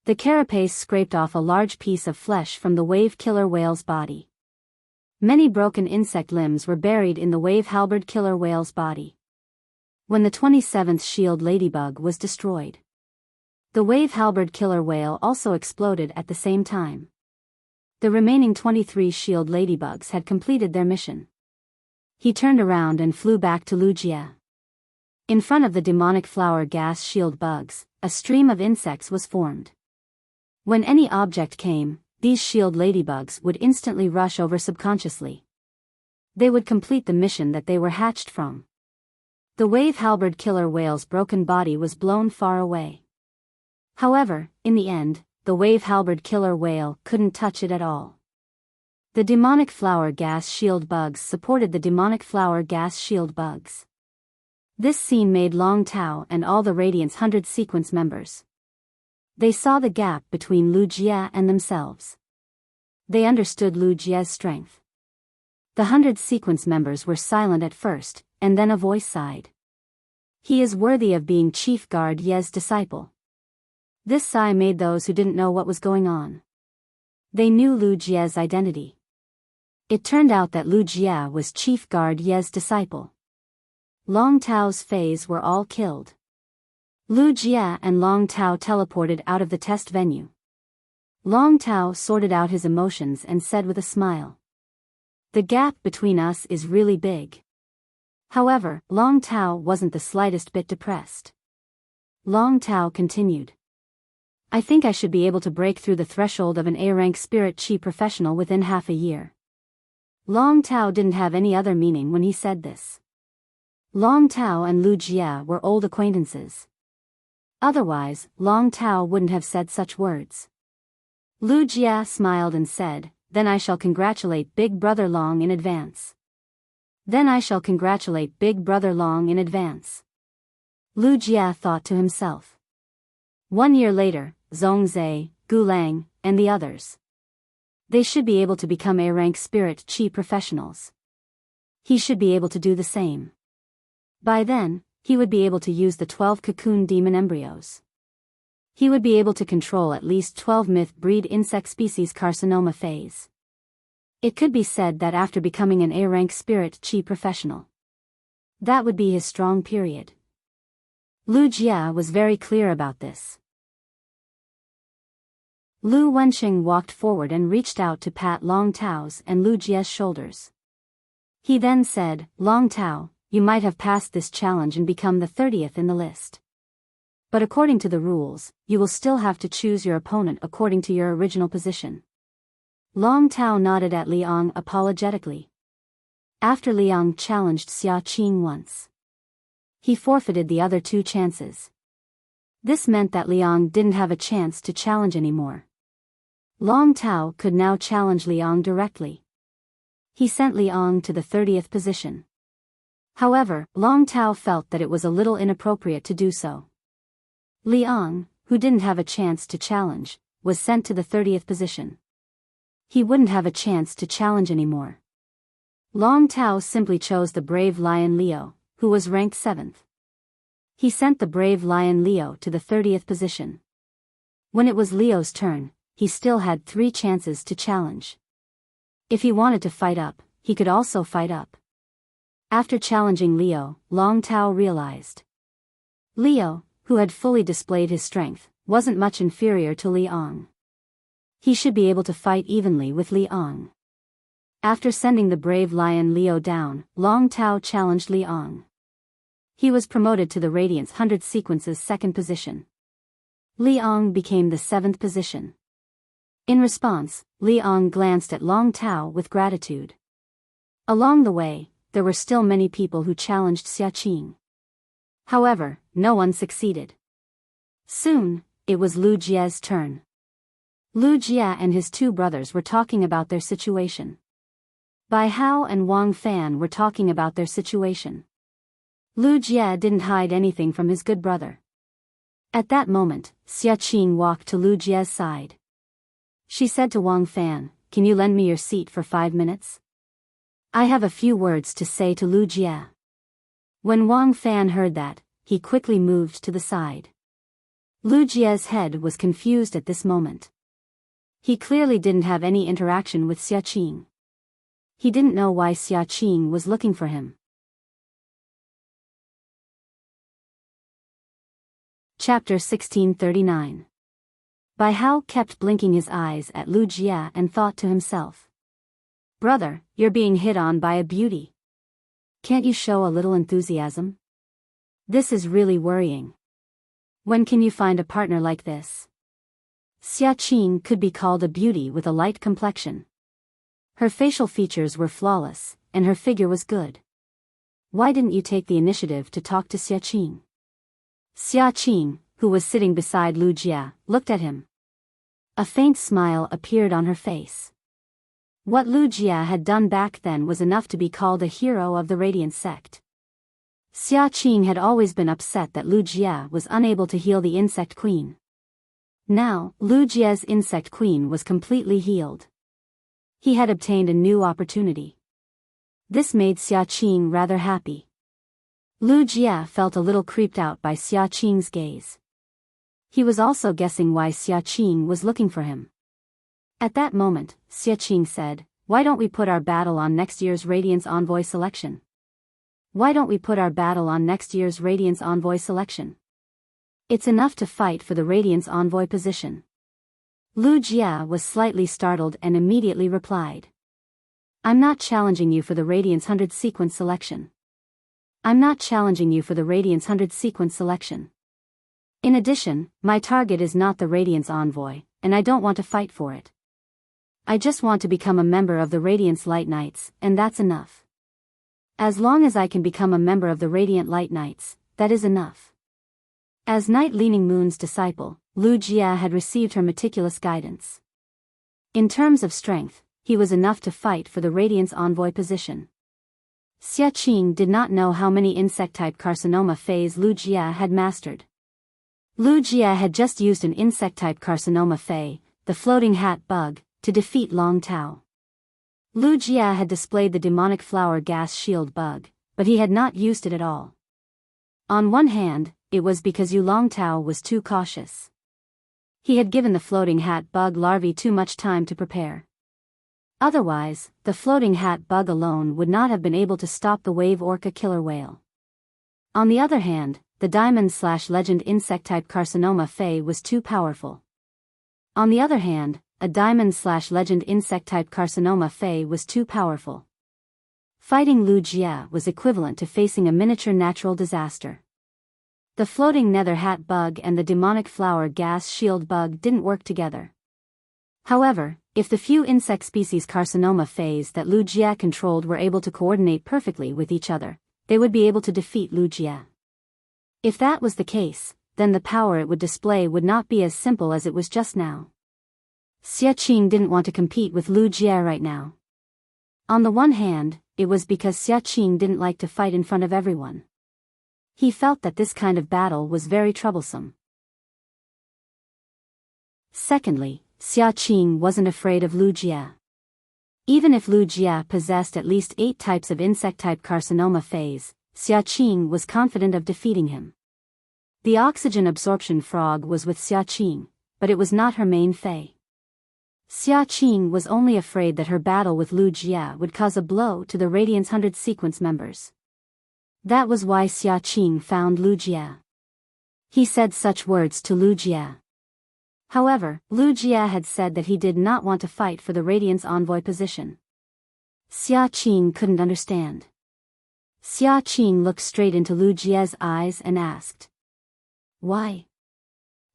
The carapace scraped off a large piece of flesh from the wave killer whale's body. Many broken insect limbs were buried in the wave halberd killer whale's body. When the 27th shield ladybug was destroyed, the wave halberd killer whale also exploded at the same time. The remaining 23 shield ladybugs had completed their mission. He turned around and flew back to Lugia. In front of the demonic flower gas shield bugs, a stream of insects was formed. When any object came, these shield ladybugs would instantly rush over subconsciously. They would complete the mission that they were hatched from. The wave halberd killer whale's broken body was blown far away. However, in the end, the wave halberd killer whale couldn't touch it at all. The demonic flower gas shield bugs supported the demonic flower gas shield bugs. This scene made Long Tao and all the Radiance 100 sequence members. They saw the gap between Lugia and themselves. They understood Lugia's strength. The 100 sequence members were silent at first, and then a voice sighed. He is worthy of being Chief Guard Ye's disciple. This sigh made those who didn't know what was going on. They knew Lugia's identity. It turned out that Lugia was Chief Guard Ye's disciple. Long Tao's Fays were all killed. Lugia and Long Tao teleported out of the test venue. Long Tao sorted out his emotions and said with a smile, "The gap between us is really big." However, Long Tao wasn't the slightest bit depressed. Long Tao continued, "I think I should be able to break through the threshold of an A-rank spirit chi professional within half a year." Long Tao didn't have any other meaning when he said this. Long Tao and Lugia were old acquaintances. Otherwise, Long Tao wouldn't have said such words. Lugia smiled and said, "Then I shall congratulate Big Brother Long in advance." Then I shall congratulate Big Brother Long in advance. Lugia thought to himself. 1 year later, Zhongzhe, Gulang, and the others. They should be able to become A-rank spirit chi professionals. He should be able to do the same. By then, he would be able to use the 12 cocoon demon embryos. He would be able to control at least 12 myth-breed insect species carcinoma phase. It could be said that after becoming an A-rank spirit chi professional, that would be his strong period. Lugia was very clear about this. Lu Wenqing walked forward and reached out to pat Long Tao's and Lugia's shoulders. He then said, "Long Tao, you might have passed this challenge and become the 30th in the list. But according to the rules, you will still have to choose your opponent according to your original position." Long Tao nodded at Liang apologetically. After Liang challenged Xia Qing once, he forfeited the other 2 chances. This meant that Liang didn't have a chance to challenge anymore. Long Tao could now challenge Liang directly. He sent Liang to the 30th position. However, Long Tao felt that it was a little inappropriate to do so. Liang, who didn't have a chance to challenge, was sent to the 30th position. He wouldn't have a chance to challenge anymore. Long Tao simply chose the brave lion Leo, who was ranked 7th. He sent the brave lion Leo to the 30th position. When it was Leo's turn, he still had 3 chances to challenge. If he wanted to fight up, he could also fight up. After challenging Leo, Long Tao realized Leo, who had fully displayed his strength, wasn't much inferior to Liang. He should be able to fight evenly with Liang. After sending the brave lion Leo down, Long Tao challenged Liang. He was promoted to the Radiance 100 sequence's 2nd position. Liang became the 7th position. In response, Liang glanced at Long Tao with gratitude. Along the way, there were still many people who challenged Xia Qing. However, no one succeeded. Soon, it was Lu Jia's turn. Lu Jia and his 2 brothers were talking about their situation. Bai Hao and Wang Fan were talking about their situation. Lu Jia didn't hide anything from his good brother. At that moment, Xiaqing walked to Lu Jie's side. She said to Wang Fan, "Can you lend me your seat for 5 minutes? I have a few words to say to Lu Jie." When Wang Fan heard that, he quickly moved to the side. Lu Jie's head was confused at this moment. He clearly didn't have any interaction with Xiaqing. He didn't know why Xiaqing was looking for him. Chapter 1639. Bai Hao kept blinking his eyes at Lu Jie and thought to himself, "Brother, you're being hit on by a beauty. Can't you show a little enthusiasm? This is really worrying. When can you find a partner like this?" Xiaqing could be called a beauty with a light complexion. Her facial features were flawless, and her figure was good. Why didn't you take the initiative to talk to Xiaqing? Xiaqing, who was sitting beside Lu Jie, looked at him. A faint smile appeared on her face. What Lu Jie had done back then was enough to be called a hero of the Radiant sect. Xiaqing had always been upset that Lu Jie was unable to heal the Insect Queen. Now, Lu Jie's Insect Queen was completely healed. He had obtained a new opportunity. This made Xiaqing rather happy. Lu Jie felt a little creeped out by Xiaqing's gaze. He was also guessing why Xiaqing was looking for him. At that moment, Xiaqing said, "Why don't we put our battle on next year's Radiance Envoy selection? Why don't we put our battle on next year's Radiance Envoy selection? It's enough to fight for the Radiance Envoy position." Lu Jie was slightly startled and immediately replied, "I'm not challenging you for the Radiance 100 sequence selection. I'm not challenging you for the Radiance 100 sequence selection. In addition, my target is not the Radiance Envoy, and I don't want to fight for it. I just want to become a member of the Radiance Light Knights, and that's enough. As long as I can become a member of the Radiant Light Knights, that is enough." As Night Leaning Moon's disciple, Lu Jie had received her meticulous guidance. In terms of strength, he was enough to fight for the Radiance Envoy position. Xiaqing did not know how many insect-type carcinoma phase Lu Jie had mastered. Lu Jie had just used an insect-type carcinoma phase, the floating hat bug, to defeat Long Tao. Lu Jie had displayed the demonic flower gas shield bug, but he had not used it at all. On one hand, it was because Long Tao was too cautious. He had given the floating hat bug larvae too much time to prepare. Otherwise, the floating hat bug alone would not have been able to stop the wave orca killer whale. On the other hand, the diamond/legend insect-type carcinoma phase was too powerful. On the other hand, a diamond/legend insect-type carcinoma phase was too powerful. Fighting Lu Jie was equivalent to facing a miniature natural disaster. The floating nether hat bug and the demonic flower gas shield bug didn't work together. However, if the few insect species carcinoma phase that Lu Jie controlled were able to coordinate perfectly with each other, they would be able to defeat Lu Jie. If that was the case, then the power it would display would not be as simple as it was just now. Xiaqing didn't want to compete with Lu Jie right now. On the one hand, it was because Xiaqing didn't like to fight in front of everyone. He felt that this kind of battle was very troublesome. Secondly, Xiaqing wasn't afraid of Lu Jie. Even if Lu Jie possessed at least 8 types of insect-type carcinoma phase, Xiaqing was confident of defeating him. The oxygen absorption frog was with Xiaqing, but it was not her main phase. Xiaqing was only afraid that her battle with Lu Jie would cause a blow to the Radiance 100 sequence members. That was why Xiaqing found Lu Jie. He said such words to Lu Jie. However, Lu Jie had said that he did not want to fight for the Radiance Envoy position. Xiaqing couldn't understand. Xiaqing looked straight into Lu Jie's eyes and asked, "Why?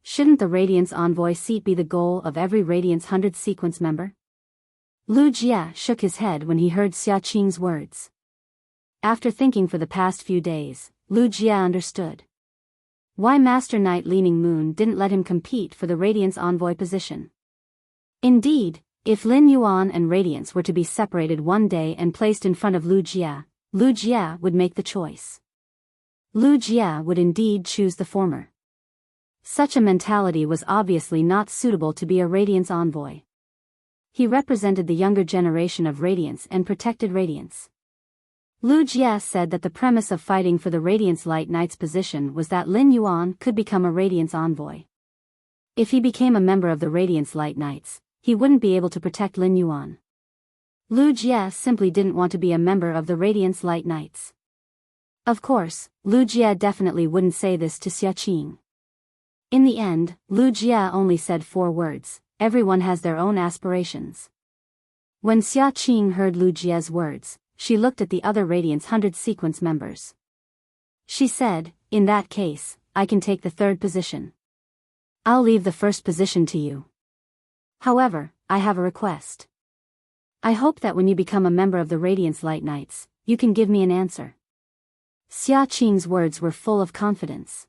Shouldn't the Radiance Envoy seat be the goal of every Radiance 100 sequence member?" Lu Jie shook his head when he heard Xiaqing's words. After thinking for the past few days, Lu Jie understood why Master Night Leaning Moon didn't let him compete for the Radiance Envoy position. Indeed, if Lin Yuan and Radiance were to be separated one day and placed in front of Lu Jie would make the choice. Lu Jie would indeed choose the former. Such a mentality was obviously not suitable to be a Radiance envoy. He represented the younger generation of Radiance and protected Radiance. Lu Jie said that the premise of fighting for the Radiance Light Knight's position was that Lin Yuan could become a Radiance envoy. If he became a member of the Radiance Light Knights, he wouldn't be able to protect Lin Yuan. Lu Jie simply didn't want to be a member of the Radiance Light Knights. Of course, Lu Jie definitely wouldn't say this to Xia Qing. In the end, Lu Jie only said 4 words, everyone has their own aspirations. When Xia Qing heard Lu Jie's words, she looked at the other Radiance 100 sequence members. She said, in that case, I can take the 3rd position. I'll leave the 1st position to you. However, I have a request. I hope that when you become a member of the Radiance Light Knights, you can give me an answer. Xia Qing's words were full of confidence.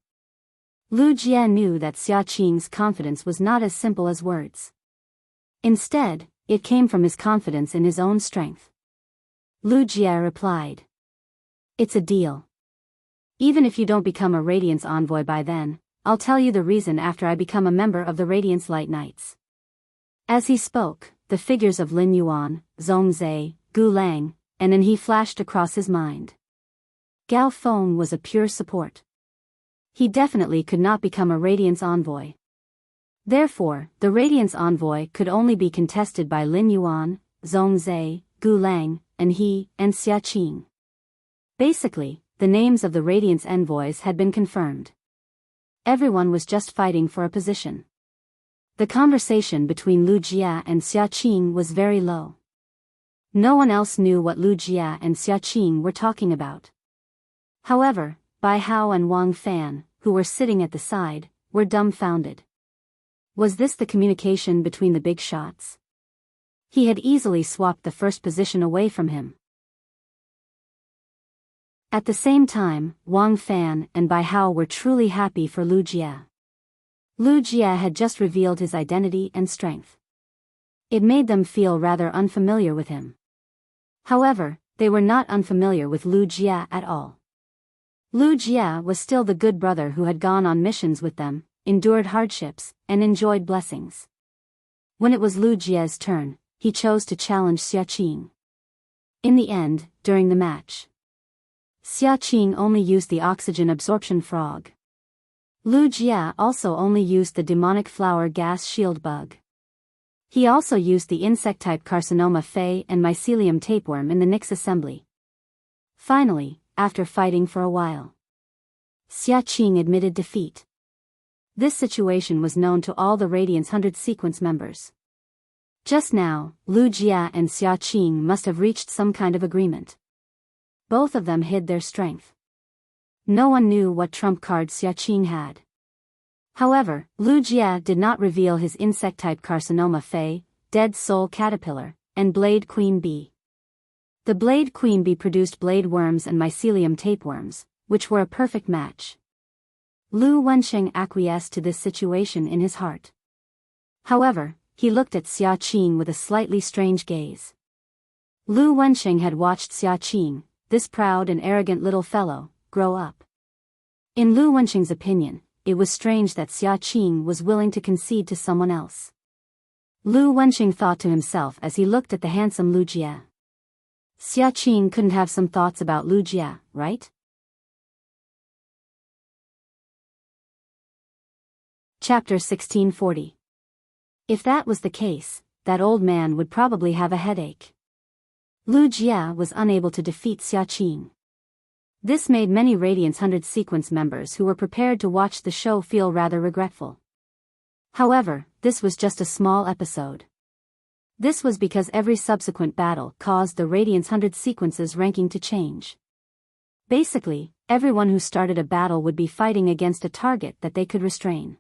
Lu Jie knew that Xia Qing's confidence was not as simple as words. Instead, it came from his confidence in his own strength. Lu Jie replied. It's a deal. Even if you don't become a Radiance envoy by then, I'll tell you the reason after I become a member of the Radiance Light Knights. As he spoke, the figures of Lin Yuan, Zhongzhe, Gu Lang, and An He flashed across his mind. Gao Feng was a pure support. He definitely could not become a Radiance envoy. Therefore, the Radiance envoy could only be contested by Lin Yuan, Zhongzhe, Gu Lang, An He, and Xia Qing. Basically, the names of the Radiance envoys had been confirmed. Everyone was just fighting for a position. The conversation between Lu Jie and Xia Qing was very low. No one else knew what Lu Jie and Xia Qing were talking about. However, Bai Hao and Wang Fan, who were sitting at the side, were dumbfounded. Was this the communication between the big shots? He had easily swapped the 1st position away from him. At the same time, Wang Fan and Bai Hao were truly happy for Lu Jie. Lu Jie had just revealed his identity and strength. It made them feel rather unfamiliar with him. However, they were not unfamiliar with Lu Jie at all. Lu Jie was still the good brother who had gone on missions with them, endured hardships, and enjoyed blessings. When it was Lu Jie's turn, he chose to challenge Xia Qing. In the end, during the match, Xia Qing only used the oxygen absorption frog. Lu Jie also only used the demonic flower gas shield bug. He also used the insect-type carcinoma fey and mycelium tapeworm in the Nyx assembly. Finally, after fighting for a while, Xia Qing admitted defeat. This situation was known to all the Radiance 100 sequence members. Just now, Lu Jie and Xia Qing must have reached some kind of agreement. Both of them hid their strength. No one knew what trump card Xia Qing had. However, Lu Jie did not reveal his insect-type carcinoma fey, dead soul caterpillar, and blade queen bee. The blade queen bee produced blade worms and mycelium tapeworms, which were a perfect match. Lu Wensheng acquiesced to this situation in his heart. However, he looked at Xia Qing with a slightly strange gaze. Lu Wensheng had watched Xia Qing, this proud and arrogant little fellow, grow up. In Lu Wensheng's opinion, it was strange that Xia Qing was willing to concede to someone else. Lu Wensheng thought to himself as he looked at the handsome Lu Jie. Xia Qing couldn't have some thoughts about Lu Jie, right? Chapter 1640. If that was the case, that old man would probably have a headache. Lu Jie was unable to defeat Xia Qing. This made many Radiance 100 sequence members who were prepared to watch the show feel rather regretful. However, this was just a small episode. This was because every subsequent battle caused the Radiance 100 sequences ranking to change. Basically, everyone who started a battle would be fighting against a target that they could restrain.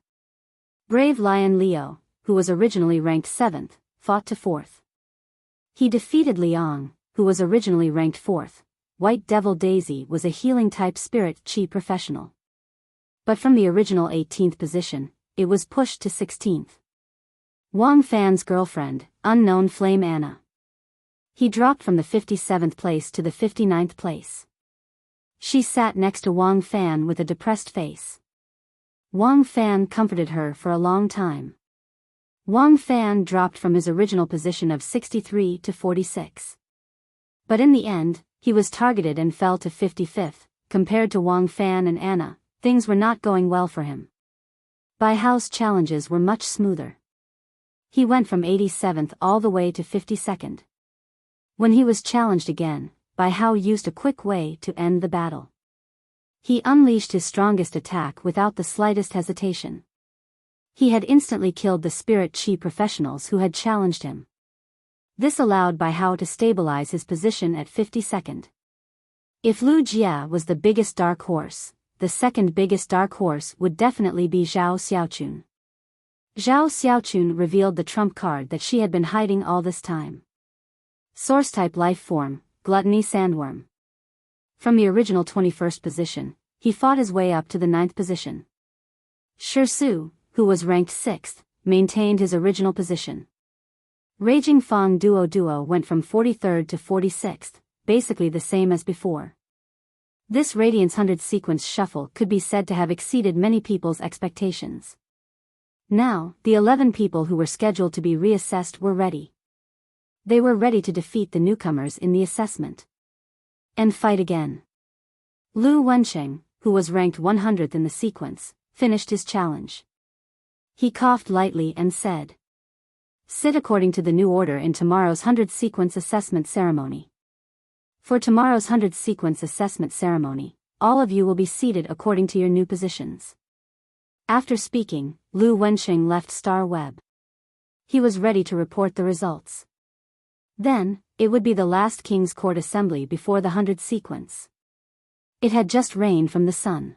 Brave Lion Leo, who was originally ranked 7th, fought to 4th. He defeated Liang, who was originally ranked 4th. White Devil Daisy was a healing-type spirit chi professional. But from the original 18th position, it was pushed to 16th. Wang Fan's girlfriend, Unknown Flame Anna. He dropped from the 57th place to the 59th place. She sat next to Wang Fan with a depressed face. Wang Fan comforted her for a long time. Wang Fan dropped from his original position of 63 to 46. But in the end, he was targeted and fell to 55th. Compared to Wang Fan and Anna, things were not going well for him. Bai Hao's challenges were much smoother. He went from 87th all the way to 52nd. When he was challenged again, Bai Hao used a quick way to end the battle. He unleashed his strongest attack without the slightest hesitation. He had instantly killed the spirit chi professionals who had challenged him. This allowed Bai Hao to stabilize his position at 52nd. If Lu Jia was the biggest dark horse, the second biggest dark horse would definitely be Zhao Xiaochun. Zhao Xiaochun revealed the trump card that she had been hiding all this time. Source-type life form, Gluttony Sandworm. From the original 21st position, he fought his way up to the 9th position. Shi Su, who was ranked 6th, maintained his original position. Raging Fang Duo went from 43rd to 46th, basically the same as before. This Radiance 100 sequence shuffle could be said to have exceeded many people's expectations. Now, the 11 people who were scheduled to be reassessed were ready. They were ready to defeat the newcomers in the assessment. And fight again. Lu Wensheng, who was ranked 100th in the sequence, finished his challenge. He coughed lightly and said, "Sit according to the new order in tomorrow's 100 sequence assessment ceremony. For tomorrow's 100 sequence assessment ceremony, all of you will be seated according to your new positions." After speaking, Lu Wensheng left Star Web. He was ready to report the results. Then, it would be the last King's Court assembly before the 100 sequence. It had just rained from the sun.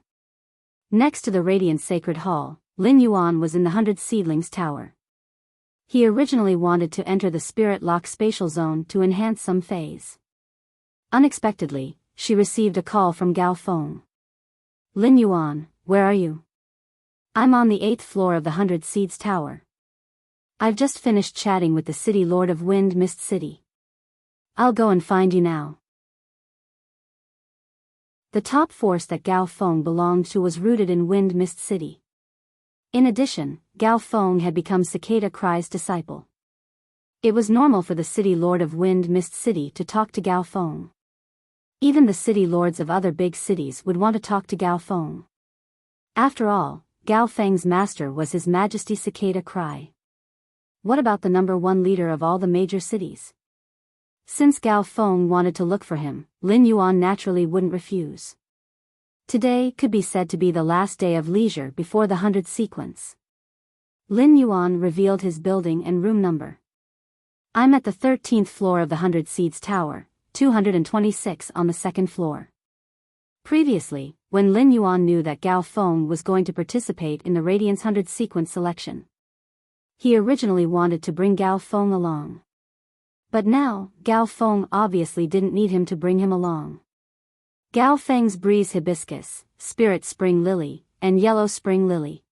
Next to the Radiant Sacred Hall, Lin Yuan was in the 100 Seedlings Tower. He originally wanted to enter the Spirit Lock spatial zone to enhance some phase. Unexpectedly, she received a call from Gao Feng. "Lin Yuan, where are you?" "I'm on the 8th floor of the 100 Seeds Tower. I've just finished chatting with the City Lord of Wind Mist City. I'll go and find you now." The top force that Gao Feng belonged to was rooted in Wind Mist City. In addition, Gao Feng had become Cicada Cry's disciple. It was normal for the City Lord of Wind Mist City to talk to Gao Feng. Even the city lords of other big cities would want to talk to Gao Feng. After all, Gao Feng's master was His Majesty Cicada Cry. What about the #1 leader of all the major cities? Since Gao Feng wanted to look for him, Lin Yuan naturally wouldn't refuse. Today could be said to be the last day of leisure before the 100 sequence. Lin Yuan revealed his building and room number. "I'm at the 13th floor of the 100 Seeds Tower, 226 on the 2nd floor." Previously, when Lin Yuan knew that Gao Feng was going to participate in the Radiance 100 sequence selection, he originally wanted to bring Gao Feng along. But now, Gao Feng obviously didn't need him to bring him along. Gao Feng's Breeze Hibiscus, Spirit Spring Lily, and Yellow Spring Lily.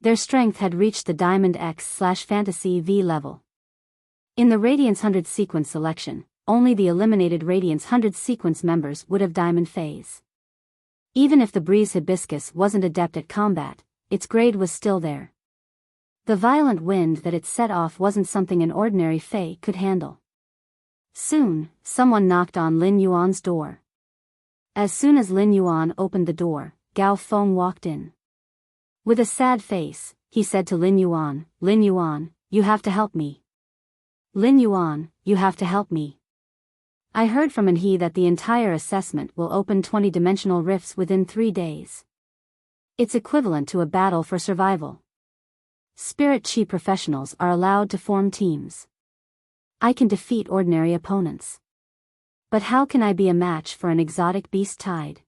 Their strength had reached the Diamond X/Fantasy V level. In the Radiance 100 sequence selection, only the eliminated Radiance 100 sequence members would have Diamond phase. Even if the Breeze Hibiscus wasn't adept at combat, its grade was still there. The violent wind that it set off wasn't something an ordinary Fae could handle. Soon, someone knocked on Lin Yuan's door. As soon as Lin Yuan opened the door, Gao Feng walked in. With a sad face, he said to Lin Yuan, "Lin Yuan, you have to help me. Lin Yuan, you have to help me. I heard from Anhe that the entire assessment will open 20-dimensional rifts within 3 days. It's equivalent to a battle for survival. Spirit Chi professionals are allowed to form teams. I can defeat ordinary opponents. But how can I be a match for an exotic beast tide?"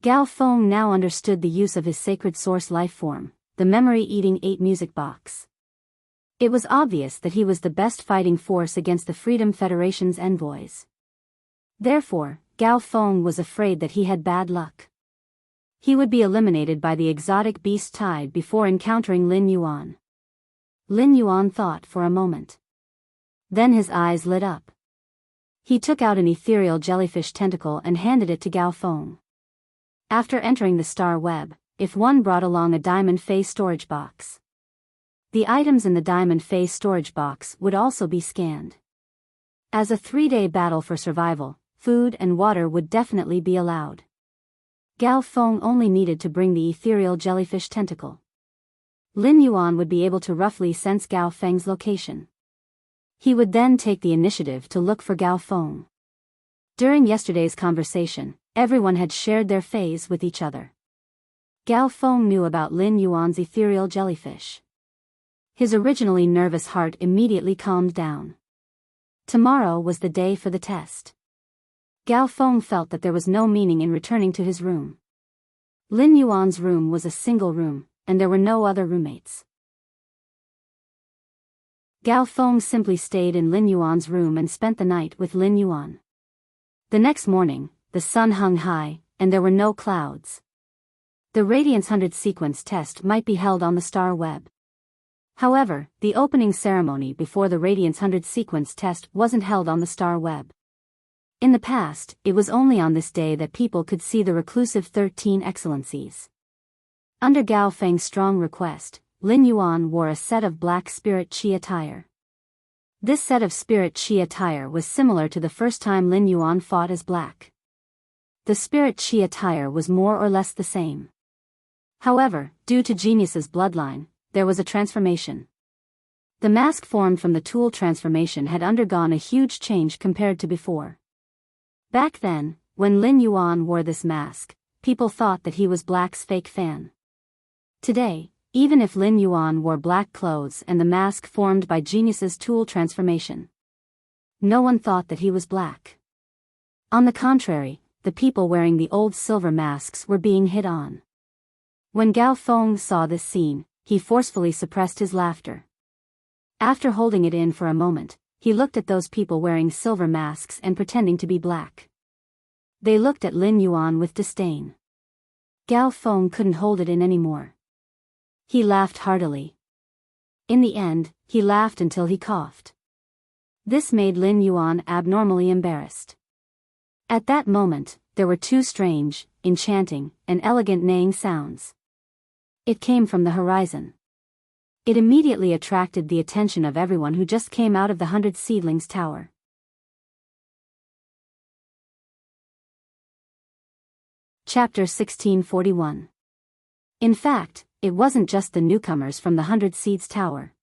Gao Feng now understood the use of his sacred source life form, the memory-eating 8 music box. It was obvious that he was the best fighting force against the Freedom Federation's envoys. Therefore, Gao Feng was afraid that he had bad luck. He would be eliminated by the exotic beast tide before encountering Lin Yuan. Lin Yuan thought for a moment. Then his eyes lit up. He took out an ethereal jellyfish tentacle and handed it to Gao Feng. After entering the star web, if one brought along a diamond phase storage box. The items in the diamond phase storage box would also be scanned. As a 3-day battle for survival, food and water would definitely be allowed. Gao Feng only needed to bring the ethereal jellyfish tentacle. Lin Yuan would be able to roughly sense Gao Feng's location. He would then take the initiative to look for Gao Feng. During yesterday's conversation, everyone had shared their phase with each other. Gao Feng knew about Lin Yuan's ethereal jellyfish. His originally nervous heart immediately calmed down. Tomorrow was the day for the test. Gao Feng felt that there was no meaning in returning to his room. Lin Yuan's room was a single room, and there were no other roommates. Gao Feng simply stayed in Lin Yuan's room and spent the night with Lin Yuan. The next morning, the sun hung high, and there were no clouds. The Radiance 100 sequence test might be held on the star web. However, the opening ceremony before the Radiance 100 sequence test wasn't held on the star web. In the past, it was only on this day that people could see the reclusive 13 excellencies. Under Gao Feng's strong request, Lin Yuan wore a set of black spirit chi attire. This set of spirit chi attire was similar to the first time Lin Yuan fought as black. The spirit chi attire was more or less the same. However, due to Genius's bloodline, there was a transformation. The mask formed from the tool transformation had undergone a huge change compared to before. Back then, when Lin Yuan wore this mask, people thought that he was Black's fake fan. Today, even if Lin Yuan wore black clothes and the mask formed by Genius's tool transformation, no one thought that he was black. On the contrary, the people wearing the old silver masks were being hit on. When Gao Feng saw this scene, he forcefully suppressed his laughter. After holding it in for a moment, he looked at those people wearing silver masks and pretending to be black. They looked at Lin Yuan with disdain. Gao Feng couldn't hold it in anymore. He laughed heartily. In the end, he laughed until he coughed. This made Lin Yuan abnormally embarrassed. At that moment, there were two strange, enchanting, and elegant neighing sounds. It came from the horizon. It immediately attracted the attention of everyone who just came out of the 100 Seedlings Tower. Chapter 1641. In fact, it wasn't just the newcomers from the 100 Seeds Tower.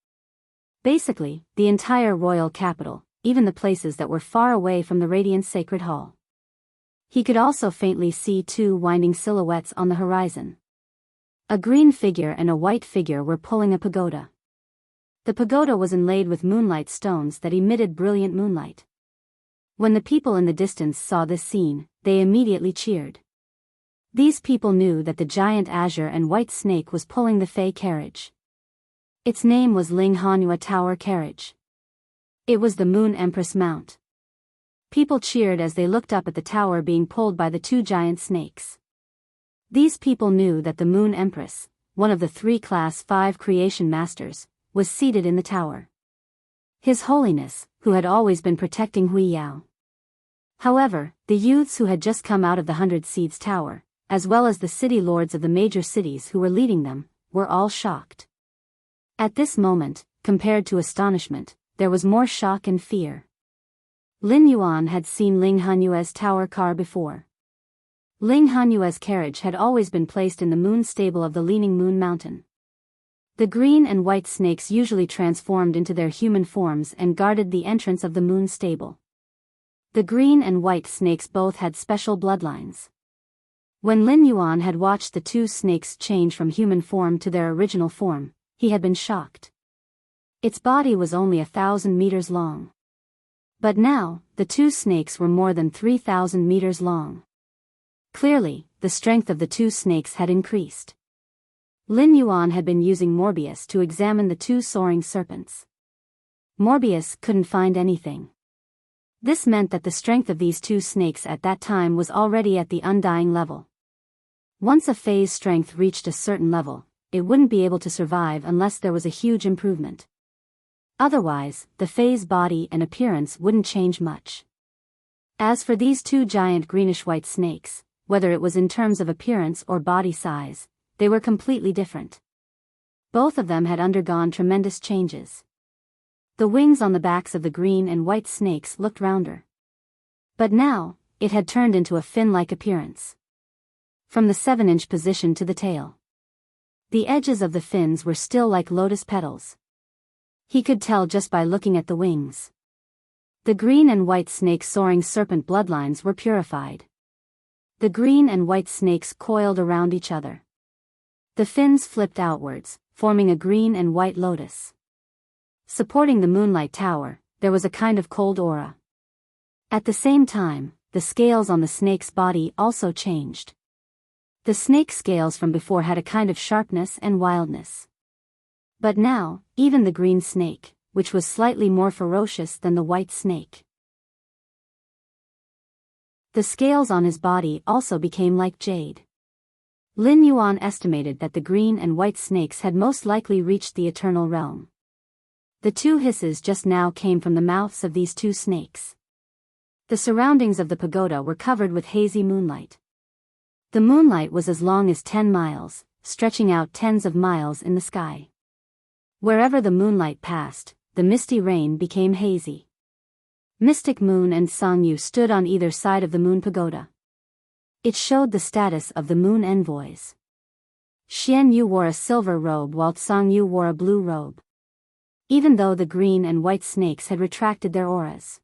Basically, the entire royal capital, even the places that were far away from the Radiant Sacred Hall. He could also faintly see two winding silhouettes on the horizon. A green figure and a white figure were pulling a pagoda. The pagoda was inlaid with moonlight stones that emitted brilliant moonlight. When the people in the distance saw this scene, they immediately cheered. These people knew that the giant azure and white snake was pulling the Fey carriage. Its name was Ling Hanhua Tower Carriage. It was the Moon Empress mount. People cheered as they looked up at the tower being pulled by the two giant snakes. These people knew that the Moon Empress, one of the 3 Class 5 creation masters, was seated in the tower. His Holiness, who had always been protecting Hui Yao. However, the youths who had just come out of the 100 Seeds Tower, as well as the city lords of the major cities who were leading them, were all shocked. At this moment, compared to astonishment, there was more shock and fear. Lin Yuan had seen Ling Hanhua's tower car before. Ling Hanhua's carriage had always been placed in the moon stable of the Leaning Moon Mountain. The green and white snakes usually transformed into their human forms and guarded the entrance of the moon stable. The green and white snakes both had special bloodlines. When Lin Yuan had watched the two snakes change from human form to their original form, he had been shocked. Its body was only 1,000 meters long. But now, the two snakes were more than 3,000 meters long. Clearly, the strength of the two snakes had increased. Lin Yuan had been using Morbius to examine the two soaring serpents. Morbius couldn't find anything. This meant that the strength of these two snakes at that time was already at the undying level. Once a Fey's strength reached a certain level, it wouldn't be able to survive unless there was a huge improvement. Otherwise, the Fey's body and appearance wouldn't change much. As for these two giant greenish-white snakes, whether it was in terms of appearance or body size, they were completely different. Both of them had undergone tremendous changes. The wings on the backs of the green and white snakes looked rounder. But now, it had turned into a fin-like appearance. From the 7-inch position to the tail, the edges of the fins were still like lotus petals. He could tell just by looking at the wings. The green and white snake's soaring serpent bloodlines were purified. The green and white snakes coiled around each other. The fins flipped outwards, forming a green and white lotus. Supporting the moonlight tower, there was a kind of cold aura. At the same time, the scales on the snake's body also changed. The snake scales from before had a kind of sharpness and wildness. But now, even the green snake, which was slightly more ferocious than the white snake. The scales on his body also became like jade. Lin Yuan estimated that the green and white snakes had most likely reached the eternal realm. The two hisses just now came from the mouths of these two snakes. The surroundings of the pagoda were covered with hazy moonlight. The moonlight was as long as 10 miles, stretching out tens of miles in the sky. Wherever the moonlight passed, the misty rain became hazy. Mystic Moon and Sangyu stood on either side of the moon pagoda. It showed the status of the moon envoys. Xian Yu wore a silver robe while Sangyu wore a blue robe. Even though the green and white snakes had retracted their auras.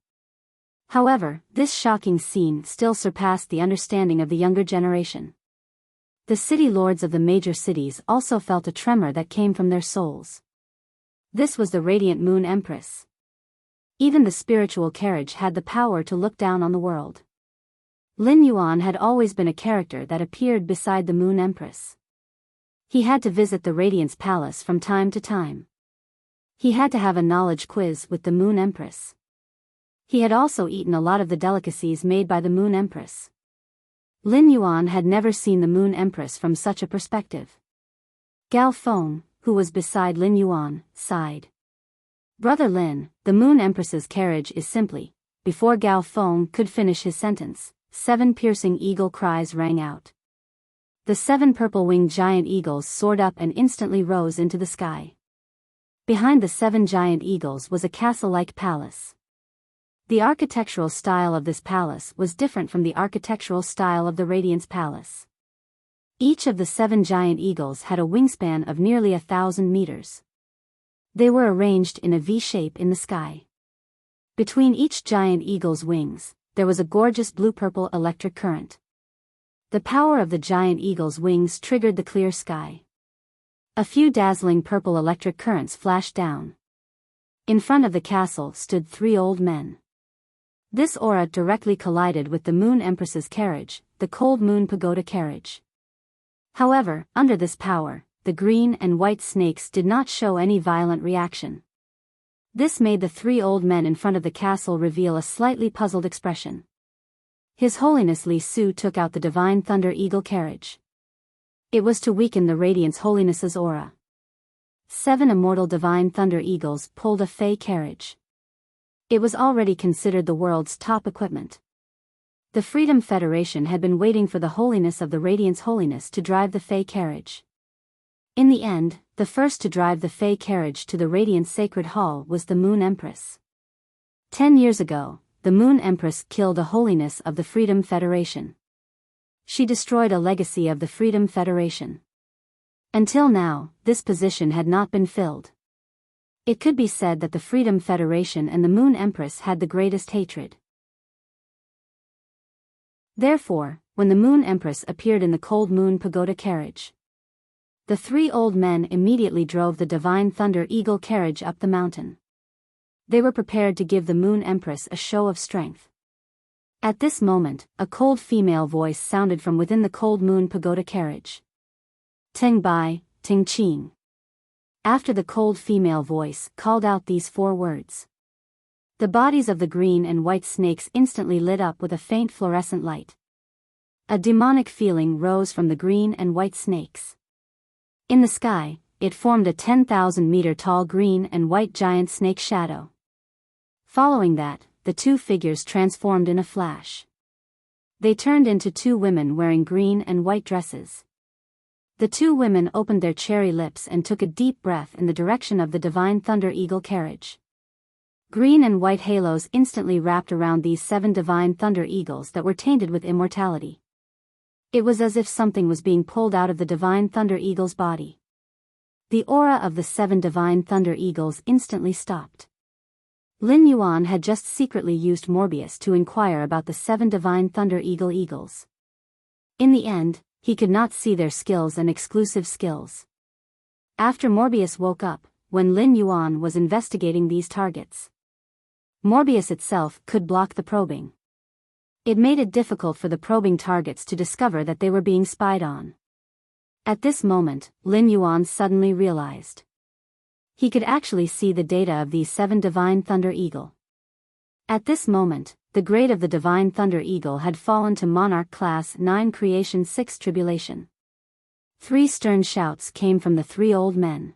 However, this shocking scene still surpassed the understanding of the younger generation. The city lords of the major cities also felt a tremor that came from their souls. This was the radiant Moon Empress. Even the spiritual carriage had the power to look down on the world. Lin Yuan had always been a character that appeared beside the Moon Empress. He had to visit the Radiance Palace from time to time. He had to have a knowledge quiz with the Moon Empress. He had also eaten a lot of the delicacies made by the Moon Empress. Lin Yuan had never seen the Moon Empress from such a perspective. Gao Feng, who was beside Lin Yuan, sighed. Brother Lin, the Moon Empress's carriage is simply. Before Gao Feng could finish his sentence, 7 piercing eagle cries rang out. The 7 purple-winged giant eagles soared up and instantly rose into the sky. Behind the 7 giant eagles was a castle-like palace. The architectural style of this palace was different from the architectural style of the Radiance Palace. Each of the 7 giant eagles had a wingspan of nearly 1,000 meters. They were arranged in a V shape in the sky. Between each giant eagle's wings, there was a gorgeous blue-purple electric current. The power of the giant eagle's wings triggered the clear sky. A few dazzling purple electric currents flashed down. In front of the castle stood 3 old men. This aura directly collided with the Moon Empress's carriage, the Cold Moon Pagoda carriage. However, under this power, the green and white snakes did not show any violent reaction. This made the 3 old men in front of the castle reveal a slightly puzzled expression. His Holiness Li Su took out the Divine Thunder Eagle carriage. It was to weaken the Radiance Holiness's aura. 7 immortal Divine Thunder Eagles pulled a Fey carriage. It was already considered the world's top equipment. The Freedom Federation had been waiting for the holiness of the Radiance Holiness to drive the Fey carriage. In the end, the first to drive the Fey carriage to the Radiance Sacred Hall was the Moon Empress. 10 years ago, the Moon Empress killed the holiness of the Freedom Federation. She destroyed a legacy of the Freedom Federation. Until now, this position had not been filled. It could be said that the Freedom Federation and the Moon Empress had the greatest hatred. Therefore, when the Moon Empress appeared in the Cold Moon Pagoda carriage, the 3 old men immediately drove the Divine Thunder Eagle carriage up the mountain. They were prepared to give the Moon Empress a show of strength. At this moment, a cold female voice sounded from within the Cold Moon Pagoda carriage. Teng Bai, Ting Qing. After the cold female voice called out these 4 words, the bodies of the green and white snakes instantly lit up with a faint fluorescent light. A demonic feeling rose from the green and white snakes. In the sky, it formed a 10,000-meter tall green and white giant snake shadow. Following that, the 2 figures transformed in a flash. They turned into 2 women wearing green and white dresses. The two women opened their cherry lips and took a deep breath in the direction of the divine Thunder Eagle carriage. Green and white halos instantly wrapped around these 7 divine Thunder Eagles that were tainted with immortality. It was as if something was being pulled out of the divine Thunder Eagle's body. The aura of the 7 divine Thunder Eagles instantly stopped. Lin Yuan had just secretly used Morbius to inquire about the 7 divine Thunder Eagles. In the end, he could not see their skills and exclusive skills. After Morbius woke up, when Lin Yuan was investigating these targets, Morbius itself could block the probing. It made it difficult for the probing targets to discover that they were being spied on. At this moment, Lin Yuan suddenly realized he could actually see the data of these 7 divine Thunder Eagle. At this moment, the grade of the divine Thunder Eagle had fallen to Monarch Class 9 Creation 6 Tribulation. 3 stern shouts came from the 3 old men.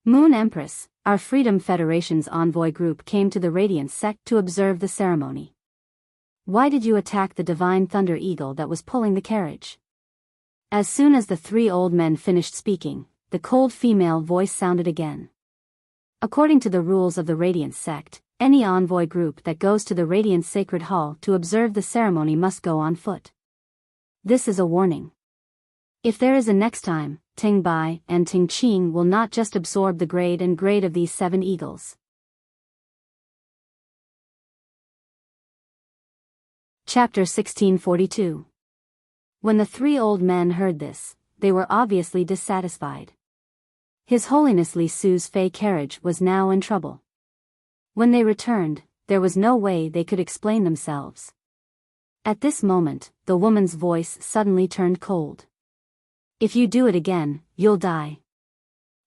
Moon Empress, our Freedom Federation's envoy group, came to the Radiance sect to observe the ceremony. Why did you attack the divine Thunder Eagle that was pulling the carriage? As soon as the 3 old men finished speaking, the cold female voice sounded again. According to the rules of the Radiance sect, any envoy group that goes to the Radiance Sacred Hall to observe the ceremony must go on foot. This is a warning. If there is a next time, Ting Bai and Ting Qing will not just absorb the grade of these 7 eagles. Chapter 1642. When the 3 old men heard this, they were obviously dissatisfied. His Holiness Li Su's Fey carriage was now in trouble. When they returned, there was no way they could explain themselves. At this moment, the woman's voice suddenly turned cold. If you do it again, you'll die.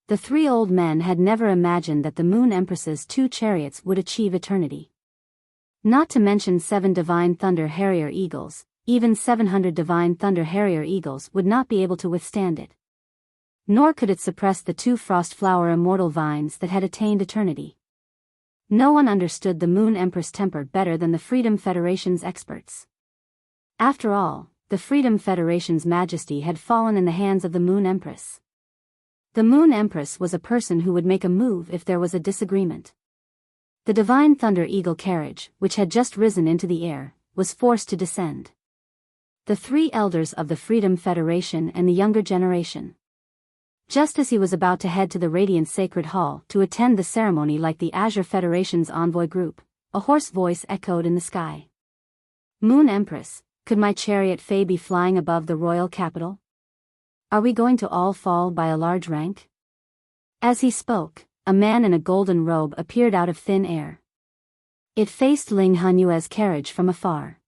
The 3 old men had never imagined that the Moon Empress's 2 chariots would achieve eternity. Not to mention 7 divine Thunder Harrier Eagles, even 700 divine Thunder Harrier Eagles would not be able to withstand it. Nor could it suppress the 2 frost flower immortal vines that had attained eternity. No one understood the Moon Empress temper better than the Freedom Federation's experts. After all, the Freedom Federation's majesty had fallen in the hands of the Moon Empress. The Moon Empress was a person who would make a move if there was a disagreement. The divine Thunder Eagle carriage, which had just risen into the air, was forced to descend. The 3 elders of the Freedom Federation and the younger generation. Just as he was about to head to the Radiant Sacred Hall to attend the ceremony like the Azure Federation's envoy group, a hoarse voice echoed in the sky. Moon Empress, could my chariot Fey be flying above the royal capital? Are we going to all fall by a large rank? As he spoke, a man in a golden robe appeared out of thin air. It faced Ling Hunyue's carriage from afar.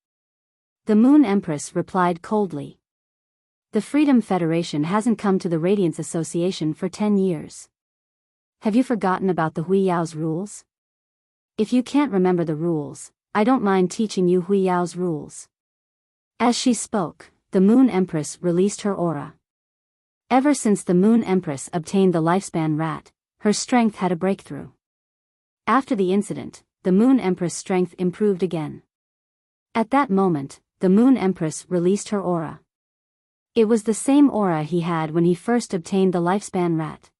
The Moon Empress replied coldly. The Freedom Federation hasn't come to the Radiance Association for 10 years. Have you forgotten about the Hui Yao's rules? If you can't remember the rules, I don't mind teaching you Hui Yao's rules. As she spoke, the Moon Empress released her aura. Ever since the Moon Empress obtained the lifespan rat, her strength had a breakthrough. After the incident, the Moon Empress' strength improved again. At that moment, the Moon Empress released her aura. It was the same aura he had when he first obtained the lifespan rat.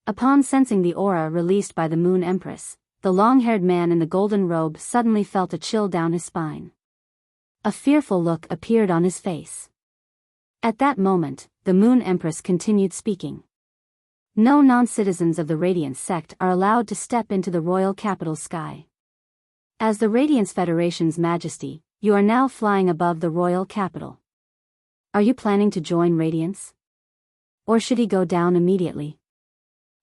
Upon sensing the aura released by the Moon Empress, the long-haired man in the golden robe suddenly felt a chill down his spine. A fearful look appeared on his face. At that moment, the Moon Empress continued speaking. No non-citizens of the Radiance sect are allowed to step into the royal capital sky. As the Radiance Federation's majesty, you are now flying above the royal capital. Are you planning to join Radiance? Or should he go down immediately?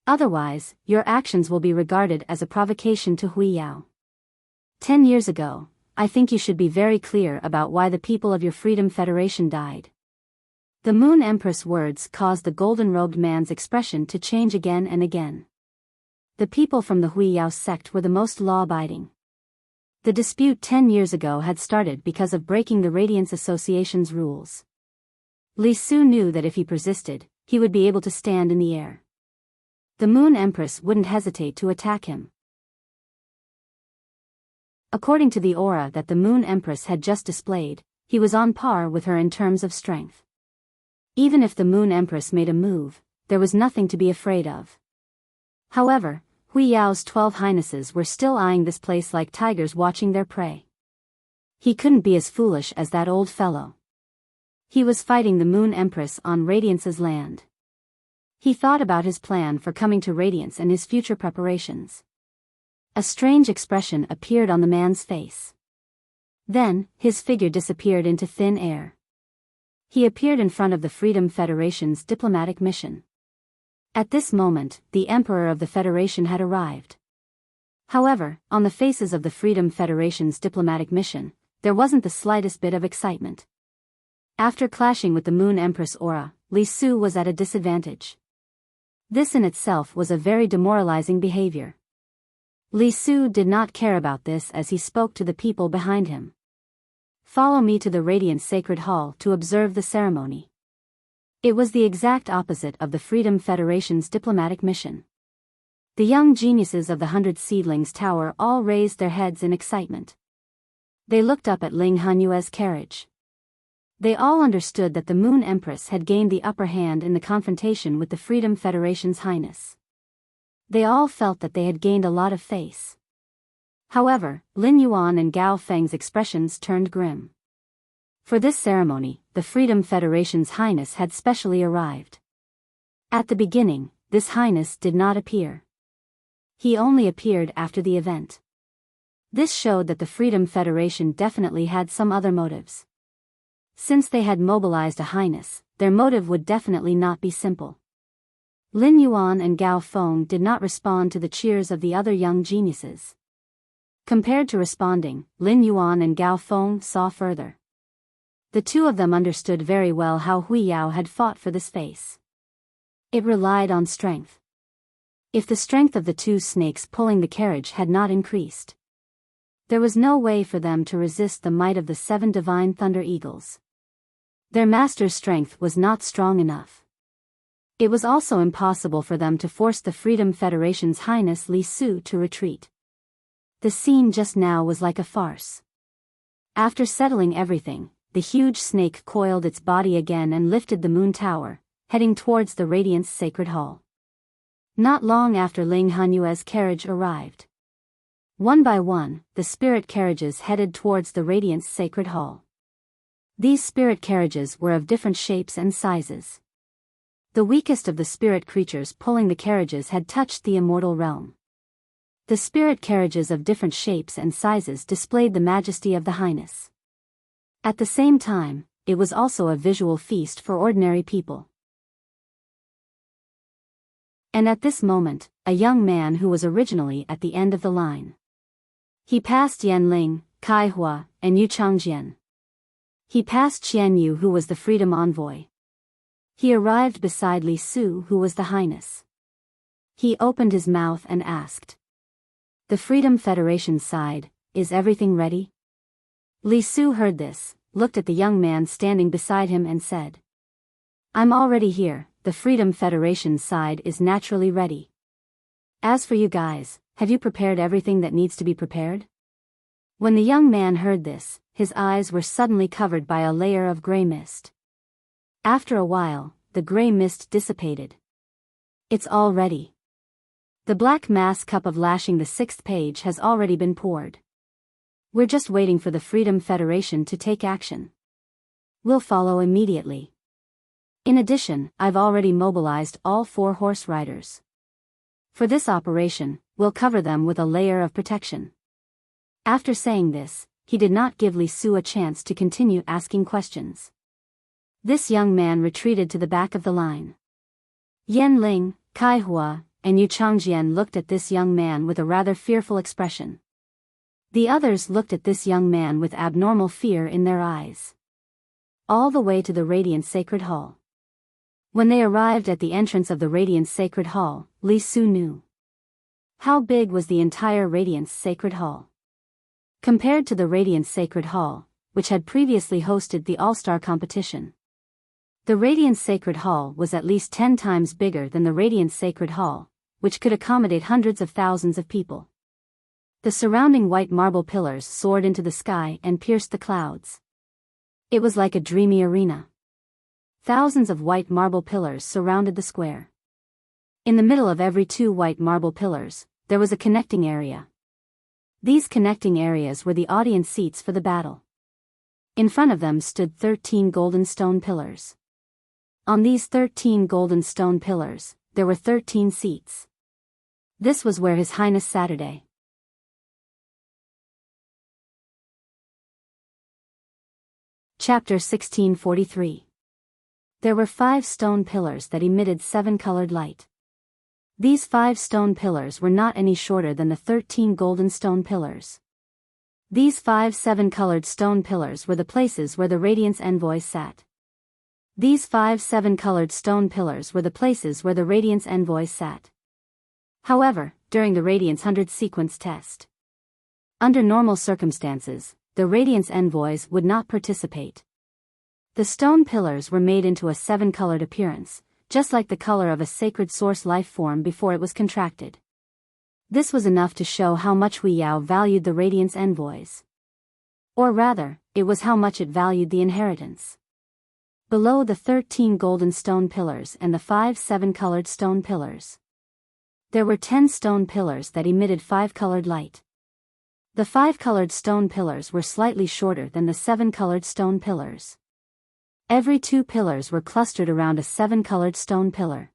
Otherwise, your actions will be regarded as a provocation to Hui Yao. 10 years ago, I think you should be very clear about why the people of your Freedom Federation died. The Moon Empress' words caused the golden-robed man's expression to change again and again. The people from the Hui Yao sect were the most law-abiding. The dispute 10 years ago had started because of breaking the Radiance Association's rules. Li Su knew that if he persisted, he would be able to stand in the air. The Moon Empress wouldn't hesitate to attack him. According to the aura that the Moon Empress had just displayed, he was on par with her in terms of strength. Even if the Moon Empress made a move, there was nothing to be afraid of. However, Hui Yao's 12 highnesses were still eyeing this place like tigers watching their prey. He couldn't be as foolish as that old fellow. He was fighting the Moon Empress on Radiance's land. He thought about his plan for coming to Radiance and his future preparations. A strange expression appeared on the man's face. Then, his figure disappeared into thin air. He appeared in front of the Freedom Federation's diplomatic mission. At this moment, the Emperor of the Federation had arrived. However, on the faces of the Freedom Federation's diplomatic mission, there wasn't the slightest bit of excitement. After clashing with the Moon Empress aura, Li Su was at a disadvantage. This in itself was a very demoralizing behavior. Li Su did not care about this as he spoke to the people behind him. Follow me to the Radiant Sacred Hall to observe the ceremony. It was the exact opposite of the Freedom Federation's diplomatic mission. The young geniuses of the 100 Seedlings Tower all raised their heads in excitement. They looked up at Ling Hanyue's carriage. They all understood that the Moon Empress had gained the upper hand in the confrontation with the Freedom Federation's highness. They all felt that they had gained a lot of face. However, Lin Yuan and Gao Feng's expressions turned grim. For this ceremony, the Freedom Federation's highness had specially arrived. At the beginning, this highness did not appear. He only appeared after the event. This showed that the Freedom Federation definitely had some other motives. Since they had mobilized a highness, their motive would definitely not be simple. Lin Yuan and Gao Feng did not respond to the cheers of the other young geniuses. Compared to responding, Lin Yuan and Gao Feng saw further. The two of them understood very well how Hui Yao had fought for this face. It relied on strength. If the strength of the two snakes pulling the carriage had not increased, there was no way for them to resist the might of the 7 divine Thunder Eagles. Their master's strength was not strong enough. It was also impossible for them to force the Freedom Federation's Highness Li Su to retreat. The scene just now was like a farce. After settling everything, the huge snake coiled its body again and lifted the moon tower, heading towards the Radiance Sacred Hall. Not long after Ling Hanyue's carriage arrived. One by one, the spirit carriages headed towards the Radiance Sacred Hall. These spirit carriages were of different shapes and sizes. The weakest of the spirit creatures pulling the carriages had touched the immortal realm. The spirit carriages of different shapes and sizes displayed the majesty of the highness. At the same time, it was also a visual feast for ordinary people. And at this moment, a young man who was originally at the end of the line. He passed Yan Ling, Kai Hua, and Yu Changjian. He passed Qian Yu, who was the freedom envoy. He arrived beside Li Su, who was the highness. He opened his mouth and asked. The Freedom Federation side, is everything ready? Li Su heard this, looked at the young man standing beside him and said. I'm already here, the Freedom Federation side is naturally ready. As for you guys, have you prepared everything that needs to be prepared? When the young man heard this, his eyes were suddenly covered by a layer of gray mist. After a while, the gray mist dissipated. It's all ready. The black mass cup of lashing the 6th page has already been poured. We're just waiting for the Freedom Federation to take action. We'll follow immediately. In addition, I've already mobilized all 4 horse riders. For this operation, we'll cover them with a layer of protection. After saying this, he did not give Li Su a chance to continue asking questions. This young man retreated to the back of the line. Yan Ling, Kai Hua, and Yu Changjian looked at this young man with a rather fearful expression. The others looked at this young man with abnormal fear in their eyes. All the way to the Radiant Sacred Hall. When they arrived at the entrance of the Radiant Sacred Hall, Li Su knew. How big was the entire Radiant Sacred Hall? Compared to the Radiant Sacred Hall, which had previously hosted the All-Star competition, the Radiant Sacred Hall was at least 10 times bigger than the Radiant Sacred Hall, which could accommodate hundreds of thousands of people. The surrounding white marble pillars soared into the sky and pierced the clouds. It was like a dreamy arena. Thousands of white marble pillars surrounded the square. In the middle of every 2 white marble pillars, there was a connecting area. These connecting areas were the audience seats for the battle. In front of them stood 13 golden stone pillars. On these 13 golden stone pillars, there were 13 seats. This was where His Highness Saturday. Chapter 1643. There were 5 stone pillars that emitted 7-colored light. These 5 stone pillars were not any shorter than the 13 golden stone pillars. These 5 7-colored stone pillars were the places where the Radiance envoys sat. These 5 7-colored stone pillars were the places where the Radiance envoys sat. However, during the Radiance 100 sequence test, under normal circumstances, the Radiance envoys would not participate. The stone pillars were made into a 7-colored appearance, just like the color of a sacred source life form before it was contracted. This was enough to show how much Hui Yao valued the Radiance envoys. Or rather, it was how much it valued the inheritance. Below the 13 golden stone pillars and the 5 7-colored stone pillars, there were 10 stone pillars that emitted 5-colored light. The 5-colored stone pillars were slightly shorter than the 7-colored stone pillars. Every 2 pillars were clustered around a 7-colored stone pillar.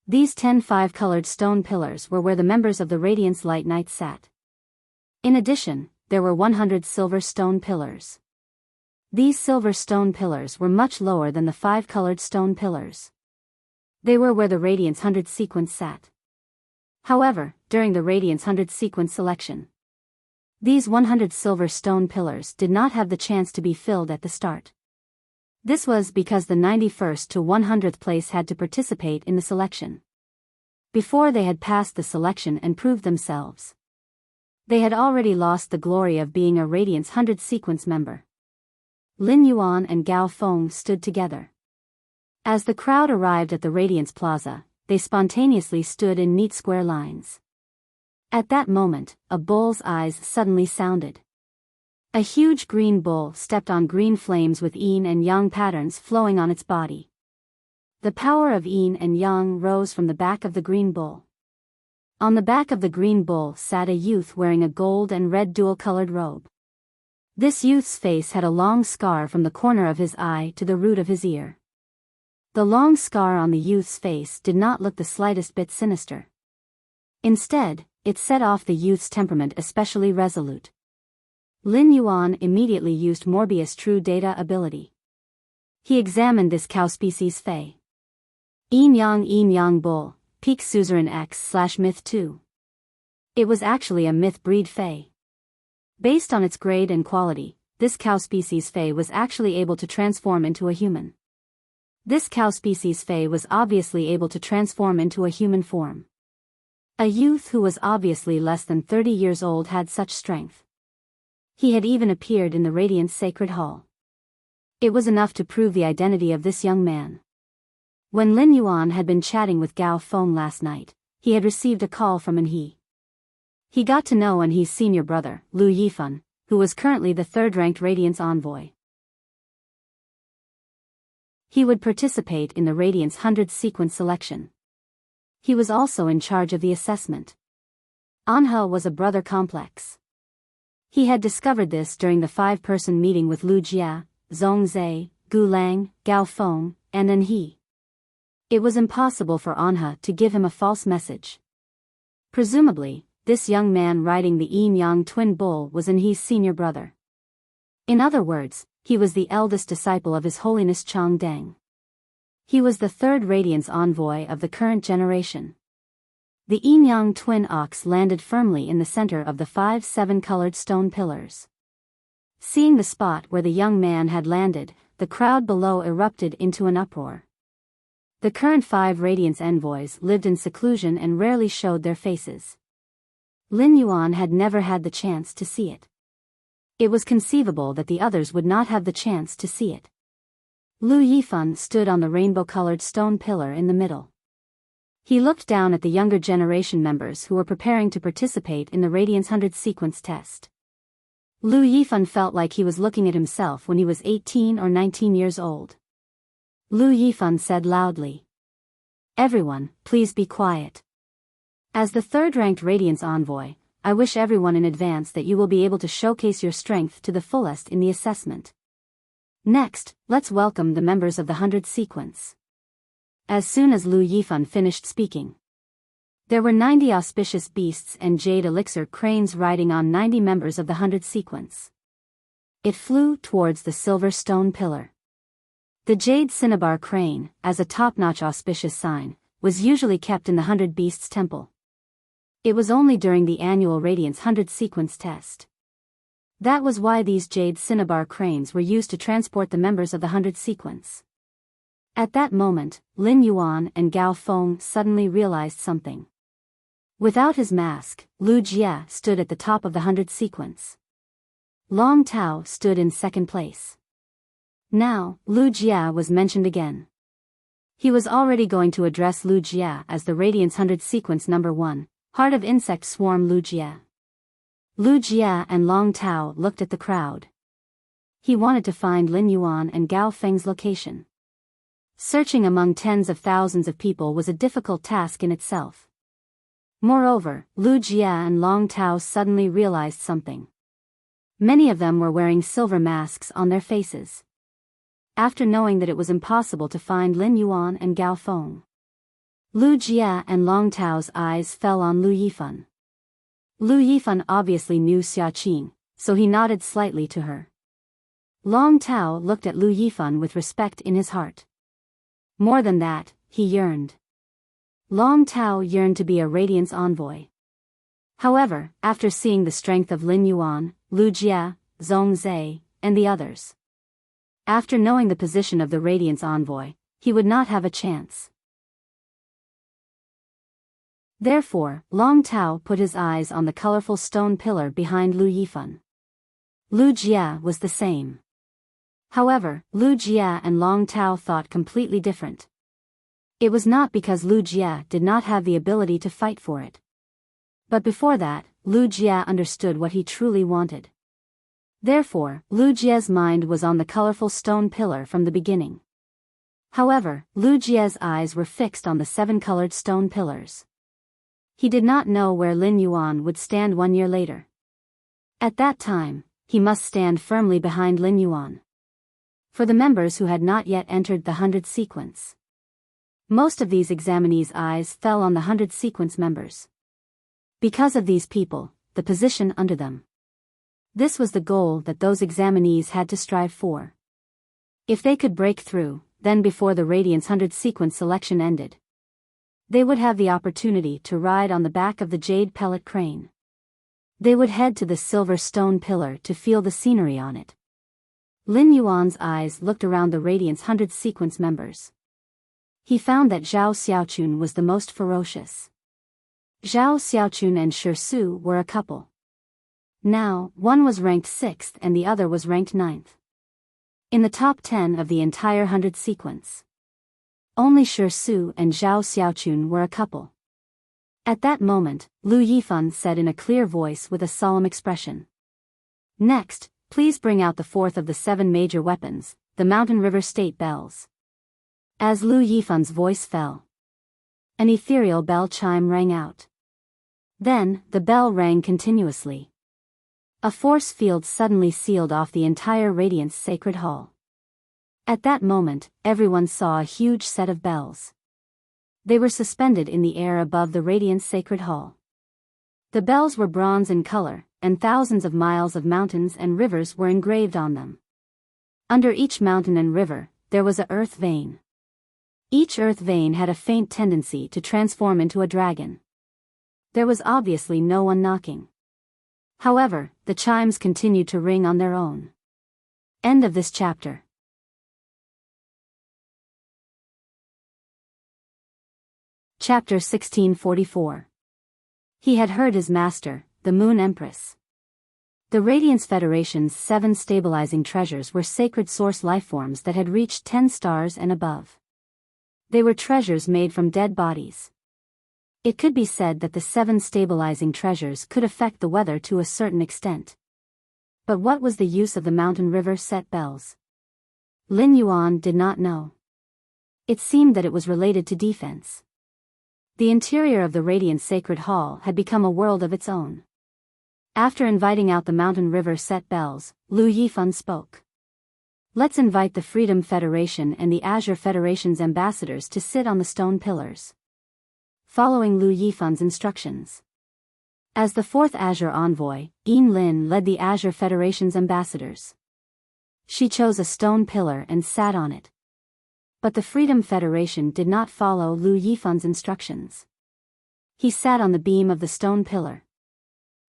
These 10 5-colored stone pillars were where the members of the Radiance Light Knights sat. In addition, there were 100 silver stone pillars. These silver stone pillars were much lower than the 5-colored stone pillars. They were where the Radiance 100 sequence sat. However, during the Radiance 100 sequence selection, these 100 silver stone pillars did not have the chance to be filled at the start. This was because the 91st to 100th place had to participate in the selection. Before they had passed the selection and proved themselves, they had already lost the glory of being a Radiance 100 sequence member. Lin Yuan and Gao Feng stood together. As the crowd arrived at the Radiance Plaza, they spontaneously stood in neat square lines. At that moment, a bull's eyes suddenly sounded. A huge green bull stepped on green flames with yin and yang patterns flowing on its body. The power of yin and yang rose from the back of the green bull. On the back of the green bull sat a youth wearing a gold and red dual-colored robe. This youth's face had a long scar from the corner of his eye to the root of his ear. The long scar on the youth's face did not look the slightest bit sinister. Instead, it set off the youth's temperament especially resolute. Lin Yuan immediately used Morbius' true data ability. He examined this cow species Fei. Yin Yang Bull, Peak Suzerain X/Myth 2. It was actually a myth breed Fei. Based on its grade and quality, this cow species Fei was actually able to transform into a human. This cow species Fei was obviously able to transform into a human form. A youth who was obviously less than 30 years old had such strength. He had even appeared in the Radiance Sacred Hall. It was enough to prove the identity of this young man. When Lin Yuan had been chatting with Gao Feng last night, he had received a call from Enhe. He got to know Enhe's senior brother, Lu Yifan, who was currently the 3rd-ranked Radiance envoy. He would participate in the Radiance 100 sequence selection. He was also in charge of the assessment. Anhe was a brother complex. He had discovered this during the 5-person meeting with Lu Jia, Zhongzhe, Gu Lang, Gao Feng, and Enhe. It was impossible for Anhe to give him a false message. Presumably, this young man riding the yin-yang twin bull was Enhe's senior brother. In other words, he was the eldest disciple of His Holiness Changdeng. He was the 3rd Radiance envoy of the current generation. The yin-yang twin ox landed firmly in the center of the 5 7-colored stone pillars. Seeing the spot where the young man had landed, the crowd below erupted into an uproar. The current 5 Radiance envoys lived in seclusion and rarely showed their faces. Lin Yuan had never had the chance to see it. It was conceivable that the others would not have the chance to see it. Lu Yifan stood on the rainbow-colored stone pillar in the middle. He looked down at the younger generation members who were preparing to participate in the Radiance 100 sequence test. Lu Yifan felt like he was looking at himself when he was 18 or 19 years old. Lu Yifan said loudly. Everyone, please be quiet. As the third-ranked Radiance Envoy, I wish everyone in advance that you will be able to showcase your strength to the fullest in the assessment. Next, let's welcome the members of the 100 sequence. As soon as Lu Yifan finished speaking, there were 90 auspicious beasts and jade elixir cranes riding on 90 members of the 100 sequence. It flew towards the silver stone pillar. The jade cinnabar crane, as a top-notch auspicious sign, was usually kept in the 100 Beasts Temple. It was only during the annual Radiance 100 sequence test. That was why these jade cinnabar cranes were used to transport the members of the 100 sequence. At that moment, Lin Yuan and Gao Feng suddenly realized something. Without his mask, Lu Jie stood at the top of the 100 sequence. Long Tao stood in second place. Now, Lu Jie was mentioned again. He was already going to address Lu Jie as the Radiance 100 sequence number 1, Heart of Insect Swarm Lu Jie. Lu Jie and Long Tao looked at the crowd. He wanted to find Lin Yuan and Gao Feng's location. Searching among tens of thousands of people was a difficult task in itself. Moreover, Lu Jie and Long Tao suddenly realized something. Many of them were wearing silver masks on their faces. After knowing that it was impossible to find Lin Yuan and Gao Feng, Lu Jie and Long Tao's eyes fell on Lu Yifan. Lu Yifan obviously knew Xia Qing, so he nodded slightly to her. Long Tao looked at Lu Yifan with respect in his heart. More than that, he yearned. Long Tao yearned to be a Radiance Envoy. However, after seeing the strength of Lin Yuan, Lu Jie, Zhong Zhe, and the others, after knowing the position of the Radiance Envoy, he would not have a chance. Therefore, Long Tao put his eyes on the colorful stone pillar behind Lu Yifan. Lu Jie was the same. However, Lu Jie and Long Tao thought completely different. It was not because Lu Jie did not have the ability to fight for it. But before that, Lu Jie understood what he truly wanted. Therefore, Lu Jie's mind was on the colorful stone pillar from the beginning. However, Lu Jie's eyes were fixed on the 7 colored stone pillars. He did not know where Lin Yuan would stand 1 year later. At that time, he must stand firmly behind Lin Yuan. For the members who had not yet entered the 100 sequence, most of these examinees' eyes fell on the 100 sequence members. Because of these people, the position under them. This was the goal that those examinees had to strive for. If they could break through, then before the Radiance 100 sequence selection ended, they would have the opportunity to ride on the back of the jade pellet crane. They would head to the silver stone pillar to feel the scenery on it. Lin Yuan's eyes looked around the Radiance 100 sequence members. He found that Zhao Xiaochun was the most ferocious. Zhao Xiaochun and Shi Su were a couple. Now, one was ranked 6th and the other was ranked 9th. In the top 10 of the entire 100 sequence, only Shi Su and Zhao Xiaochun were a couple. At that moment, Lu Yifan said in a clear voice with a solemn expression. Next, please bring out the 4th of the 7 major weapons, the Mountain River State Bells. As Lu Yifan's voice fell, an ethereal bell chime rang out. Then, the bell rang continuously. A force field suddenly sealed off the entire Radiance Sacred Hall. At that moment, everyone saw a huge set of bells. They were suspended in the air above the Radiance Sacred Hall. The bells were bronze in color, and thousands of miles of mountains and rivers were engraved on them. Under each mountain and river, there was a earth vein. Each earth vein had a faint tendency to transform into a dragon. There was obviously no one knocking. However, the chimes continued to ring on their own. End of this chapter. Chapter 1644. He had heard his master, the Moon Empress. The Radiance Federation's 7 stabilizing treasures were sacred source lifeforms that had reached 10 stars and above. They were treasures made from dead bodies. It could be said that the 7 stabilizing treasures could affect the weather to a certain extent. But what was the use of the Mountain River set bells? Lin Yuan did not know. It seemed that it was related to defense. The interior of the Radiant Sacred Hall had become a world of its own. After inviting out the Mountain River Set Bells, Lu Yifan spoke. Let's invite the Freedom Federation and the Azure Federation's ambassadors to sit on the stone pillars. Following Lu Yifan's instructions. As the fourth Azure envoy, Yin Lin led the Azure Federation's ambassadors. She chose a stone pillar and sat on it. But the Freedom Federation did not follow Lu Yifan's instructions. He sat on the beam of the stone pillar.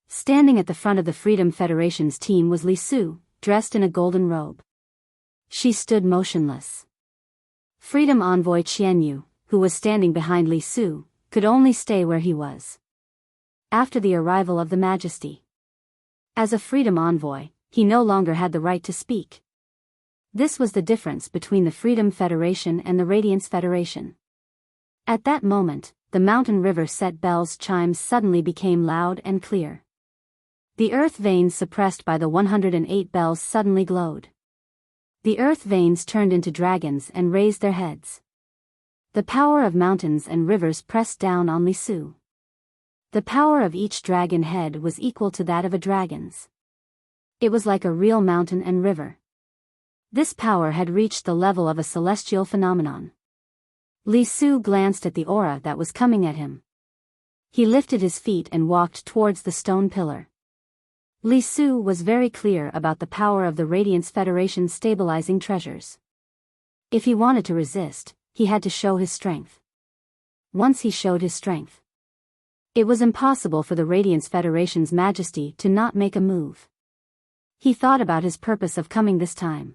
Standing at the front of the Freedom Federation's team was Li Su, dressed in a golden robe. She stood motionless. Freedom Envoy Qianyu, who was standing behind Li Su, could only stay where he was. After the arrival of the Majesty. As a Freedom Envoy, he no longer had the right to speak. This was the difference between the Freedom Federation and the Radiance Federation. At that moment, the Mountain River Set Bells chimes suddenly became loud and clear. The earth veins suppressed by the 108 bells suddenly glowed. The earth veins turned into dragons and raised their heads. The power of mountains and rivers pressed down on Li Su. The power of each dragon head was equal to that of a dragon's. It was like a real mountain and river. This power had reached the level of a celestial phenomenon. Li Su glanced at the aura that was coming at him. He lifted his feet and walked towards the stone pillar. Li Su was very clear about the power of the Radiance Federation's stabilizing treasures. If he wanted to resist, he had to show his strength. Once he showed his strength, it was impossible for the Radiance Federation's Majesty to not make a move. He thought about his purpose of coming this time.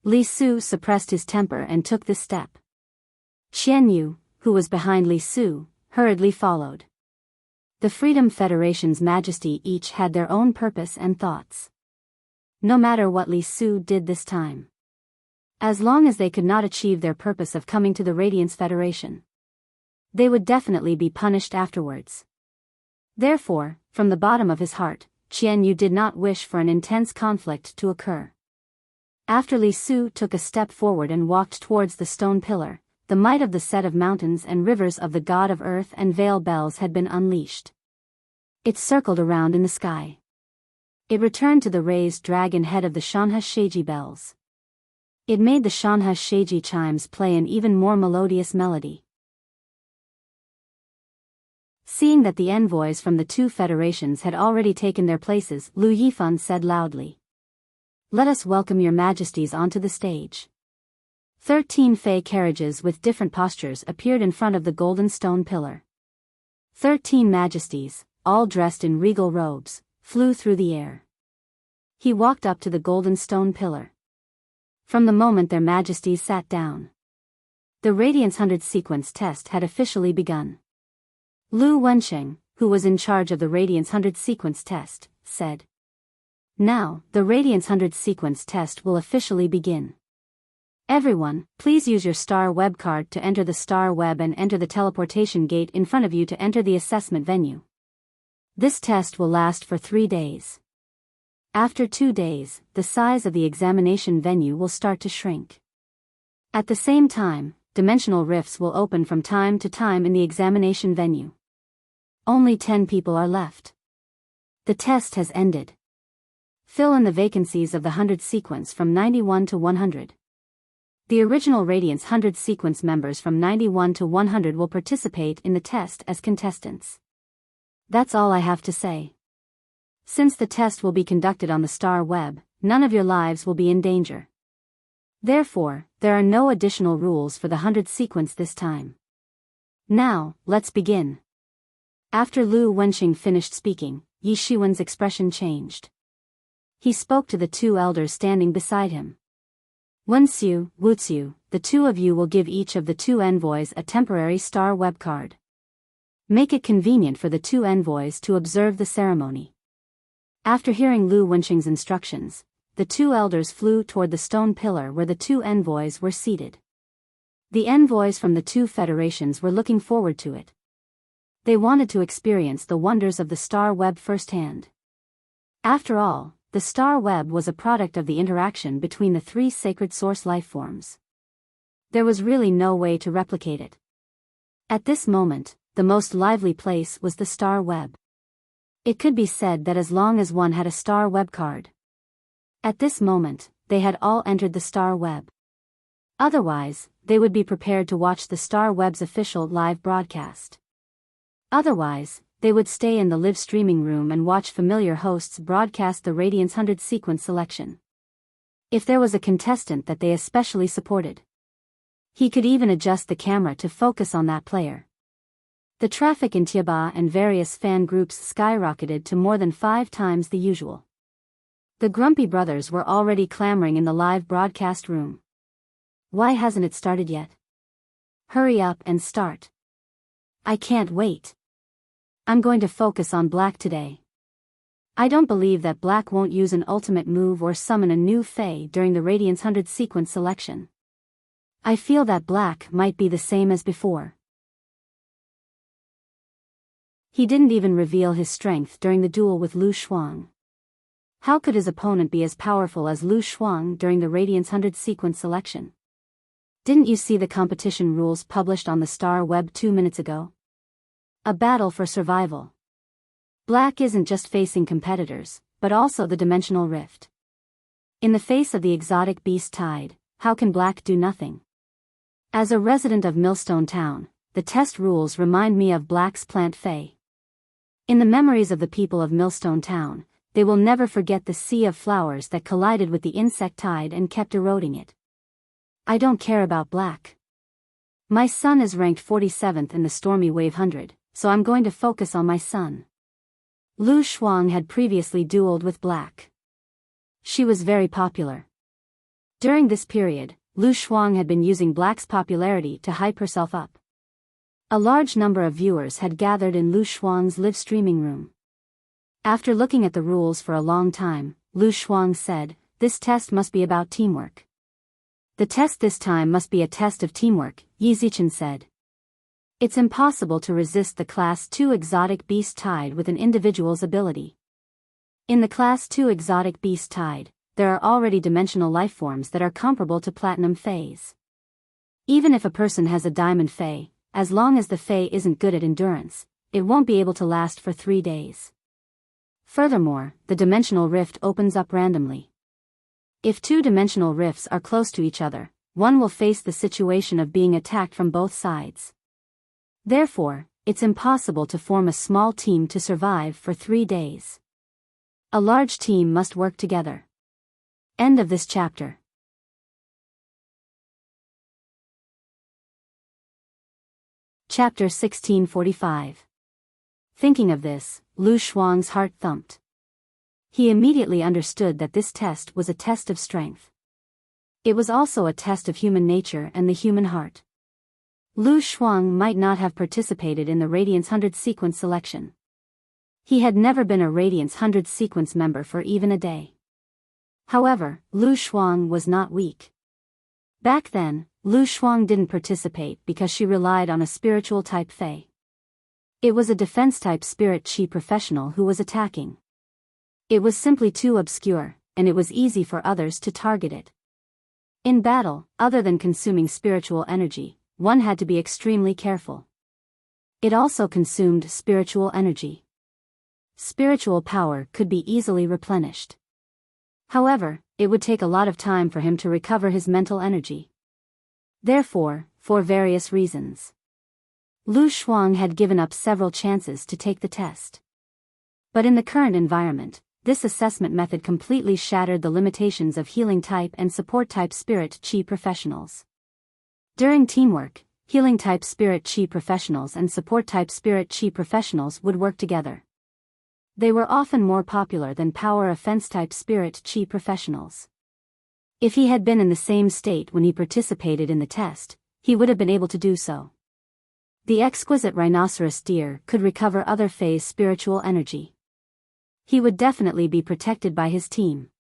Li Su suppressed his temper and took this step. Qianyu, who was behind Li Su, hurriedly followed. The Freedom Federation's Majesty each had their own purpose and thoughts. No matter what Li Su did this time. As long as they could not achieve their purpose of coming to the Radiance Federation, they would definitely be punished afterwards. Therefore, from the bottom of his heart, Qianyu did not wish for an intense conflict to occur. After Li Su took a step forward and walked towards the stone pillar, the might of the set of mountains and rivers of the God of Earth and Veil Bells had been unleashed. It circled around in the sky. It returned to the raised dragon head of the Shanha Sheiji bells. It made the Shanha Sheiji chimes play an even more melodious melody. Seeing that the envoys from the two federations had already taken their places, Lu Yifan said loudly, "Let us welcome your majesties onto the stage." 13 fey carriages with different postures appeared in front of the golden stone pillar. 13 majesties, all dressed in regal robes, flew through the air. He walked up to the golden stone pillar. From the moment their majesties sat down, the Radiance 100 sequence test had officially begun. Lu Wensheng, who was in charge of the Radiance 100 sequence test, said, "Now, the Radiance 100 sequence test will officially begin. Everyone, please use your star web card to enter the star web and enter the teleportation gate in front of you to enter the assessment venue. This test will last for 3 days. After 2 days, the size of the examination venue will start to shrink. At the same time, dimensional rifts will open from time to time in the examination venue. Only 10 people are left. The test has ended. Fill in the vacancies of the 100 sequence from 91 to 100. The original Radiance 100 sequence members from 91 to 100 will participate in the test as contestants. That's all I have to say. Since the test will be conducted on the star web, none of your lives will be in danger. Therefore, there are no additional rules for the 100 sequence this time. Now, let's begin." After Lu Wensheng finished speaking, Yi Shiwen's expression changed. He spoke to the two elders standing beside him. "Wenxiu, Wuxiu, the two of you will give each of the two envoys a temporary star web card. Make it convenient for the two envoys to observe the ceremony." After hearing Lu Wensheng's instructions, the two elders flew toward the stone pillar where the two envoys were seated. The envoys from the two federations were looking forward to it. They wanted to experience the wonders of the star web firsthand. After all, the star web was a product of the interaction between the 3 sacred source life forms. There was really no way to replicate it. At this moment, the most lively place was the star web. It could be said that as long as one had a star web card. At this moment, they had all entered the star web. Otherwise, they would be prepared to watch the star web's official live broadcast. Otherwise, they would stay in the live streaming room and watch familiar hosts broadcast the Radiance 100 sequence selection. If there was a contestant that they especially supported, he could even adjust the camera to focus on that player. The traffic in Tiaba and various fan groups skyrocketed to more than 5 times the usual. The Grumpy Brothers were already clamoring in the live broadcast room. Why hasn't it started yet? Hurry up and start. I can't wait. I'm going to focus on Black today. I don't believe that Black won't use an ultimate move or summon a new Fae during the Radiance 100 sequence selection. I feel that Black might be the same as before. He didn't even reveal his strength during the duel with Lu Shuang. How could his opponent be as powerful as Lu Shuang during the Radiance 100 sequence selection? Didn't you see the competition rules published on the Star Web 2 minutes ago? A battle for survival. Black isn't just facing competitors, but also the dimensional rift. In the face of the exotic beast tide, how can Black do nothing? As a resident of Millstone Town, the test rules remind me of Black's plant Fae. In the memories of the people of Millstone Town, they will never forget the sea of flowers that collided with the insect tide and kept eroding it. I don't care about Black. My son is ranked 47th in the Stormy Wave 100, so I'm going to focus on my son. Lu Shuang had previously dueled with Black. She was very popular. During this period, Lu Shuang had been using Black's popularity to hype herself up. A large number of viewers had gathered in Lu Shuang's live streaming room. After looking at the rules for a long time, Lu Shuang said, "This test must be about teamwork." "The test this time must be a test of teamwork," Yi Zichen said. "It's impossible to resist the Class 2 exotic beast tide with an individual's ability. In the Class 2 exotic beast tide, there are already dimensional lifeforms that are comparable to Platinum Faes. Even if a person has a Diamond Fae, as long as the Fae isn't good at endurance, it won't be able to last for 3 days. Furthermore, the dimensional rift opens up randomly. If 2 dimensional rifts are close to each other, one will face the situation of being attacked from both sides. Therefore, it's impossible to form a small team to survive for 3 days. A large team must work together." End of this chapter. Chapter 1645. Thinking of this, Lu Shuang's heart thumped. He immediately understood that this test was a test of strength. It was also a test of human nature and the human heart. Lu Shuang might not have participated in the Radiance 100 sequence selection. He had never been a Radiance 100 sequence member for even a day. However, Lu Shuang was not weak. Back then, Lu Shuang didn't participate because she relied on a spiritual type Fae. It was a defense type spirit chi professional who was attacking. It was simply too obscure, and it was easy for others to target it. In battle, other than consuming spiritual energy, one had to be extremely careful. It also consumed spiritual energy. Spiritual power could be easily replenished. However, it would take a lot of time for him to recover his mental energy. Therefore, for various reasons, Lu Shuang had given up several chances to take the test. But in the current environment, this assessment method completely shattered the limitations of healing type and support type spirit chi professionals. During teamwork, healing type spirit chi professionals and support type spirit chi professionals would work together. They were often more popular than power offense type spirit chi professionals. If he had been in the same state when he participated in the test, he would have been able to do so. The exquisite rhinoceros deer could recover other Fae's spiritual energy. He would definitely be protected by his team.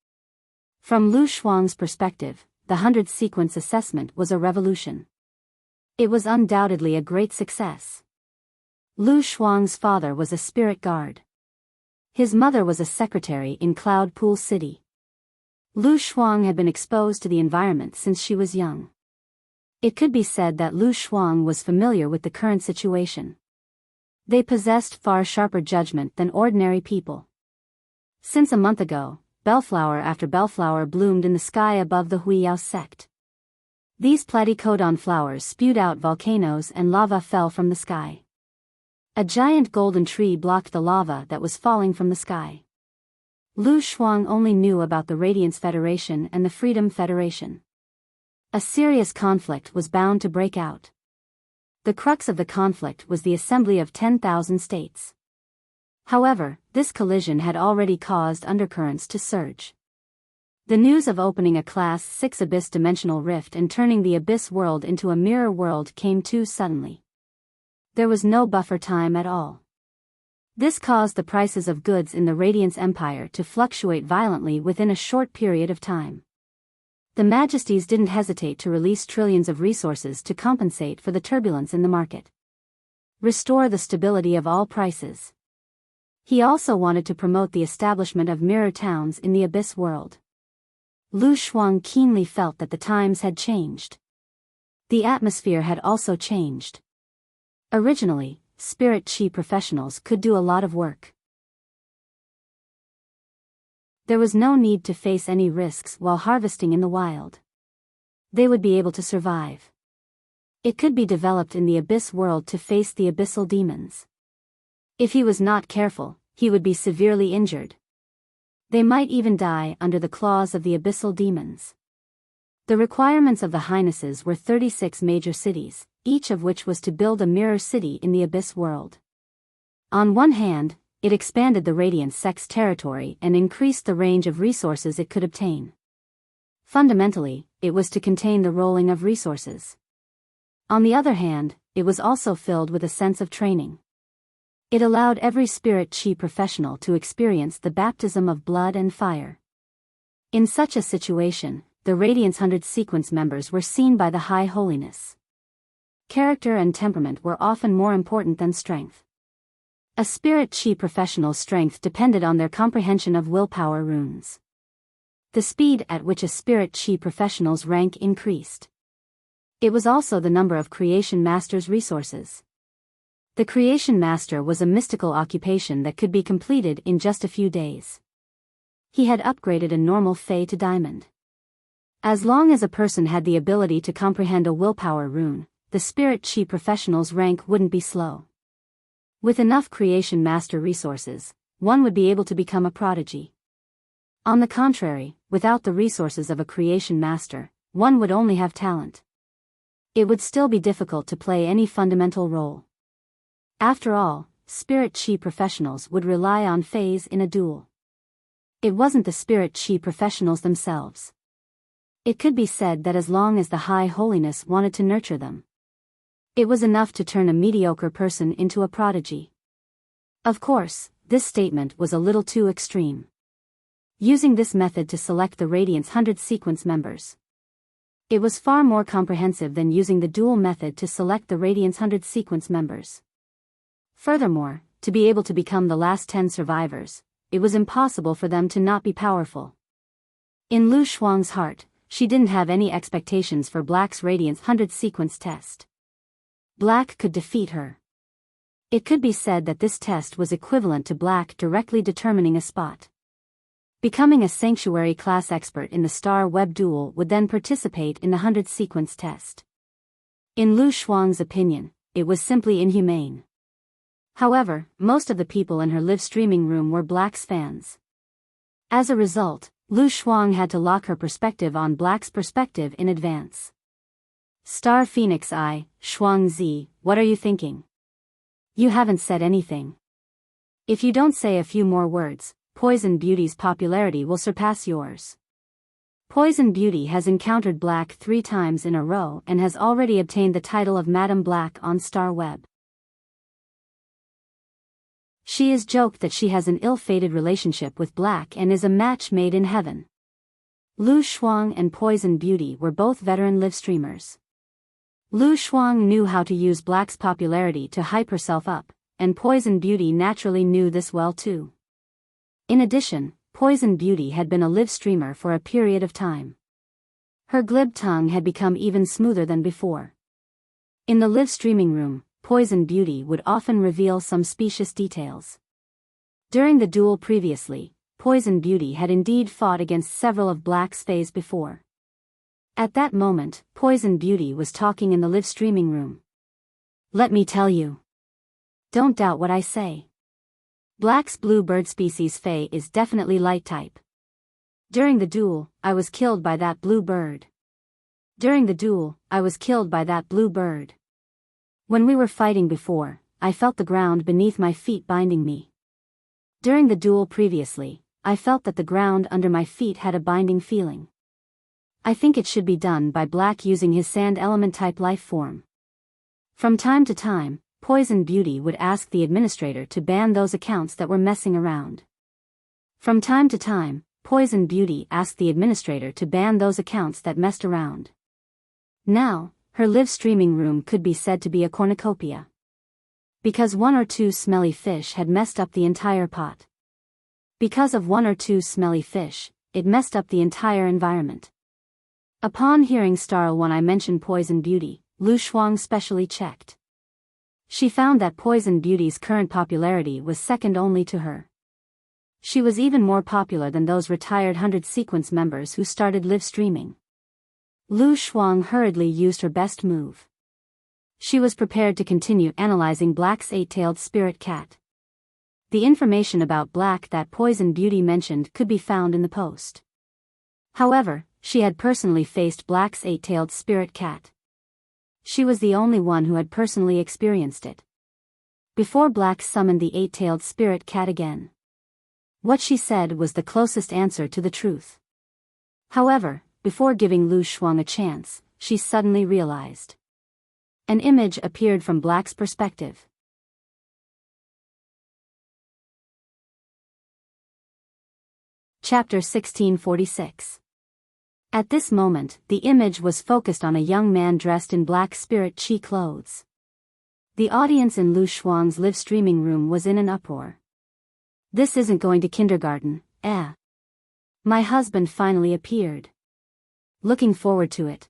From Lu Shuang's perspective, the 100 sequence assessment was a revolution. It was undoubtedly a great success. Lu Shuang's father was a spirit guard. His mother was a secretary in Cloud Pool City. Lu Shuang had been exposed to the environment since she was young. It could be said that Lu Shuang was familiar with the current situation. They possessed far sharper judgment than ordinary people. Since a month ago, bellflower after bellflower bloomed in the sky above the Huiyao sect. These platycodon flowers spewed out volcanoes and lava fell from the sky. A giant golden tree blocked the lava that was falling from the sky. Lu Shuang only knew about the Radiance Federation and the Freedom Federation. A serious conflict was bound to break out. The crux of the conflict was the assembly of 10,000 states. However, this collision had already caused undercurrents to surge. The news of opening a Class 6 abyss dimensional rift and turning the abyss world into a mirror world came too suddenly. There was no buffer time at all. This caused the prices of goods in the Radiance Empire to fluctuate violently within a short period of time. The Majesties didn't hesitate to release trillions of resources to compensate for the turbulence in the market. Restore the stability of all prices. He also wanted to promote the establishment of mirror towns in the abyss world. Lu Shuang keenly felt that the times had changed. The atmosphere had also changed. Originally, spirit chi professionals could do a lot of work. There was no need to face any risks while harvesting in the wild. They would be able to survive. It could be developed in the abyss world to face the abyssal demons. If he was not careful, he would be severely injured. They might even die under the claws of the abyssal demons. The requirements of the Highnesses were 36 major cities, each of which was to build a mirror city in the abyss world. On one hand, it expanded the Radiance sect's territory and increased the range of resources it could obtain. Fundamentally, it was to contain the rolling of resources. On the other hand, it was also filled with a sense of training. It allowed every spirit chi professional to experience the baptism of blood and fire. In such a situation, the Radiance 100 sequence members were seen by the High Holiness. Character and temperament were often more important than strength. A spirit chi professional's strength depended on their comprehension of willpower runes. The speed at which a spirit chi professional's rank increased. It was also the number of Creation Master's resources. The Creation Master was a mystical occupation that could be completed in just a few days. He had upgraded a normal Fey to Diamond. As long as a person had the ability to comprehend a willpower rune, the Spirit Chi professional's rank wouldn't be slow. With enough Creation Master resources, one would be able to become a prodigy. On the contrary, without the resources of a Creation Master, one would only have talent. It would still be difficult to play any fundamental role. After all, Spirit Chi professionals would rely on Fays in a duel. It wasn't the Spirit Chi professionals themselves. It could be said that as long as the High Holiness wanted to nurture them, it was enough to turn a mediocre person into a prodigy. Of course, this statement was a little too extreme. Using this method to select the Radiance 100 sequence members, it was far more comprehensive than using the dual method to select the Radiance 100 sequence members. Furthermore, to be able to become the last 10 survivors, it was impossible for them to not be powerful. In Lu Shuang's heart, she didn't have any expectations for Black's Radiance 100 sequence test. Black could defeat her. It could be said that this test was equivalent to Black directly determining a spot. Becoming a Sanctuary class expert in the Star Web duel would then participate in the 100 sequence test. In Lu Shuang's opinion, it was simply inhumane. However, most of the people in her live streaming room were Black's fans. As a result, Lu Shuang had to lock her perspective on Black's perspective in advance. Star Phoenix I, Shuang Zi, what are you thinking? You haven't said anything. If you don't say a few more words, Poison Beauty's popularity will surpass yours. Poison Beauty has encountered Black 3 times in a row and has already obtained the title of Madam Black on Star Web. She is joked that she has an ill-fated relationship with Black and is a match made in heaven. Lu Shuang and Poison Beauty were both veteran live streamers. Lu Shuang knew how to use Black's popularity to hype herself up, and Poison Beauty naturally knew this well too. In addition, Poison Beauty had been a live streamer for a period of time. Her glib tongue had become even smoother than before. In the live streaming room, Poison Beauty would often reveal some specious details. During the duel previously, Poison Beauty had indeed fought against several of Black's fays before. At that moment, Poison Beauty was talking in the live streaming room. Let me tell you. Don't doubt what I say. Black's blue bird species fae is definitely light type. During the duel, I was killed by that blue bird. During the duel, I was killed by that blue bird. When we were fighting before, I felt the ground beneath my feet binding me. During the duel previously, I felt that the ground under my feet had a binding feeling. I think it should be done by Black using his sand element type life form. From time to time, Poison Beauty would ask the administrator to ban those accounts that were messing around. From time to time, Poison Beauty asked the administrator to ban those accounts that messed around. Now, her live streaming room could be said to be a cornucopia. Because one or two smelly fish had messed up the entire pot. Because of one or two smelly fish, it messed up the entire environment. Upon hearing Star when I mentioned Poison Beauty, Lu Shuang specially checked. She found that Poison Beauty's current popularity was second only to her. She was even more popular than those retired 100 sequence members who started live streaming. Lu Shuang hurriedly used her best move. She was prepared to continue analyzing Black's eight-tailed spirit cat. The information about Black that Poison Beauty mentioned could be found in the post. However, she had personally faced Black's eight-tailed spirit cat. She was the only one who had personally experienced it. Before Black summoned the eight-tailed spirit cat again. What she said was the closest answer to the truth. However, before giving Lu Shuang a chance, she suddenly realized. An image appeared from Black's perspective. Chapter 1646. At this moment, the image was focused on a young man dressed in black spirit chi clothes. The audience in Lu Shuang's live streaming room was in an uproar. This isn't going to kindergarten, eh? My husband finally appeared. Looking forward to it.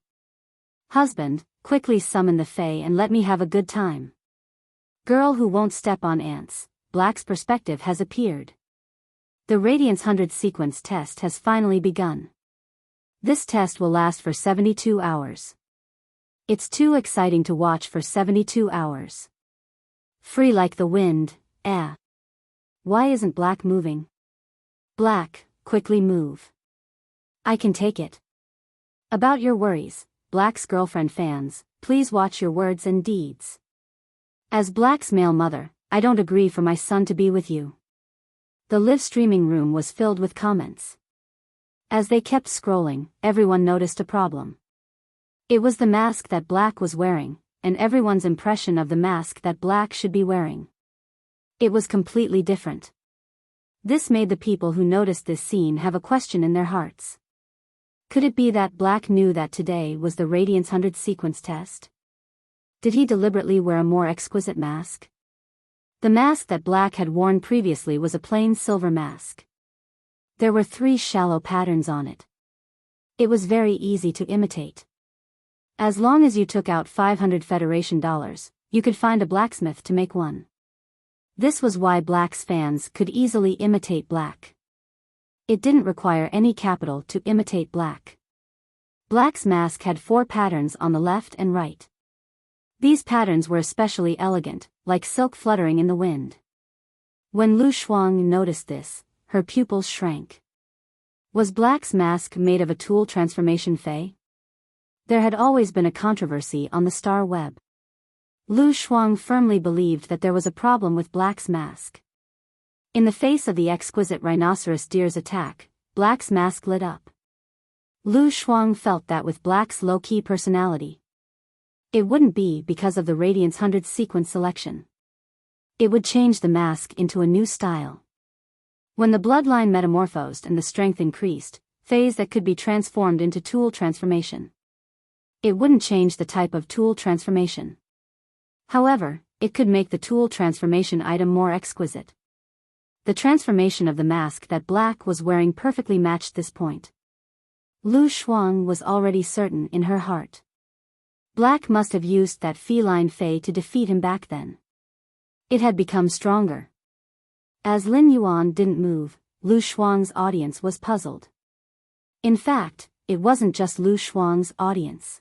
Husband, quickly summon the fae and let me have a good time. Girl who won't step on ants, Black's perspective has appeared. The Radiance 100 sequence test has finally begun. This test will last for 72 hours. It's too exciting to watch for 72 hours. Free like the wind, eh? Why isn't Black moving? Black, quickly move. I can take it. About your worries, Black's girlfriend fans, please watch your words and deeds. As Black's male mother, I don't agree for my son to be with you. The live streaming room was filled with comments. As they kept scrolling, everyone noticed a problem. It was the mask that Black was wearing, and everyone's impression of the mask that Black should be wearing. It was completely different. This made the people who noticed this scene have a question in their hearts. Could it be that Black knew that today was the Radiance 100 sequence test? Did he deliberately wear a more exquisite mask? The mask that Black had worn previously was a plain silver mask. There were 3 shallow patterns on it. It was very easy to imitate. As long as you took out 500 Federation dollars, you could find a blacksmith to make one. This was why Black's fans could easily imitate Black. It didn't require any capital to imitate Black. Black's mask had 4 patterns on the left and right. These patterns were especially elegant, like silk fluttering in the wind. When Lu Shuang noticed this, her pupils shrank. Was Black's mask made of a tool transformation fae? There had always been a controversy on the star web. Lu Shuang firmly believed that there was a problem with Black's mask. In the face of the exquisite rhinoceros deer's attack, Black's mask lit up. Lu Shuang felt that with Black's low-key personality, it wouldn't be because of the Radiance 100 sequence selection. It would change the mask into a new style. When the bloodline metamorphosed and the strength increased, phase that could be transformed into tool transformation. It wouldn't change the type of tool transformation. However, it could make the tool transformation item more exquisite. The transformation of the mask that Black was wearing perfectly matched this point. Lu Shuang was already certain in her heart. Black must have used that feline fey to defeat him back then. It had become stronger. As Lin Yuan didn't move, Lu Shuang's audience was puzzled. In fact, it wasn't just Lu Shuang's audience.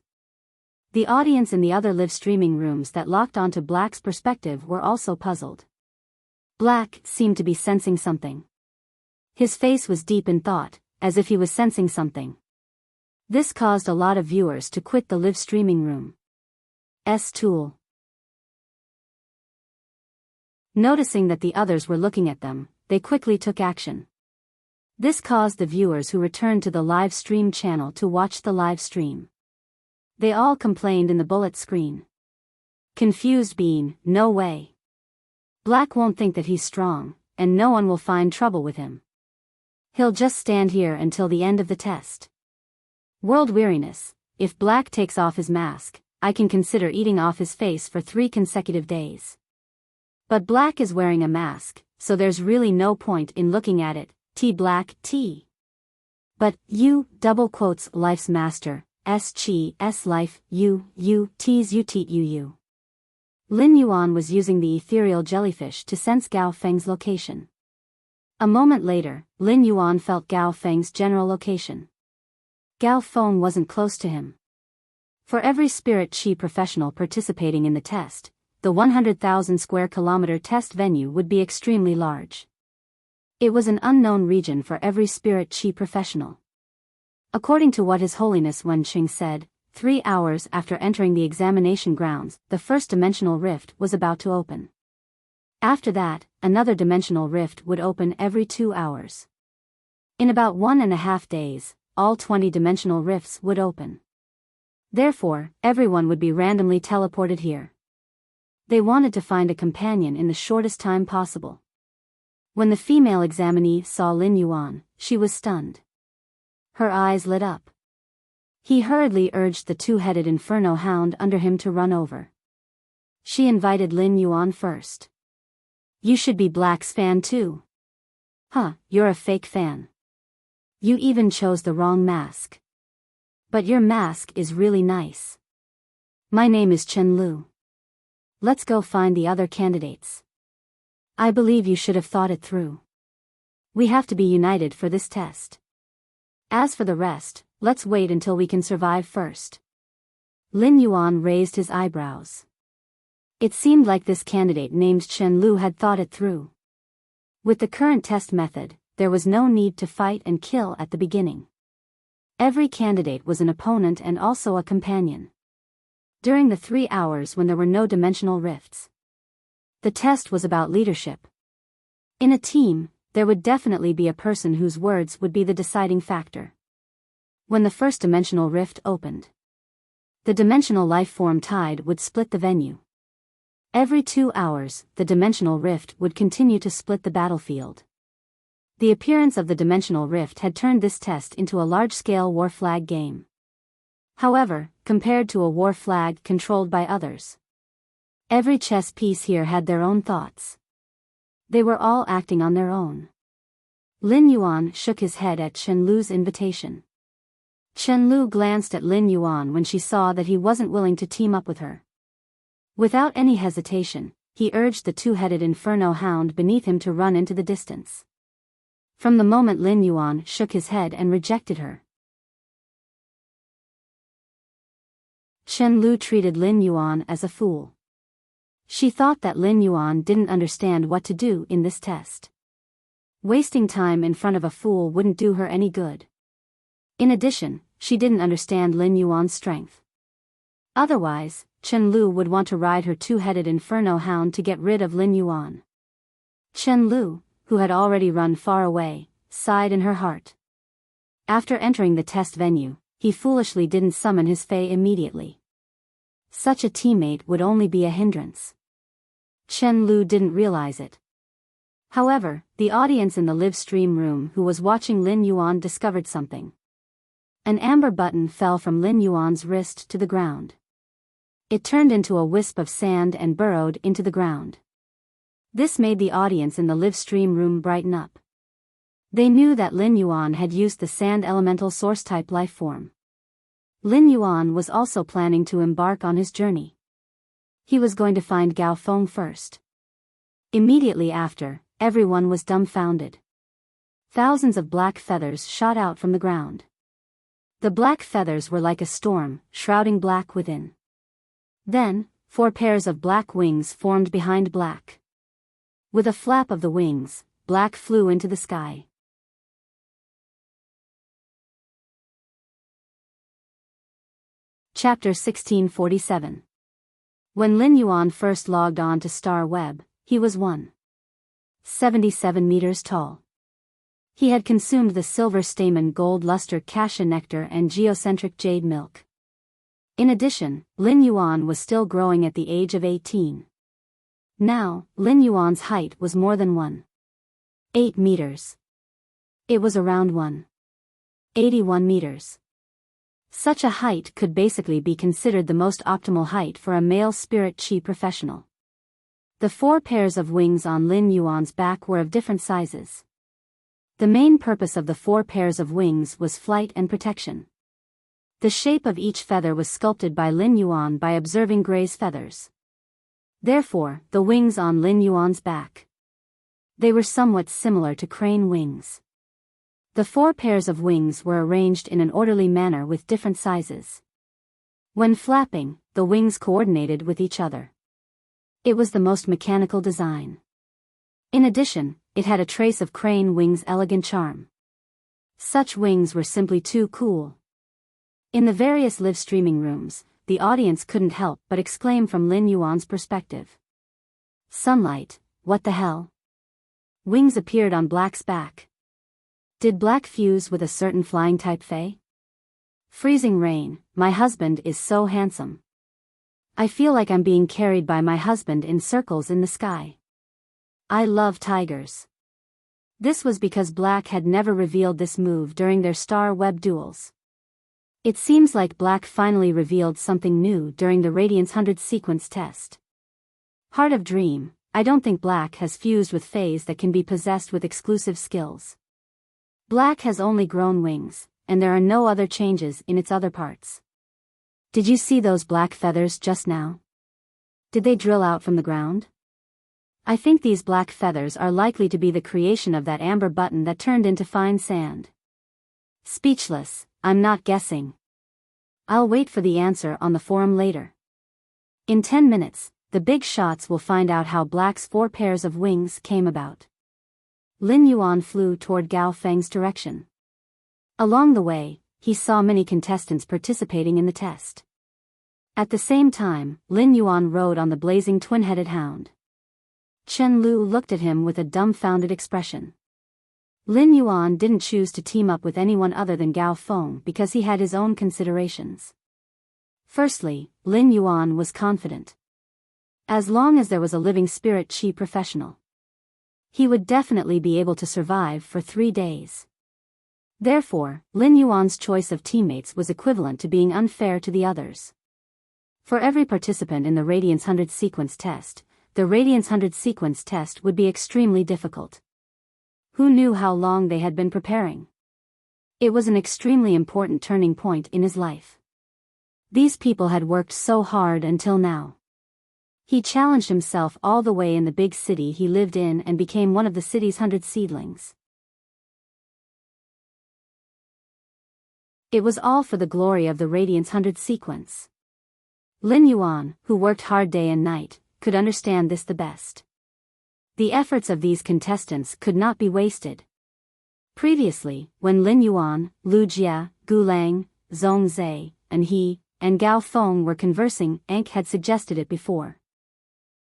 The audience in the other live streaming rooms that locked onto Black's perspective were also puzzled. Black seemed to be sensing something. His face was deep in thought, as if he was sensing something. This caused a lot of viewers to quit the live streaming room. Tool. Noticing that the others were looking at them, they quickly took action. This caused the viewers who returned to the live stream channel to watch the live stream. They all complained in the bullet screen. Confused Bean, no way. Black won't think that he's strong, and no one will find trouble with him. He'll just stand here until the end of the test. World Weariness, if Black takes off his mask, I can consider eating off his face for 3 consecutive days. But Black is wearing a mask, so there's really no point in looking at it. Black, T. But, you, double quotes, life's master, S life, T's you teat you. Lin Yuan was using the ethereal jellyfish to sense Gao Feng's location. A moment later, Lin Yuan felt Gao Feng's general location. Gao Feng wasn't close to him. For every spirit chi professional participating in the test, the 100,000 square kilometer test venue would be extremely large. It was an unknown region for every spirit chi professional. According to what His Holiness Wenqing said, 3 hours after entering the examination grounds, the first dimensional rift was about to open. After that, another dimensional rift would open every 2 hours. In about 1.5 days, all 20 dimensional rifts would open. Therefore, everyone would be randomly teleported here. They wanted to find a companion in the shortest time possible. When the female examinee saw Lin Yuan, she was stunned. Her eyes lit up. He hurriedly urged the 2-headed inferno hound under him to run over. She invited Lin Yuan first. You should be Black's fan too. Huh, you're a fake fan. You even chose the wrong mask. But your mask is really nice. My name is Chen Lu. Let's go find the other candidates. I believe you should have thought it through. We have to be united for this test. As for the rest, let's wait until we can survive first. Lin Yuan raised his eyebrows. It seemed like this candidate named Chen Lu had thought it through. With the current test method, there was no need to fight and kill at the beginning. Every candidate was an opponent and also a companion. During the 3 hours when there were no dimensional rifts, the test was about leadership. In a team, there would definitely be a person whose words would be the deciding factor. When the first dimensional rift opened, the dimensional life form tide would split the venue. Every 2 hours, the dimensional rift would continue to split the battlefield. The appearance of the dimensional rift had turned this test into a large-scale war flag game. However, compared to a war flag controlled by others, every chess piece here had their own thoughts. They were all acting on their own. Lin Yuan shook his head at Chen Lu's invitation. Chen Lu glanced at Lin Yuan when she saw that he wasn't willing to team up with her. Without any hesitation, he urged the 2-headed inferno hound beneath him to run into the distance. From the moment Lin Yuan shook his head and rejected her, Chen Lu treated Lin Yuan as a fool. She thought that Lin Yuan didn't understand what to do in this test. Wasting time in front of a fool wouldn't do her any good. In addition, she didn't understand Lin Yuan's strength. Otherwise, Chen Lu would want to ride her 2-headed inferno hound to get rid of Lin Yuan. Chen Lu, who had already run far away, sighed in her heart. After entering the test venue, he foolishly didn't summon his Fae immediately. Such a teammate would only be a hindrance. Chen Lu didn't realize it. However, the audience in the live stream room who was watching Lin Yuan discovered something. An amber button fell from Lin Yuan's wrist to the ground. It turned into a wisp of sand and burrowed into the ground. This made the audience in the live stream room brighten up. They knew that Lin Yuan had used the sand elemental source-type life form. Lin Yuan was also planning to embark on his journey. He was going to find Gao Feng first. Immediately after, everyone was dumbfounded. Thousands of black feathers shot out from the ground. The black feathers were like a storm, shrouding black within. Then, 4 pairs of black wings formed behind black. With a flap of the wings, black flew into the sky. Chapter 1647. When Lin Yuan first logged on to Star Web, he was 177 meters tall. He had consumed the silver stamen gold luster cassia nectar and geocentric jade milk. In addition, Lin Yuan was still growing at the age of 18. Now, Lin Yuan's height was more than 1.8 meters. It was around 1.81 meters. Such a height could basically be considered the most optimal height for a male spirit chi professional. The 4 pairs of wings on Lin Yuan's back were of different sizes. The main purpose of the 4 pairs of wings was flight and protection. The shape of each feather was sculpted by Lin Yuan by observing Gray's feathers. Therefore, the wings on Lin Yuan's back. They were somewhat similar to crane wings. The 4 pairs of wings were arranged in an orderly manner with different sizes. When flapping, the wings coordinated with each other. It was the most mechanical design. In addition, it had a trace of crane wings' elegant charm. Such wings were simply too cool. In the various live streaming rooms, the audience couldn't help but exclaim from Lin Yuan's perspective. Sunlight, what the hell? Wings appeared on Black's back. Did Black fuse with a certain flying type fae? Freezing rain, my husband is so handsome. I feel like I'm being carried by my husband in circles in the sky. I love tigers. This was because Black had never revealed this move during their Star Web duels. It seems like Black finally revealed something new during the Radiance 100 sequence test. Heart of Dream, I don't think Black has fused with faes that can be possessed with exclusive skills. Black has only grown wings, and there are no other changes in its other parts. Did you see those black feathers just now? Did they drill out from the ground? I think these black feathers are likely to be the creation of that amber button that turned into fine sand. Speechless, I'm not guessing. I'll wait for the answer on the forum later. In 10 minutes, the big shots will find out how Black's 4 pairs of wings came about. Lin Yuan flew toward Gao Feng's direction. Along the way, he saw many contestants participating in the test. At the same time, Lin Yuan rode on the blazing twin-headed hound. Chen Lu looked at him with a dumbfounded expression. Lin Yuan didn't choose to team up with anyone other than Gao Feng because he had his own considerations. Firstly, Lin Yuan was confident. As long as there was a living spirit chi professional, he would definitely be able to survive for 3 days. Therefore, Lin Yuan's choice of teammates was equivalent to being unfair to the others. For every participant in the Radiance 100 sequence test, the Radiance 100 sequence test would be extremely difficult. Who knew how long they had been preparing? It was an extremely important turning point in his life. These people had worked so hard until now. He challenged himself all the way in the big city he lived in and became one of the city's 100 seedlings. It was all for the glory of the Radiance 100 sequence. Lin Yuan, who worked hard day and night, could understand this the best. The efforts of these contestants could not be wasted. Previously, when Lin Yuan, Lu Jie, Gu Lang, Zhong Zhe, and he, and Gao Feng were conversing, Enk had suggested it before.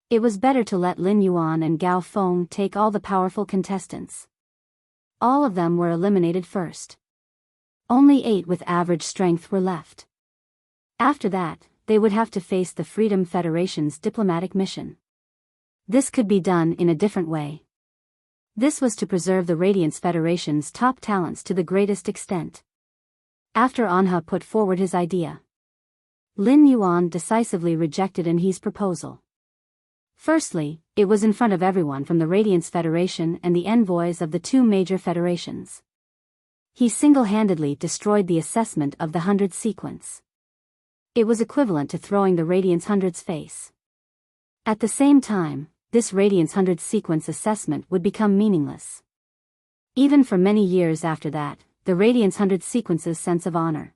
It was better to let Lin Yuan and Gao Feng take all the powerful contestants. All of them were eliminated first. Only 8 with average strength were left. After that, they would have to face the Freedom Federation's diplomatic mission. This could be done in a different way. This was to preserve the Radiance Federation's top talents to the greatest extent. After Anha put forward his idea, Lin Yuan decisively rejected Anhe's proposal. Firstly, it was in front of everyone from the Radiance Federation and the envoys of the two major federations. He single-handedly destroyed the assessment of the 100 sequence. It was equivalent to throwing the Radiance 100's face. At the same time, this Radiance 100 sequence assessment would become meaningless. Even for many years after that, the Radiance 100 sequence's sense of honor.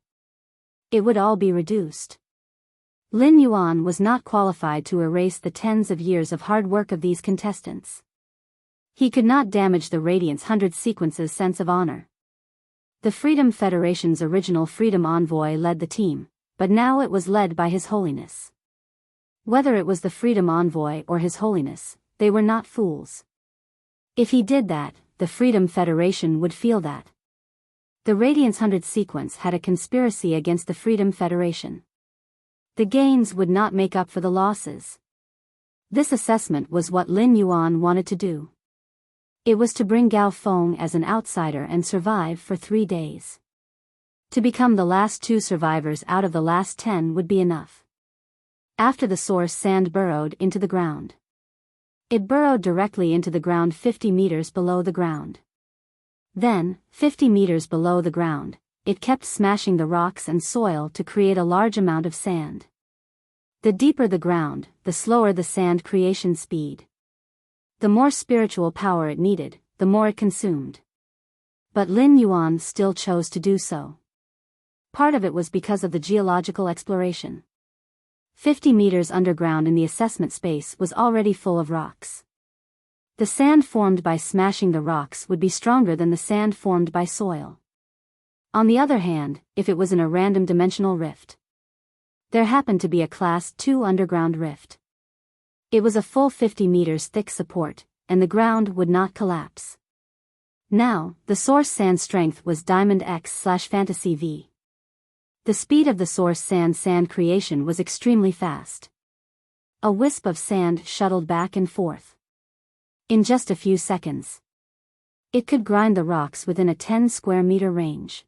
It would all be reduced. Lin Yuan was not qualified to erase the tens of years of hard work of these contestants. He could not damage the Radiance 100 sequence's sense of honor. The Freedom Federation's original Freedom Envoy led the team, but now it was led by His Holiness. Whether it was the Freedom Envoy or His Holiness, they were not fools. If he did that, the Freedom Federation would feel that. The Radiance 100 sequence had a conspiracy against the Freedom Federation. The gains would not make up for the losses. This assessment was what Lin Yuan wanted to do. It was to bring Gao Feng as an outsider and survive for 3 days. To become the last 2 survivors out of the last 10 would be enough. After the source sand burrowed into the ground. It burrowed directly into the ground 50 meters below the ground. Then, 50 meters below the ground, it kept smashing the rocks and soil to create a large amount of sand. The deeper the ground, the slower the sand creation speed. The more spiritual power it needed, the more it consumed. But Lin Yuan still chose to do so. Part of it was because of the geological exploration. 50 meters underground in the assessment space was already full of rocks. The sand formed by smashing the rocks would be stronger than the sand formed by soil. On the other hand, if it was in a random dimensional rift. There happened to be a Class 2 underground rift. It was a full 50 meters thick support, and the ground would not collapse. Now, the source sand strength was Diamond X/Fantasy V. The speed of the source sand creation was extremely fast. A wisp of sand shuttled back and forth. In just a few seconds, it could grind the rocks within a 10 square meter range.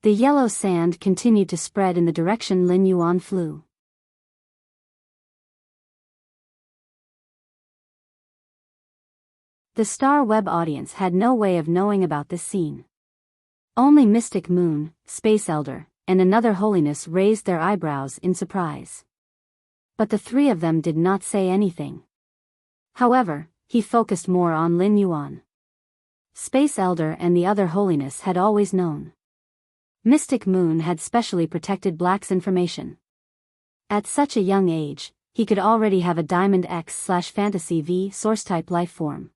The yellow sand continued to spread in the direction Lin Yuan flew. The Star Web audience had no way of knowing about this scene. Only Mystic Moon, Space Elder, and another holiness raised their eyebrows in surprise. But the 3 of them did not say anything. However, he focused more on Lin Yuan. Space Elder and the other holiness had always known. Mystic Moon had specially protected Black's information. At such a young age, he could already have a Diamond X/Fantasy V source-type life form.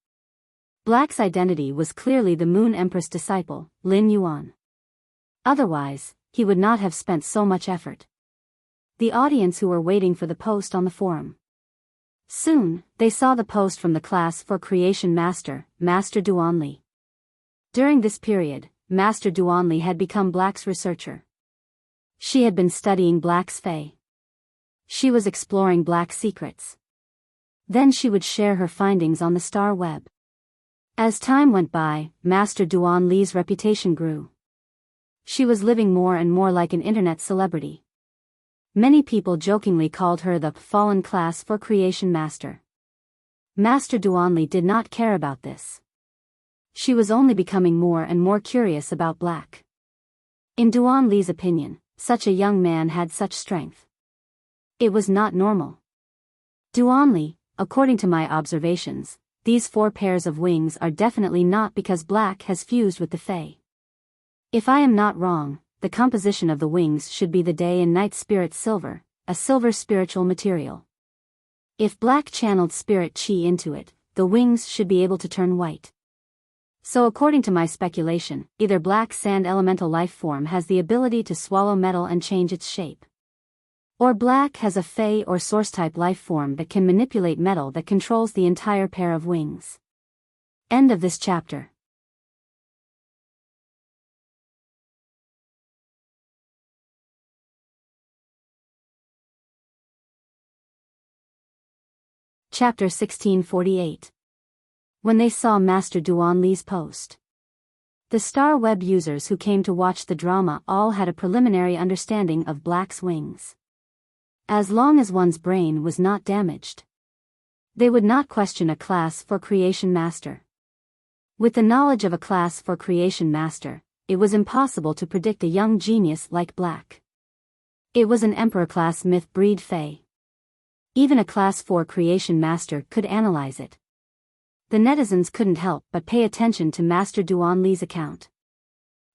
Black's identity was clearly the Moon Empress disciple, Lin Yuan. Otherwise, he would not have spent so much effort. The audience who were waiting for the post on the forum. Soon, they saw the post from the class for Creation Master, Master Duanli. During this period, Master Duanli had become Black's researcher. She had been studying Black's Fae. She was exploring Black's secrets. Then she would share her findings on the Star Web. As time went by, Master Duanli's reputation grew. She was living more and more like an internet celebrity. Many people jokingly called her the fallen class for Creation Master. Master Duanli did not care about this. She was only becoming more and more curious about Black. In Duanli's opinion, such a young man had such strength. It was not normal. Duanli, according to my observations, these 4 pairs of wings are definitely not because Black has fused with the Fae. If I am not wrong, the composition of the wings should be the day and night spirit silver, a silver spiritual material. If Black channeled spirit chi into it, the wings should be able to turn white. So according to my speculation, either Black sand elemental life form has the ability to swallow metal and change its shape. Or Black has a Fae or source-type life form that can manipulate metal that controls the entire pair of wings. End of this chapter. Chapter 1648. When they saw Master Duanli's post. The Star Web users who came to watch the drama all had a preliminary understanding of Black's wings. As long as one's brain was not damaged. They would not question a class for Creation Master. With the knowledge of a class for Creation Master, it was impossible to predict a young genius like Black. It was an Emperor-class myth-breed Fae. Even a Class 4 Creation Master could analyze it. The netizens couldn't help but pay attention to Master Duanli's account.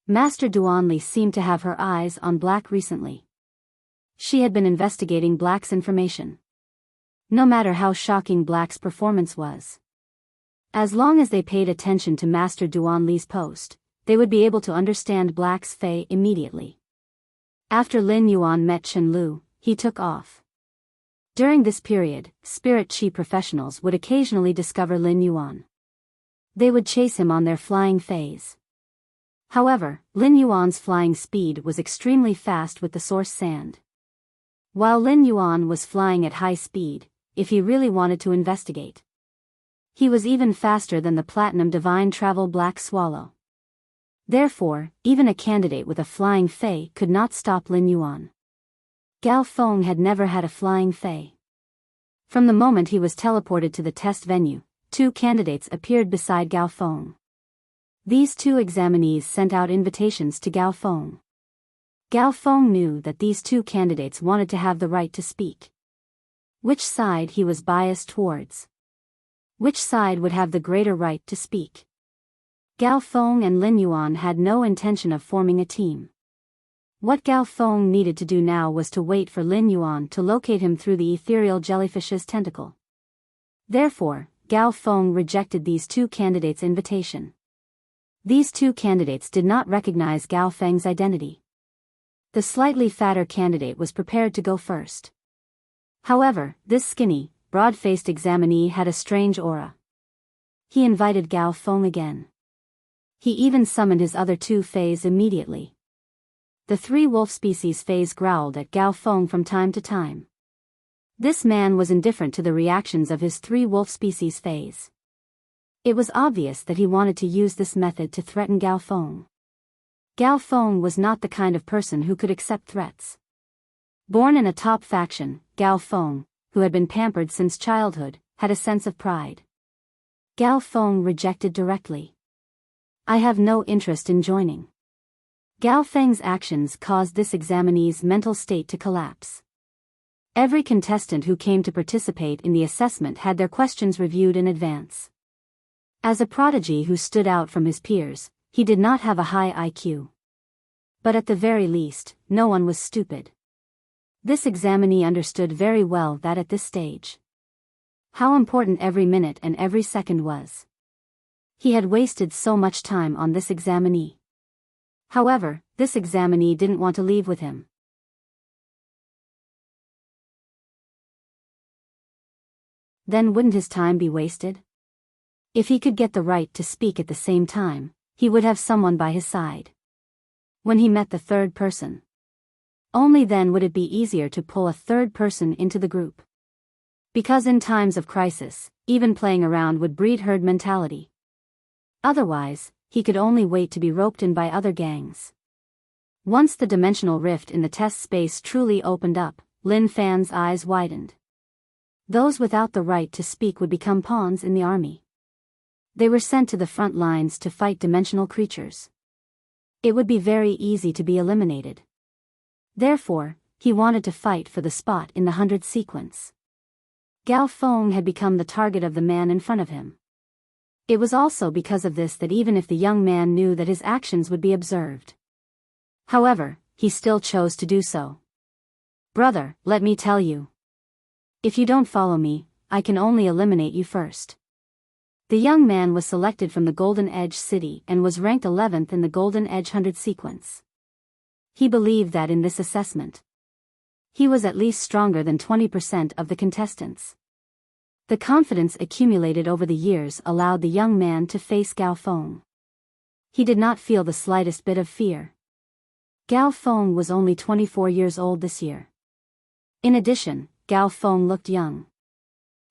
Master Duanli seemed to have her eyes on Black recently. She had been investigating Black's information. No matter how shocking Black's performance was. As long as they paid attention to Master Duanli's post, they would be able to understand Black's Fae immediately. After Lin Yuan met Chen Lu, he took off. During this period, spirit chi professionals would occasionally discover Lin Yuan. They would chase him on their flying phase. However, Lin Yuan's flying speed was extremely fast with the source sand. While Lin Yuan was flying at high speed, if he really wanted to investigate, he was even faster than the Platinum Divine Travel Black Swallow. Therefore, even a candidate with a flying Fae could not stop Lin Yuan. Gao Feng had never had a flying Fae. From the moment he was teleported to the test venue, 2 candidates appeared beside Gao Feng. These 2 examinees sent out invitations to Gao Feng. Gao Feng knew that these 2 candidates wanted to have the right to speak. Which side he was biased towards? Which side would have the greater right to speak? Gao Feng and Lin Yuan had no intention of forming a team. What Gao Feng needed to do now was to wait for Lin Yuan to locate him through the ethereal jellyfish's tentacle. Therefore, Gao Feng rejected these 2 candidates' invitation. These 2 candidates did not recognize Gao Feng's identity. The slightly fatter candidate was prepared to go first. However, this skinny, broad-faced examinee had a strange aura. He invited Gao Feng again. He even summoned his other 2 Faes immediately. The 3 wolf species Faes growled at Gao Feng from time to time. This man was indifferent to the reactions of his 3 wolf species Faes. It was obvious that he wanted to use this method to threaten Gao Feng. Gao Feng was not the kind of person who could accept threats. Born in a top faction, Gao Feng, who had been pampered since childhood, had a sense of pride. Gao Feng rejected directly. I have no interest in joining. Gao Feng's actions caused this examinee's mental state to collapse. Every contestant who came to participate in the assessment had their questions reviewed in advance. As a prodigy who stood out from his peers, he did not have a high IQ. But at the very least, no one was stupid. This examinee understood very well that at this stage, how important every minute and every second was. He had wasted so much time on this examinee. However, this examinee didn't want to leave with him. Then wouldn't his time be wasted? If he could get the right to speak at the same time, he would have someone by his side. When he met the 3rd person, only then would it be easier to pull a 3rd person into the group. Because in times of crisis, even playing around would breed herd mentality. Otherwise, he could only wait to be roped in by other gangs. Once the dimensional rift in the test space truly opened up, Lin Fan's eyes widened. Those without the right to speak would become pawns in the army. They were sent to the front lines to fight dimensional creatures. It would be very easy to be eliminated. Therefore, he wanted to fight for the spot in the 100 sequence. Gao Feng had become the target of the man in front of him. It was also because of this that even if the young man knew that his actions would be observed. However, he still chose to do so. Brother, let me tell you. If you don't follow me, I can only eliminate you first. The young man was selected from the Golden Edge City and was ranked 11th in the Golden Edge 100 sequence. He believed that in this assessment, he was at least stronger than 20% of the contestants. The confidence accumulated over the years allowed the young man to face Gao Feng. He did not feel the slightest bit of fear. Gao Feng was only 24 years old this year. In addition, Gao Feng looked young.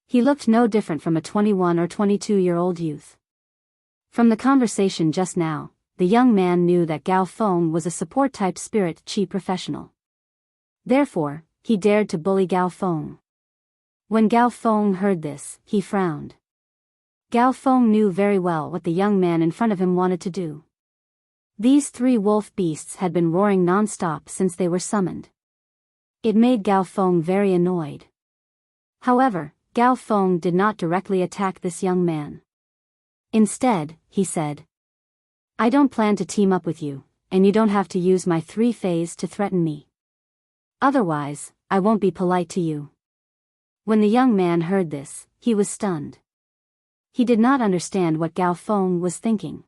He looked no different from a 21 or 22-year-old youth. From the conversation just now, the young man knew that Gao Feng was a support-type spirit chi professional. Therefore, he dared to bully Gao Feng. When Gao Feng heard this, he frowned. Gao Feng knew very well what the young man in front of him wanted to do. These 3 wolf beasts had been roaring non-stop since they were summoned. It made Gao Feng very annoyed. However, Gao Feng did not directly attack this young man. Instead, he said, "I don't plan to team up with you, and you don't have to use my 3 phase to threaten me. Otherwise, I won't be polite to you." When the young man heard this, he was stunned. He did not understand what Gao Feng was thinking.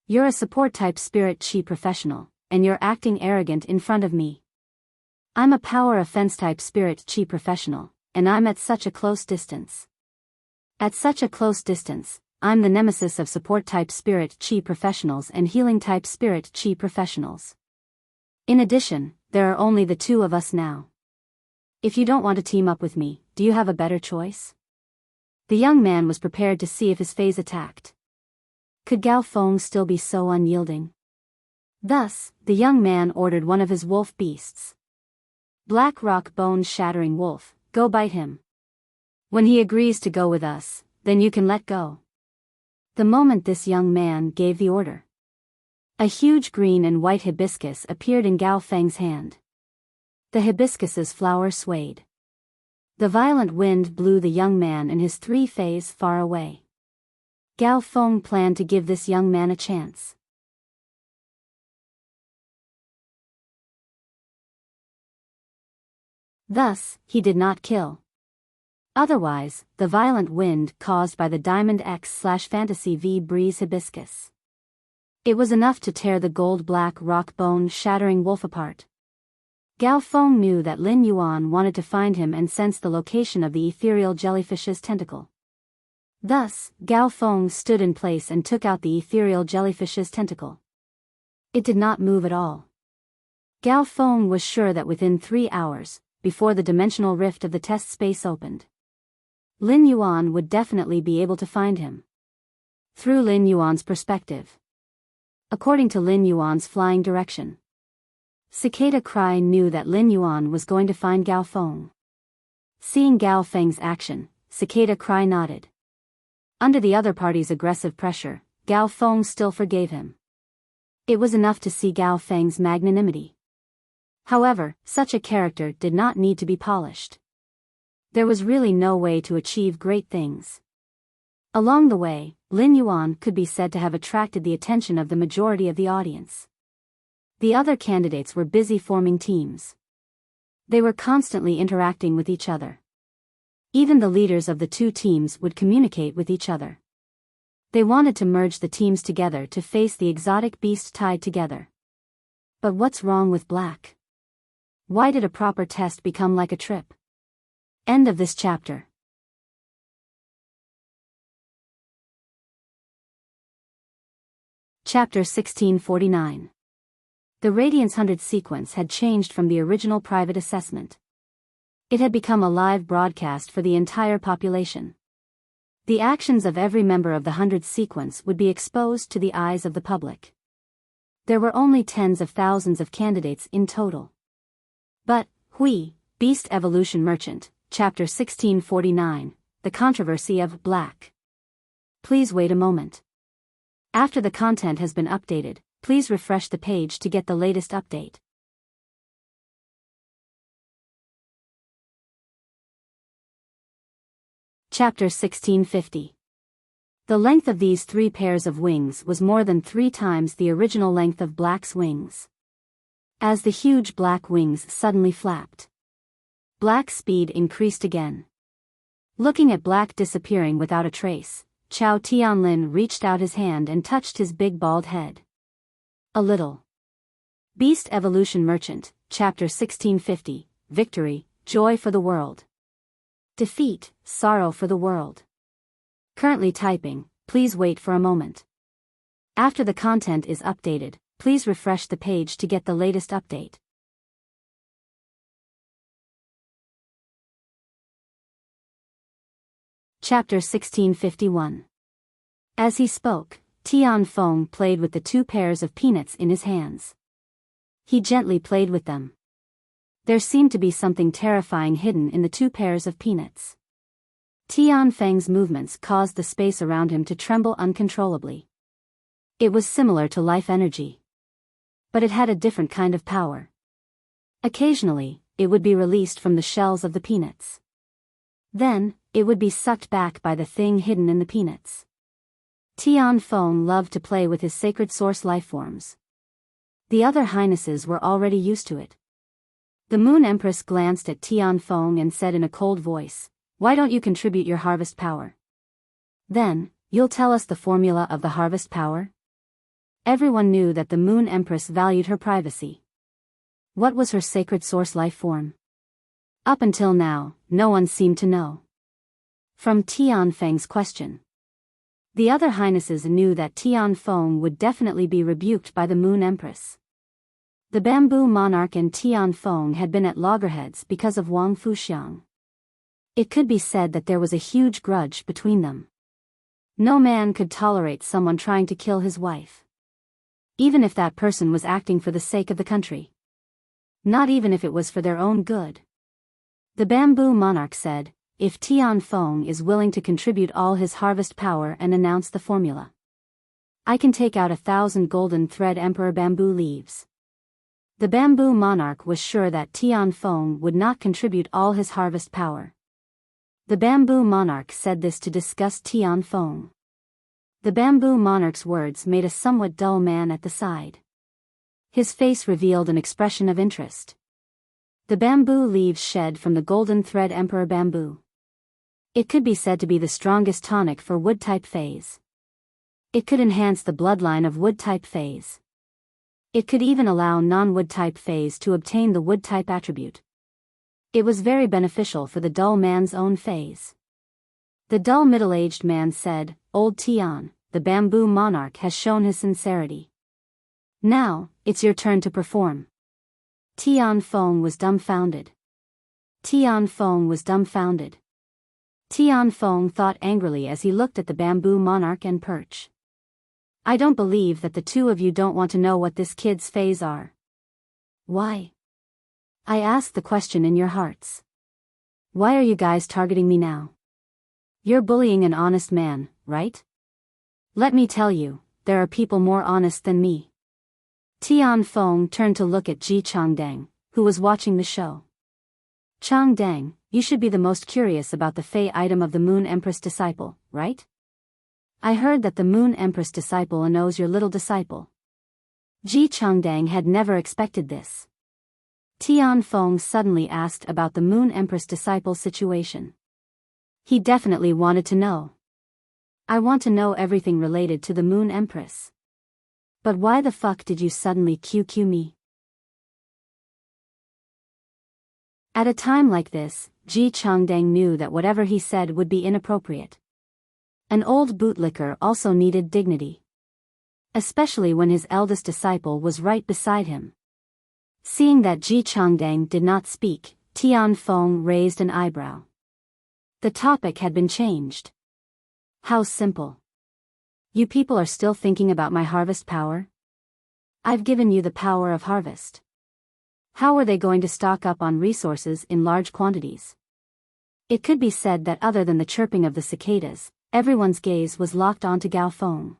"You're a support-type spirit chi professional, and you're acting arrogant in front of me. I'm a power offense-type spirit chi professional, and I'm at such a close distance. At such a close distance, I'm the nemesis of support-type spirit chi professionals and healing-type spirit chi professionals. In addition, there are only the 2 of us now. If you don't want to team up with me, do you have a better choice?" The young man was prepared to see if his phase attacked. Could Gao Feng still be so unyielding? Thus, the young man ordered one of his wolf beasts. "Black rock bone shattering wolf, go bite him. When he agrees to go with us, then you can let go." The moment this young man gave the order, a huge green and white hibiscus appeared in Gao Feng's hand. The hibiscus's flower swayed. The violent wind blew the young man and his 3 phase far away. Gao Feng planned to give this young man a chance. Thus, he did not kill. Otherwise, the violent wind caused by the Diamond X/Fantasy V breeze hibiscus. It was enough to tear the gold-black rock bone shattering wolf apart. Gao Feng knew that Lin Yuan wanted to find him and sensed the location of the ethereal jellyfish's tentacle. Thus, Gao Feng stood in place and took out the ethereal jellyfish's tentacle. It did not move at all. Gao Feng was sure that within 3 hours, before the dimensional rift of the test space opened, Lin Yuan would definitely be able to find him. Through Lin Yuan's perspective. According to Lin Yuan's flying direction, Cicada Cry knew that Lin Yuan was going to find Gao Feng. Seeing Gao Feng's action, Cicada Cry nodded. Under the other party's aggressive pressure, Gao Feng still forgave him. It was enough to see Gao Feng's magnanimity. However, such a character did not need to be polished. There was really no way to achieve great things. Along the way, Lin Yuan could be said to have attracted the attention of the majority of the audience. The other candidates were busy forming teams. They were constantly interacting with each other. Even the leaders of the 2 teams would communicate with each other. They wanted to merge the teams together to face the exotic beast tied together. But what's wrong with Black? Why did a proper test become like a trip? End of this chapter. Chapter 1649. The Radiance 100 sequence had changed from the original private assessment. It had become a live broadcast for the entire population. The actions of every member of the 100 sequence would be exposed to the eyes of the public. There were only tens of thousands of candidates in total. But, Beast Evolution Merchant, Chapter 1649, The Controversy of Black. Please wait a moment. After the content has been updated, please refresh the page to get the latest update. Chapter 1650. The length of these 3 pairs of wings was more than 3 times the original length of Black's wings. As the huge black wings suddenly flapped, Black's speed increased again. Looking at Black disappearing without a trace, Chao Tianlin reached out his hand and touched his big bald head. A little. Beast Evolution Merchant, Chapter 1650, Victory, Joy for the World. Defeat, Sorrow for the World. Currently typing, please wait for a moment. After the content is updated, please refresh the page to get the latest update. Chapter 1651. As he spoke, Tian Feng played with the 2 pairs of peanuts in his hands. He gently played with them. There seemed to be something terrifying hidden in the two pairs of peanuts. Tian Feng's movements caused the space around him to tremble uncontrollably. It was similar to life energy. But it had a different kind of power. Occasionally, it would be released from the shells of the peanuts. Then, it would be sucked back by the thing hidden in the peanuts. Tian Feng loved to play with his sacred source lifeforms. The other highnesses were already used to it. The Moon Empress glanced at Tian Feng and said in a cold voice, "Why don't you contribute your harvest power? Then, you'll tell us the formula of the harvest power?" Everyone knew that the Moon Empress valued her privacy. What was her sacred source life form? Up until now, no one seemed to know. From Tian Feng's question, the other highnesses knew that Tian Feng would definitely be rebuked by the Moon Empress. The Bamboo Monarch and Tian Feng had been at loggerheads because of Wang Fuxiang. It could be said that there was a huge grudge between them. No man could tolerate someone trying to kill his wife. Even if that person was acting for the sake of the country. Not even if it was for their own good. The Bamboo Monarch said, "If Tian Feng is willing to contribute all his harvest power and announce the formula, I can take out 1,000 golden thread emperor bamboo leaves." The Bamboo Monarch was sure that Tian Feng would not contribute all his harvest power. The Bamboo Monarch said this to disgust Tian Feng. The Bamboo Monarch's words made a somewhat dull man at the side. His face revealed an expression of interest. The bamboo leaves shed from the golden thread emperor bamboo. It could be said to be the strongest tonic for wood-type phase. It could enhance the bloodline of wood-type phase. It could even allow non-wood-type phase to obtain the wood-type attribute. It was very beneficial for the dull man's own phase. The dull middle-aged man said, "Old Tian, the Bamboo Monarch has shown his sincerity. Now, it's your turn to perform." Tian Feng was dumbfounded. Tian Feng was dumbfounded. Tian Feng thought angrily as he looked at the Bamboo Monarch and Perch. "I don't believe that the two of you don't want to know what this kid's phase are. Why? I ask the question in your hearts. Why are you guys targeting me now? You're bullying an honest man, right? Let me tell you, there are people more honest than me." Tian Feng turned to look at Ji Changdang, who was watching the show. "Changdang, you should be the most curious about the Fey item of the Moon Empress disciple, right? I heard that the Moon Empress disciple knows your little disciple." Ji Changdang had never expected this. Tian Feng suddenly asked about the Moon Empress disciple situation. He definitely wanted to know. "I want to know everything related to the Moon Empress. But why the fuck did you suddenly QQ me?" At a time like this, Ji Changdang knew that whatever he said would be inappropriate. An old bootlicker also needed dignity. Especially when his eldest disciple was right beside him. Seeing that Ji Changdang did not speak, Tian Feng raised an eyebrow. The topic had been changed. How simple. You people are still thinking about my harvest power? I've given you the power of harvest. How are they going to stock up on resources in large quantities? It could be said that other than the chirping of the cicadas, everyone's gaze was locked onto Gao Feng.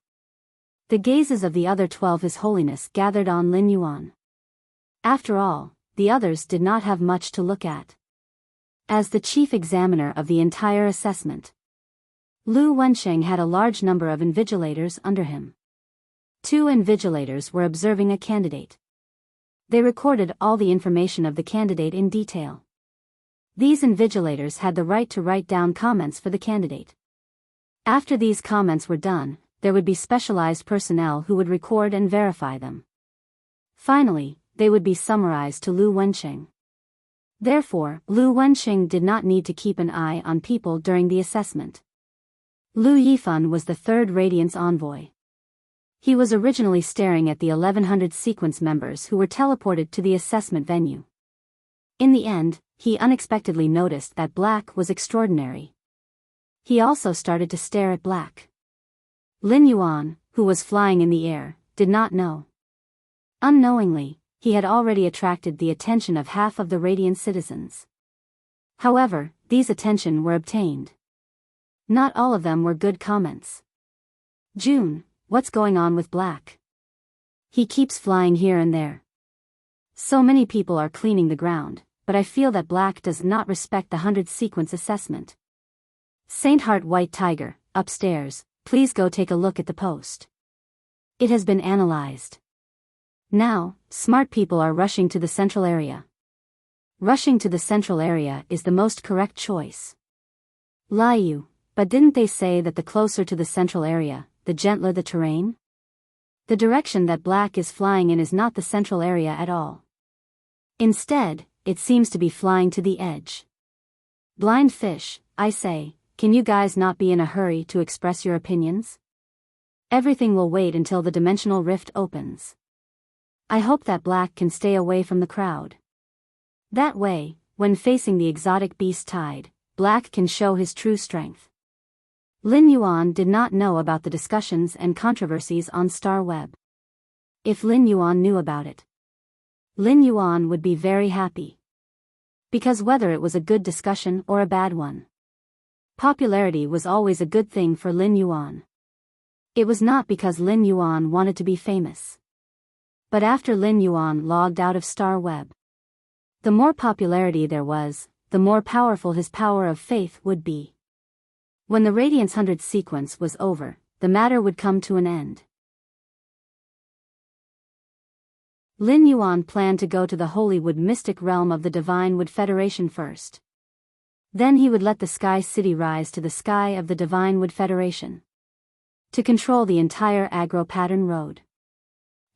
The gazes of the other 12 His Holiness gathered on Lin Yuan. After all, the others did not have much to look at. As the chief examiner of the entire assessment, Lu Wensheng had a large number of invigilators under him. 2 invigilators were observing a candidate. They recorded all the information of the candidate in detail. These invigilators had the right to write down comments for the candidate. After these comments were done, there would be specialized personnel who would record and verify them. Finally, they would be summarized to Lu Wensheng. Therefore, Lu Wensheng did not need to keep an eye on people during the assessment. Lu Yifan was the 3rd Radiance envoy. He was originally staring at the 1100 sequence members who were teleported to the assessment venue. In the end, he unexpectedly noticed that Black was extraordinary. He also started to stare at Black. Lin Yuan, who was flying in the air, did not know. Unknowingly, he had already attracted the attention of half of the Radiant citizens. However, these attention were obtained. Not all of them were good comments. June, what's going on with Black? He keeps flying here and there. So many people are cleaning the ground, but I feel that Black does not respect the 100 sequence assessment. Saint Heart White Tiger, upstairs, please go take a look at the post. It has been analyzed. Now, smart people are rushing to the central area. Rushing to the central area is the most correct choice. Liu, but didn't they say that the closer to the central area, the gentler the terrain? The direction that Black is flying in is not the central area at all. Instead, it seems to be flying to the edge. Blind fish, I say, can you guys not be in a hurry to express your opinions? Everything will wait until the dimensional rift opens. I hope that Black can stay away from the crowd. That way, when facing the exotic beast tide, Black can show his true strength. Lin Yuan did not know about the discussions and controversies on Star Web. If Lin Yuan knew about it, Lin Yuan would be very happy. Because whether it was a good discussion or a bad one, popularity was always a good thing for Lin Yuan. It was not because Lin Yuan wanted to be famous. But after Lin Yuan logged out of Star Web, the more popularity there was, the more powerful his power of faith would be. When the Radiance 100 sequence was over, the matter would come to an end. Lin Yuan planned to go to the Holywood mystic realm of the Divine Wood Federation first. Then he would let the Sky City rise to the sky of the Divine Wood Federation, to control the entire Agro Pattern Road.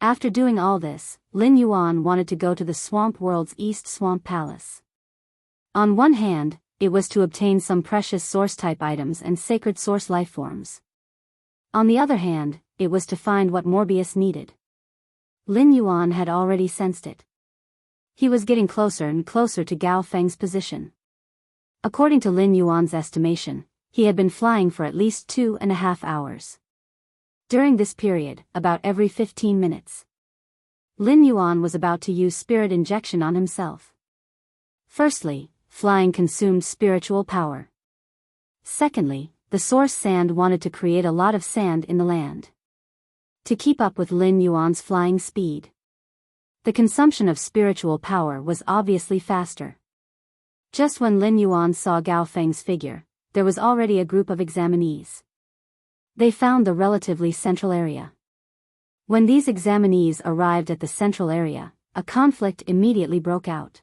After doing all this, Lin Yuan wanted to go to the Swamp World's East Swamp Palace. On one hand, it was to obtain some precious source-type items and sacred source lifeforms. On the other hand, it was to find what Morbius needed. Lin Yuan had already sensed it. He was getting closer and closer to Gao Feng's position. According to Lin Yuan's estimation, he had been flying for at least 2.5 hours. During this period, about every 15 minutes, Lin Yuan was about to use spirit injection on himself. Firstly, flying consumed spiritual power. Secondly, the source sand wanted to create a lot of sand in the land, to keep up with Lin Yuan's flying speed. The consumption of spiritual power was obviously faster. Just when Lin Yuan saw Gao Feng's figure, there was already a group of examinees. They found the relatively central area. When these examinees arrived at the central area, a conflict immediately broke out.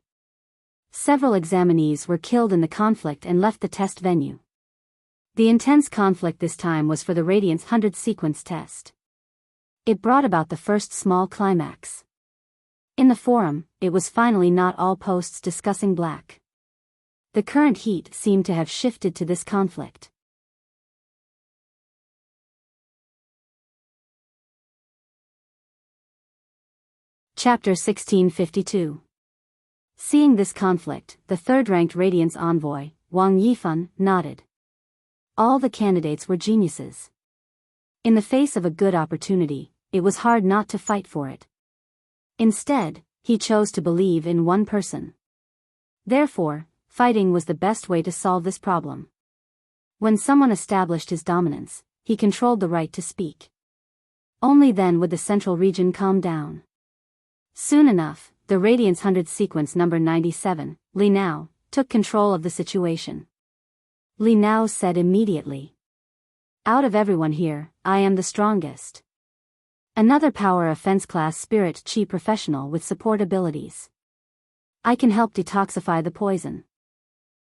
Several examinees were killed in the conflict and left the test venue. The intense conflict this time was for the Radiance 100 sequence test. It brought about the first small climax. In the forum, it was finally not all posts discussing Black. The current heat seemed to have shifted to this conflict. Chapter 1652. Seeing this conflict, the third-ranked Radiance envoy, Wang Yifan, nodded. All the candidates were geniuses. In the face of a good opportunity, it was hard not to fight for it. Instead, he chose to believe in one person. Therefore, fighting was the best way to solve this problem. When someone established his dominance, he controlled the right to speak. Only then would the central region calm down. Soon enough, the Radiance 100 sequence number 97, Li Nao, took control of the situation. Li Nao said immediately, "Out of everyone here, I am the strongest. Another power offense class spirit chi professional with support abilities. I can help detoxify the poison.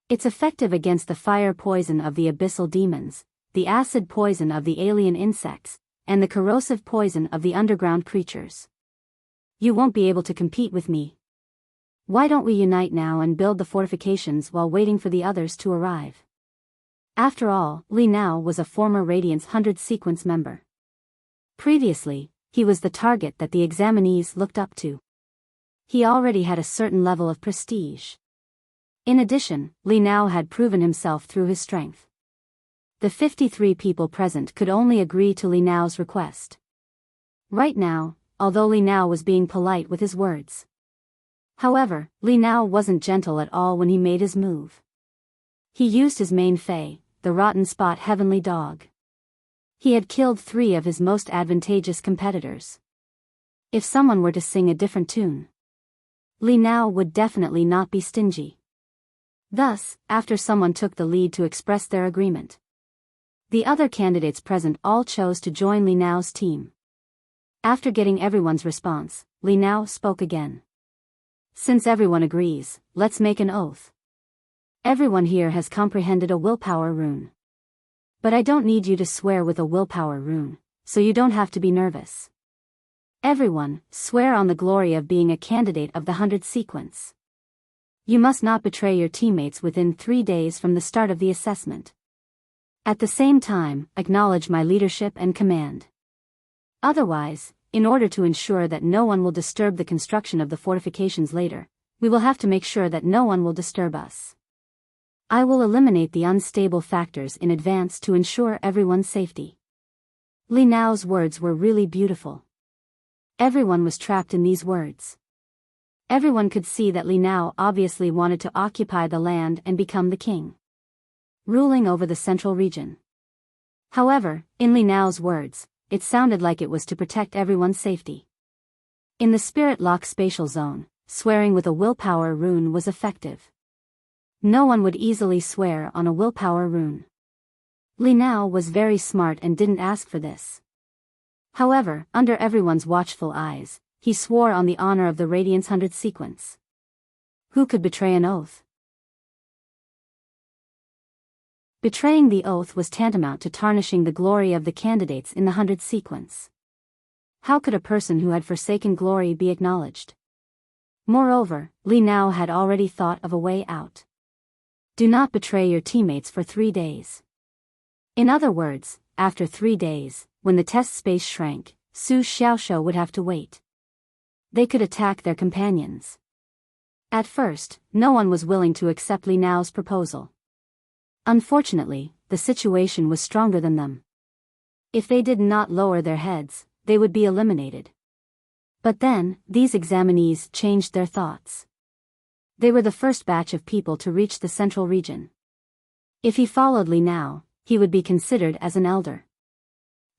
It's effective against the fire poison of the abyssal demons, the acid poison of the alien insects, and the corrosive poison of the underground creatures. You won't be able to compete with me. Why don't we unite now and build the fortifications while waiting for the others to arrive?" After all, Li Nao was a former Radiance 100 sequence member. Previously, he was the target that the examinees looked up to. He already had a certain level of prestige. In addition, Li Nao had proven himself through his strength. The 53 people present could only agree to Li Nao's request. Right now, although Li Nao was being polite with his words. However, Li Nao wasn't gentle at all when he made his move. He used his main fei, the rotten spot heavenly dog. He had killed 3 of his most advantageous competitors. If someone were to sing a different tune, Li Nao would definitely not be stingy. Thus, after someone took the lead to express their agreement, the other candidates present all chose to join Li Nao's team. After getting everyone's response, Li Nao spoke again. Since everyone agrees, let's make an oath. Everyone here has comprehended a willpower rune. But I don't need you to swear with a willpower rune, so you don't have to be nervous. Everyone, swear on the glory of being a candidate of the 100 sequence. You must not betray your teammates within 3 days from the start of the assessment. At the same time, acknowledge my leadership and command. Otherwise, in order to ensure that no one will disturb the construction of the fortifications later, we will have to make sure that no one will disturb us. I will eliminate the unstable factors in advance to ensure everyone's safety. Li Nao's words were really beautiful. Everyone was trapped in these words. Everyone could see that Li Nao obviously wanted to occupy the land and become the king, ruling over the central region. However, in Li Nao's words, it sounded like it was to protect everyone's safety. In the Spirit Lock spatial zone, swearing with a willpower rune was effective. No one would easily swear on a willpower rune. Li Nao was very smart and didn't ask for this. However, under everyone's watchful eyes, he swore on the honor of the Radiance 100 sequence. Who could betray an oath? Betraying the oath was tantamount to tarnishing the glory of the candidates in the 100 sequence. How could a person who had forsaken glory be acknowledged? Moreover, Li Nao had already thought of a way out. Do not betray your teammates for 3 days. In other words, after 3 days, when the test space shrank, Su Xiaoshou would have to wait. They could attack their companions. At first, no one was willing to accept Li Nao's proposal. Unfortunately, the situation was stronger than them. If they did not lower their heads, they would be eliminated. But then, these examinees changed their thoughts. They were the first batch of people to reach the central region. If he followed Li Nao, he would be considered as an elder.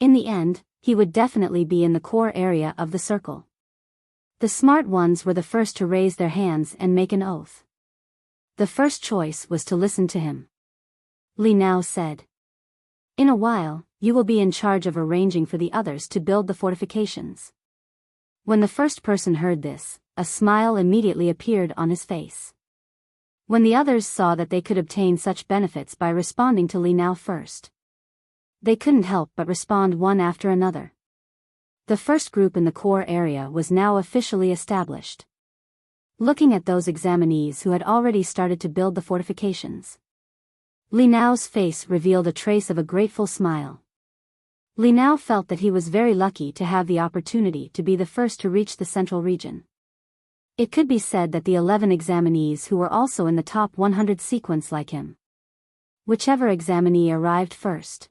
In the end, he would definitely be in the core area of the circle. The smart ones were the first to raise their hands and make an oath. The first choice was to listen to him. Li Nao said, "In a while, you will be in charge of arranging for the others to build the fortifications." When the first person heard this, a smile immediately appeared on his face. When the others saw that they could obtain such benefits by responding to Li Nao first, they couldn't help but respond one after another. The first group in the core area was now officially established. Looking at those examinees who had already started to build the fortifications, Li Nao's face revealed a trace of a grateful smile. Li Nao felt that he was very lucky to have the opportunity to be the first to reach the central region. It could be said that the 11 examinees who were also in the top 100 sequence like him. Whichever examinee arrived first,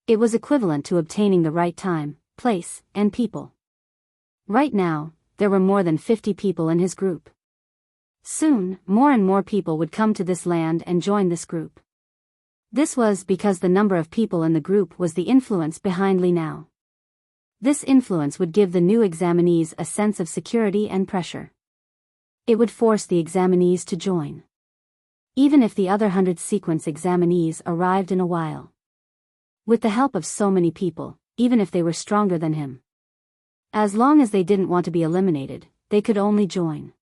it was equivalent to obtaining the right time, place, and people. Right now, there were more than 50 people in his group. Soon, more and more people would come to this land and join this group. This was because the number of people in the group was the influence behind Li Nao. This influence would give the new examinees a sense of security and pressure. It would force the examinees to join, even if the other 100 sequence examinees arrived in a while. With the help of so many people, even if they were stronger than him, as long as they didn't want to be eliminated, they could only join.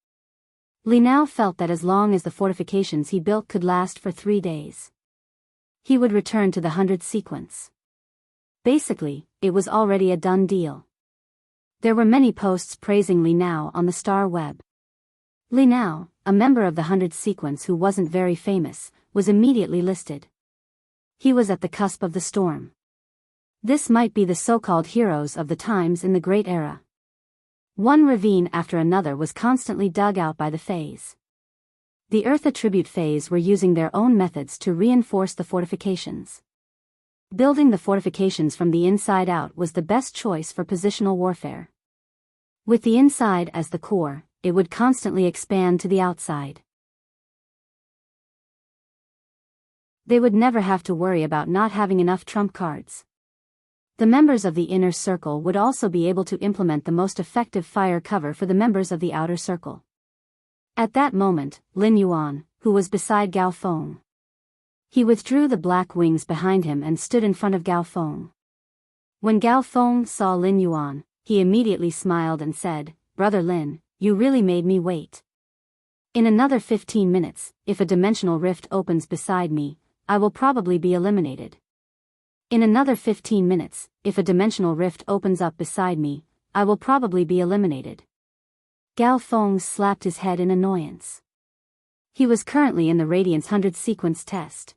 Li Nao felt that as long as the fortifications he built could last for 3 days, he would return to the 100 sequence. Basically, it was already a done deal. There were many posts praising Li Nao on the star web. Li Nao, a member of the 100 sequence who wasn't very famous, was immediately listed. He was at the cusp of the storm. This might be the so-called heroes of the times in the Great Era. One ravine after another was constantly dug out by the Fays. The Earth Attribute Fays were using their own methods to reinforce the fortifications. Building the fortifications from the inside out was the best choice for positional warfare. With the inside as the core, it would constantly expand to the outside. They would never have to worry about not having enough trump cards. The members of the inner circle would also be able to implement the most effective fire cover for the members of the outer circle. At that moment, Lin Yuan, who was beside Gao Feng. He withdrew the black wings behind him and stood in front of Gao Feng. When Gao Feng saw Lin Yuan, he immediately smiled and said, "Brother Lin, you really made me wait. In another 15 minutes, if a dimensional rift opens beside me, I will probably be eliminated. In another 15 minutes, if a dimensional rift opens up beside me, I will probably be eliminated." Gao Feng slapped his head in annoyance. He was currently in the Radiance 100 sequence test.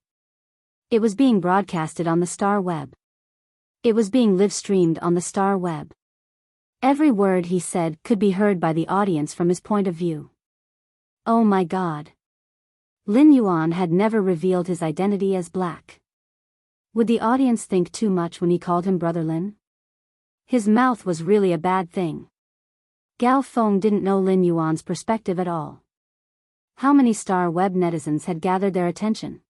It was being broadcasted on the star web. It was being live-streamed on the star web. Every word he said could be heard by the audience from his point of view. Oh my God. Lin Yuan had never revealed his identity as black. Would the audience think too much when he called him Brother Lin? His mouth was really a bad thing. Gao Feng didn't know Lin Yuan's perspective at all. How many star web netizens had gathered their attention?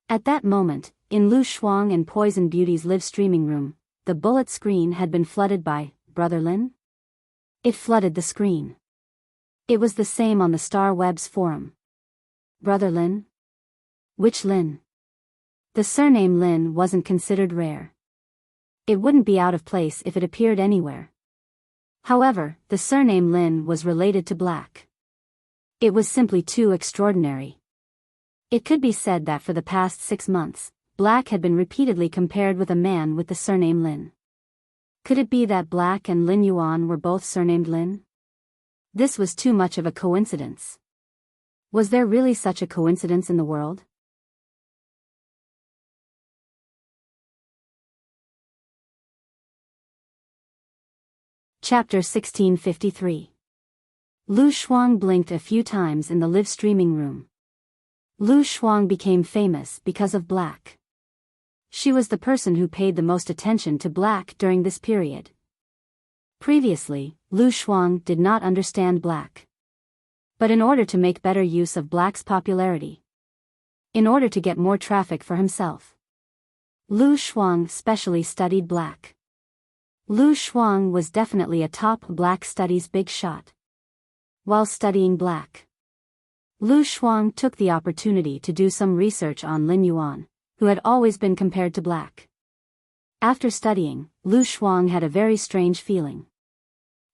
At that moment, in Lu Shuang and Poison Beauty's live streaming room, the bullet screen had been flooded by Brother Lin? It flooded the screen. It was the same on the Star Web's forum. Brother Lin? Which Lin? The surname Lin wasn't considered rare. It wouldn't be out of place if it appeared anywhere. However, the surname Lin was related to black. It was simply too extraordinary. It could be said that for the past 6 months, Black had been repeatedly compared with a man with the surname Lin. Could it be that Black and Lin Yuan were both surnamed Lin? This was too much of a coincidence. Was there really such a coincidence in the world? Chapter 1653. Lu Shuang blinked a few times in the live streaming room. Lu Shuang became famous because of Black. She was the person who paid the most attention to Black during this period. Previously, Lu Shuang did not understand Black. But in order to make better use of Black's popularity, in order to get more traffic for himself, Lu Shuang specially studied Black. Lu Shuang was definitely a top Black studies big shot. While studying Black, Lu Shuang took the opportunity to do some research on Lin Yuan, who had always been compared to Black. After studying, Lu Shuang had a very strange feeling.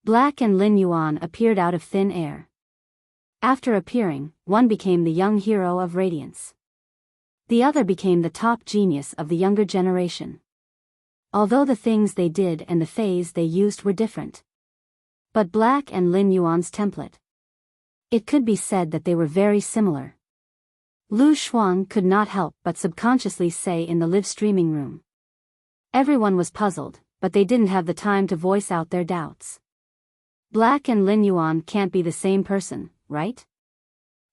Black and Lin Yuan appeared out of thin air. After appearing, one became the young hero of Radiance. The other became the top genius of the younger generation. Although the things they did and the phase they used were different. But Black and Lin Yuan's template. It could be said that they were very similar. Lu Shuang could not help but subconsciously say in the live streaming room. Everyone was puzzled, but they didn't have the time to voice out their doubts. Black and Lin Yuan can't be the same person, right?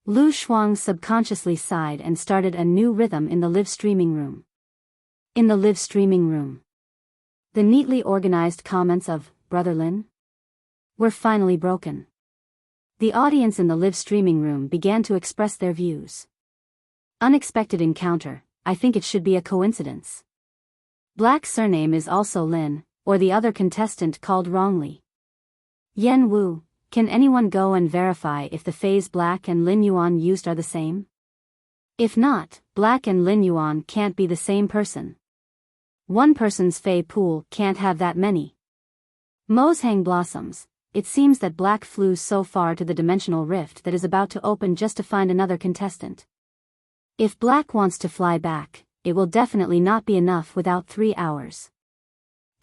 Lu Shuang subconsciously sighed and started a new rhythm in the live streaming room. In the live streaming room, the neatly organized comments of Brother Lin were finally broken. The audience in the live streaming room began to express their views. Unexpected encounter, I think it should be a coincidence. Black's surname is also Lin, or the other contestant called wrongly. Yen Wu, can anyone go and verify if the phase Black and Lin Yuan used are the same? If not, Black and Lin Yuan can't be the same person. One person's Fei pool can't have that many. Mo's hang blossoms. It seems that Black flew so far to the dimensional rift that is about to open just to find another contestant. If Black wants to fly back, it will definitely not be enough without 3 hours.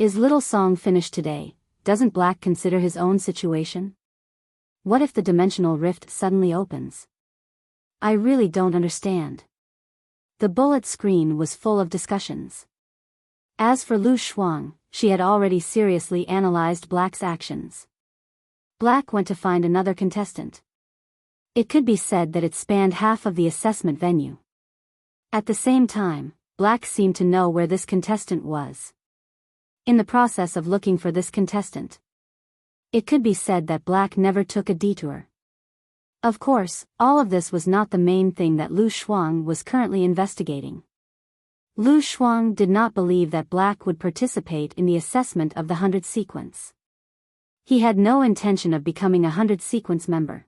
Is Little Song finished today? Doesn't Black consider his own situation? What if the dimensional rift suddenly opens? I really don't understand. The bullet screen was full of discussions. As for Lu Shuang, she had already seriously analyzed Black's actions. Black went to find another contestant. It could be said that it spanned half of the assessment venue. At the same time, Black seemed to know where this contestant was. In the process of looking for this contestant, It could be said that Black never took a detour. Of course, all of this was not the main thing that Lu Shuang was currently investigating. Lu Shuang did not believe that Black would participate in the assessment of the 100 sequence. He had no intention of becoming a 100 sequence member.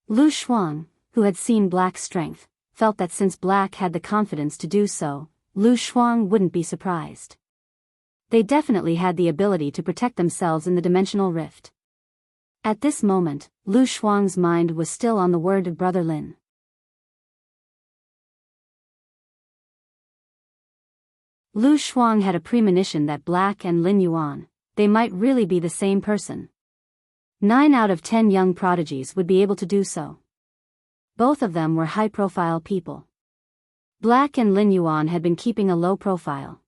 Lu Shuang, who had seen Black's strength, felt that since Black had the confidence to do so, Lu Shuang wouldn't be surprised. They definitely had the ability to protect themselves in the dimensional rift. At this moment, Lu Shuang's mind was still on the word of Brother Lin. Lu Shuang had a premonition that Black and Lin Yuan, they might really be the same person. 9 out of 10 young prodigies would be able to do so. Both of them were high-profile people. Black and Lin Yuan had been keeping a low profile.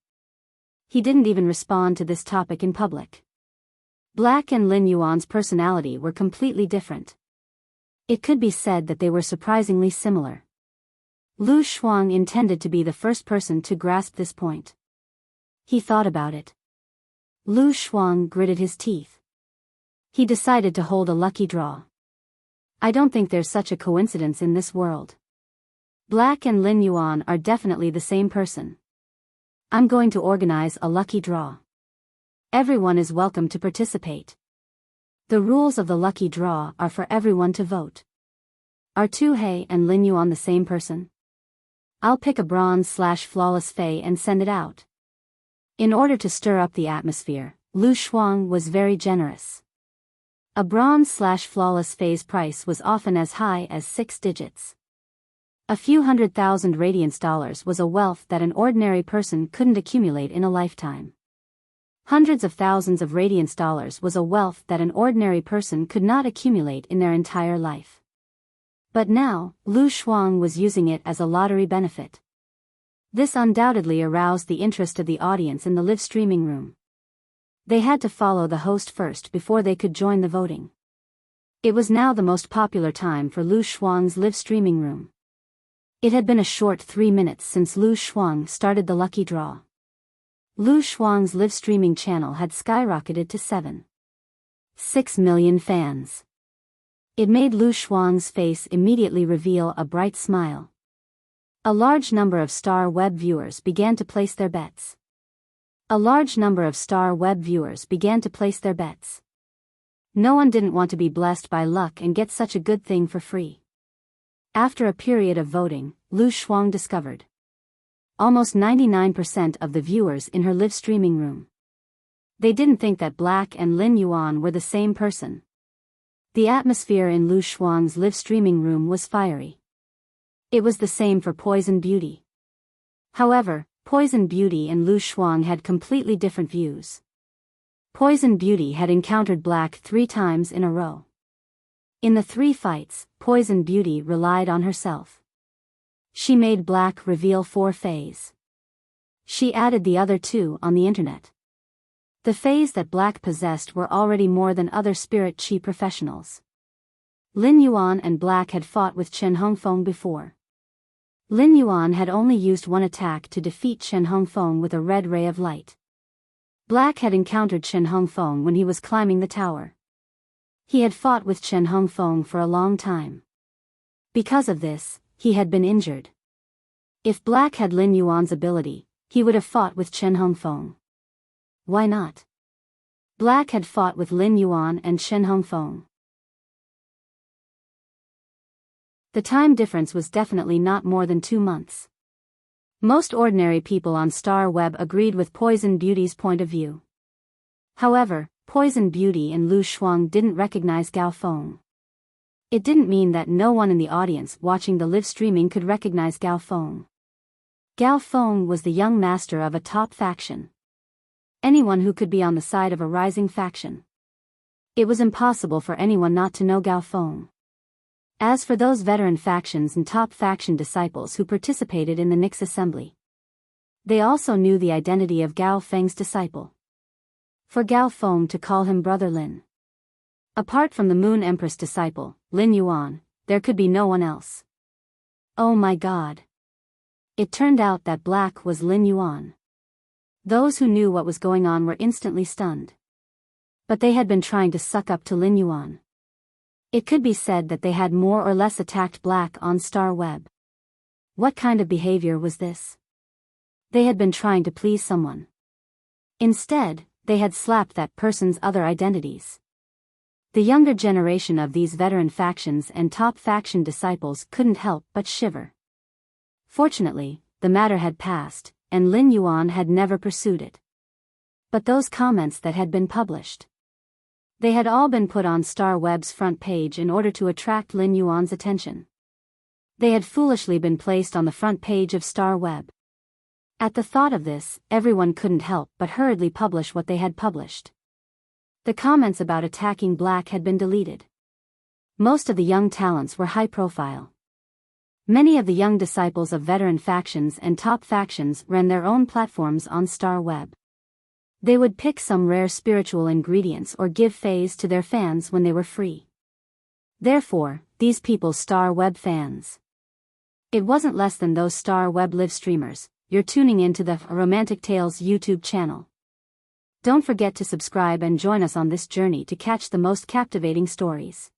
He didn't even respond to this topic in public. Black and Lin Yuan's personality were completely different. It could be said that they were surprisingly similar. Lu Shuang intended to be the first person to grasp this point. He thought about it. Lu Shuang gritted his teeth. He decided to hold a lucky draw. I don't think there's such a coincidence in this world. Black and Lin Yuan are definitely the same person. I'm going to organize a lucky draw. Everyone is welcome to participate. The rules of the lucky draw are for everyone to vote. Are Tu He and Lin Yuan the same person? I'll pick a bronze/flawless Fei and send it out. In order to stir up the atmosphere, Lu Shuang was very generous. A bronze/flawless Fei's price was often as high as 6 digits. A few $100,000 radiance dollars was a wealth that an ordinary person couldn't accumulate in a lifetime. Hundreds of thousands of radiance dollars was a wealth that an ordinary person could not accumulate in their entire life. But now, Lu Shuang was using it as a lottery benefit. This undoubtedly aroused the interest of the audience in the live streaming room. They had to follow the host first before they could join the voting. It was now the most popular time for Lu Shuang's live streaming room. It had been a short 3 minutes since Lu Shuang started the lucky draw. Lu Shuang's live streaming channel had skyrocketed to 7.6 million fans. It made Lu Shuang's face immediately reveal a bright smile. A large number of Star Web viewers began to place their bets. No one didn't want to be blessed by luck and get such a good thing for free. After a period of voting, Lu Shuang discovered almost 99% of the viewers in her live streaming room. They didn't think that Black and Lin Yuan were the same person. The atmosphere in Lu Shuang's live streaming room was fiery. It was the same for Poison Beauty. However, Poison Beauty and Lu Shuang had completely different views. Poison Beauty had encountered Black 3 times in a row. In the 3 fights, Poison Beauty relied on herself. She made Black reveal 4 Feis. She added the other 2 on the internet. The Feis that Black possessed were already more than other spirit chi professionals. Lin Yuan and Black had fought with Chen Hongfeng before. Lin Yuan had only used 1 attack to defeat Chen Hongfeng with a red ray of light. Black had encountered Chen Hongfeng when he was climbing the tower. He had fought with Chen Hongfeng for a long time. Because of this, he had been injured. If Black had Lin Yuan's ability, he would have fought with Chen Hongfeng. Why not? Black had fought with Lin Yuan and Chen Hongfeng. The time difference was definitely not more than 2 months. Most ordinary people on Star Web agreed with Poison Beauty's point of view. However, Poison Beauty and Lu Shuang didn't recognize Gao Feng. It didn't mean that no one in the audience watching the live streaming could recognize Gao Feng. Gao Feng was the young master of a top faction. Anyone who could be on the side of a rising faction. It was impossible for anyone not to know Gao Feng. As for those veteran factions and top faction disciples who participated in the Nix assembly, they also knew the identity of Gao Feng's disciple. For Gao Feng to call him Brother Lin. Apart from the Moon Empress disciple, Lin Yuan, there could be no one else. Oh my God. It turned out that Black was Lin Yuan. Those who knew what was going on were instantly stunned. But they had been trying to suck up to Lin Yuan. It could be said that they had more or less attacked Black on Star Web. What kind of behavior was this? They had been trying to please someone. Instead, they had slapped that person's other identities. The younger generation of these veteran factions and top faction disciples couldn't help but shiver. Fortunately, the matter had passed, and Lin Yuan had never pursued it. But those comments that had been published, they had all been put on Star Web's front page in order to attract Lin Yuan's attention. They had foolishly been placed on the front page of Star Web. At the thought of this, everyone couldn't help but hurriedly publish what they had published. The comments about attacking Black had been deleted. Most of the young talents were high profile. Many of the young disciples of veteran factions and top factions ran their own platforms on Star Web. They would pick some rare spiritual ingredients or give phase to their fans when they were free. Therefore, these people Star Web fans. It wasn't less than those Star Web live streamers. You're tuning into the Romantic Tales YouTube channel. Don't forget to subscribe and join us on this journey to catch the most captivating stories.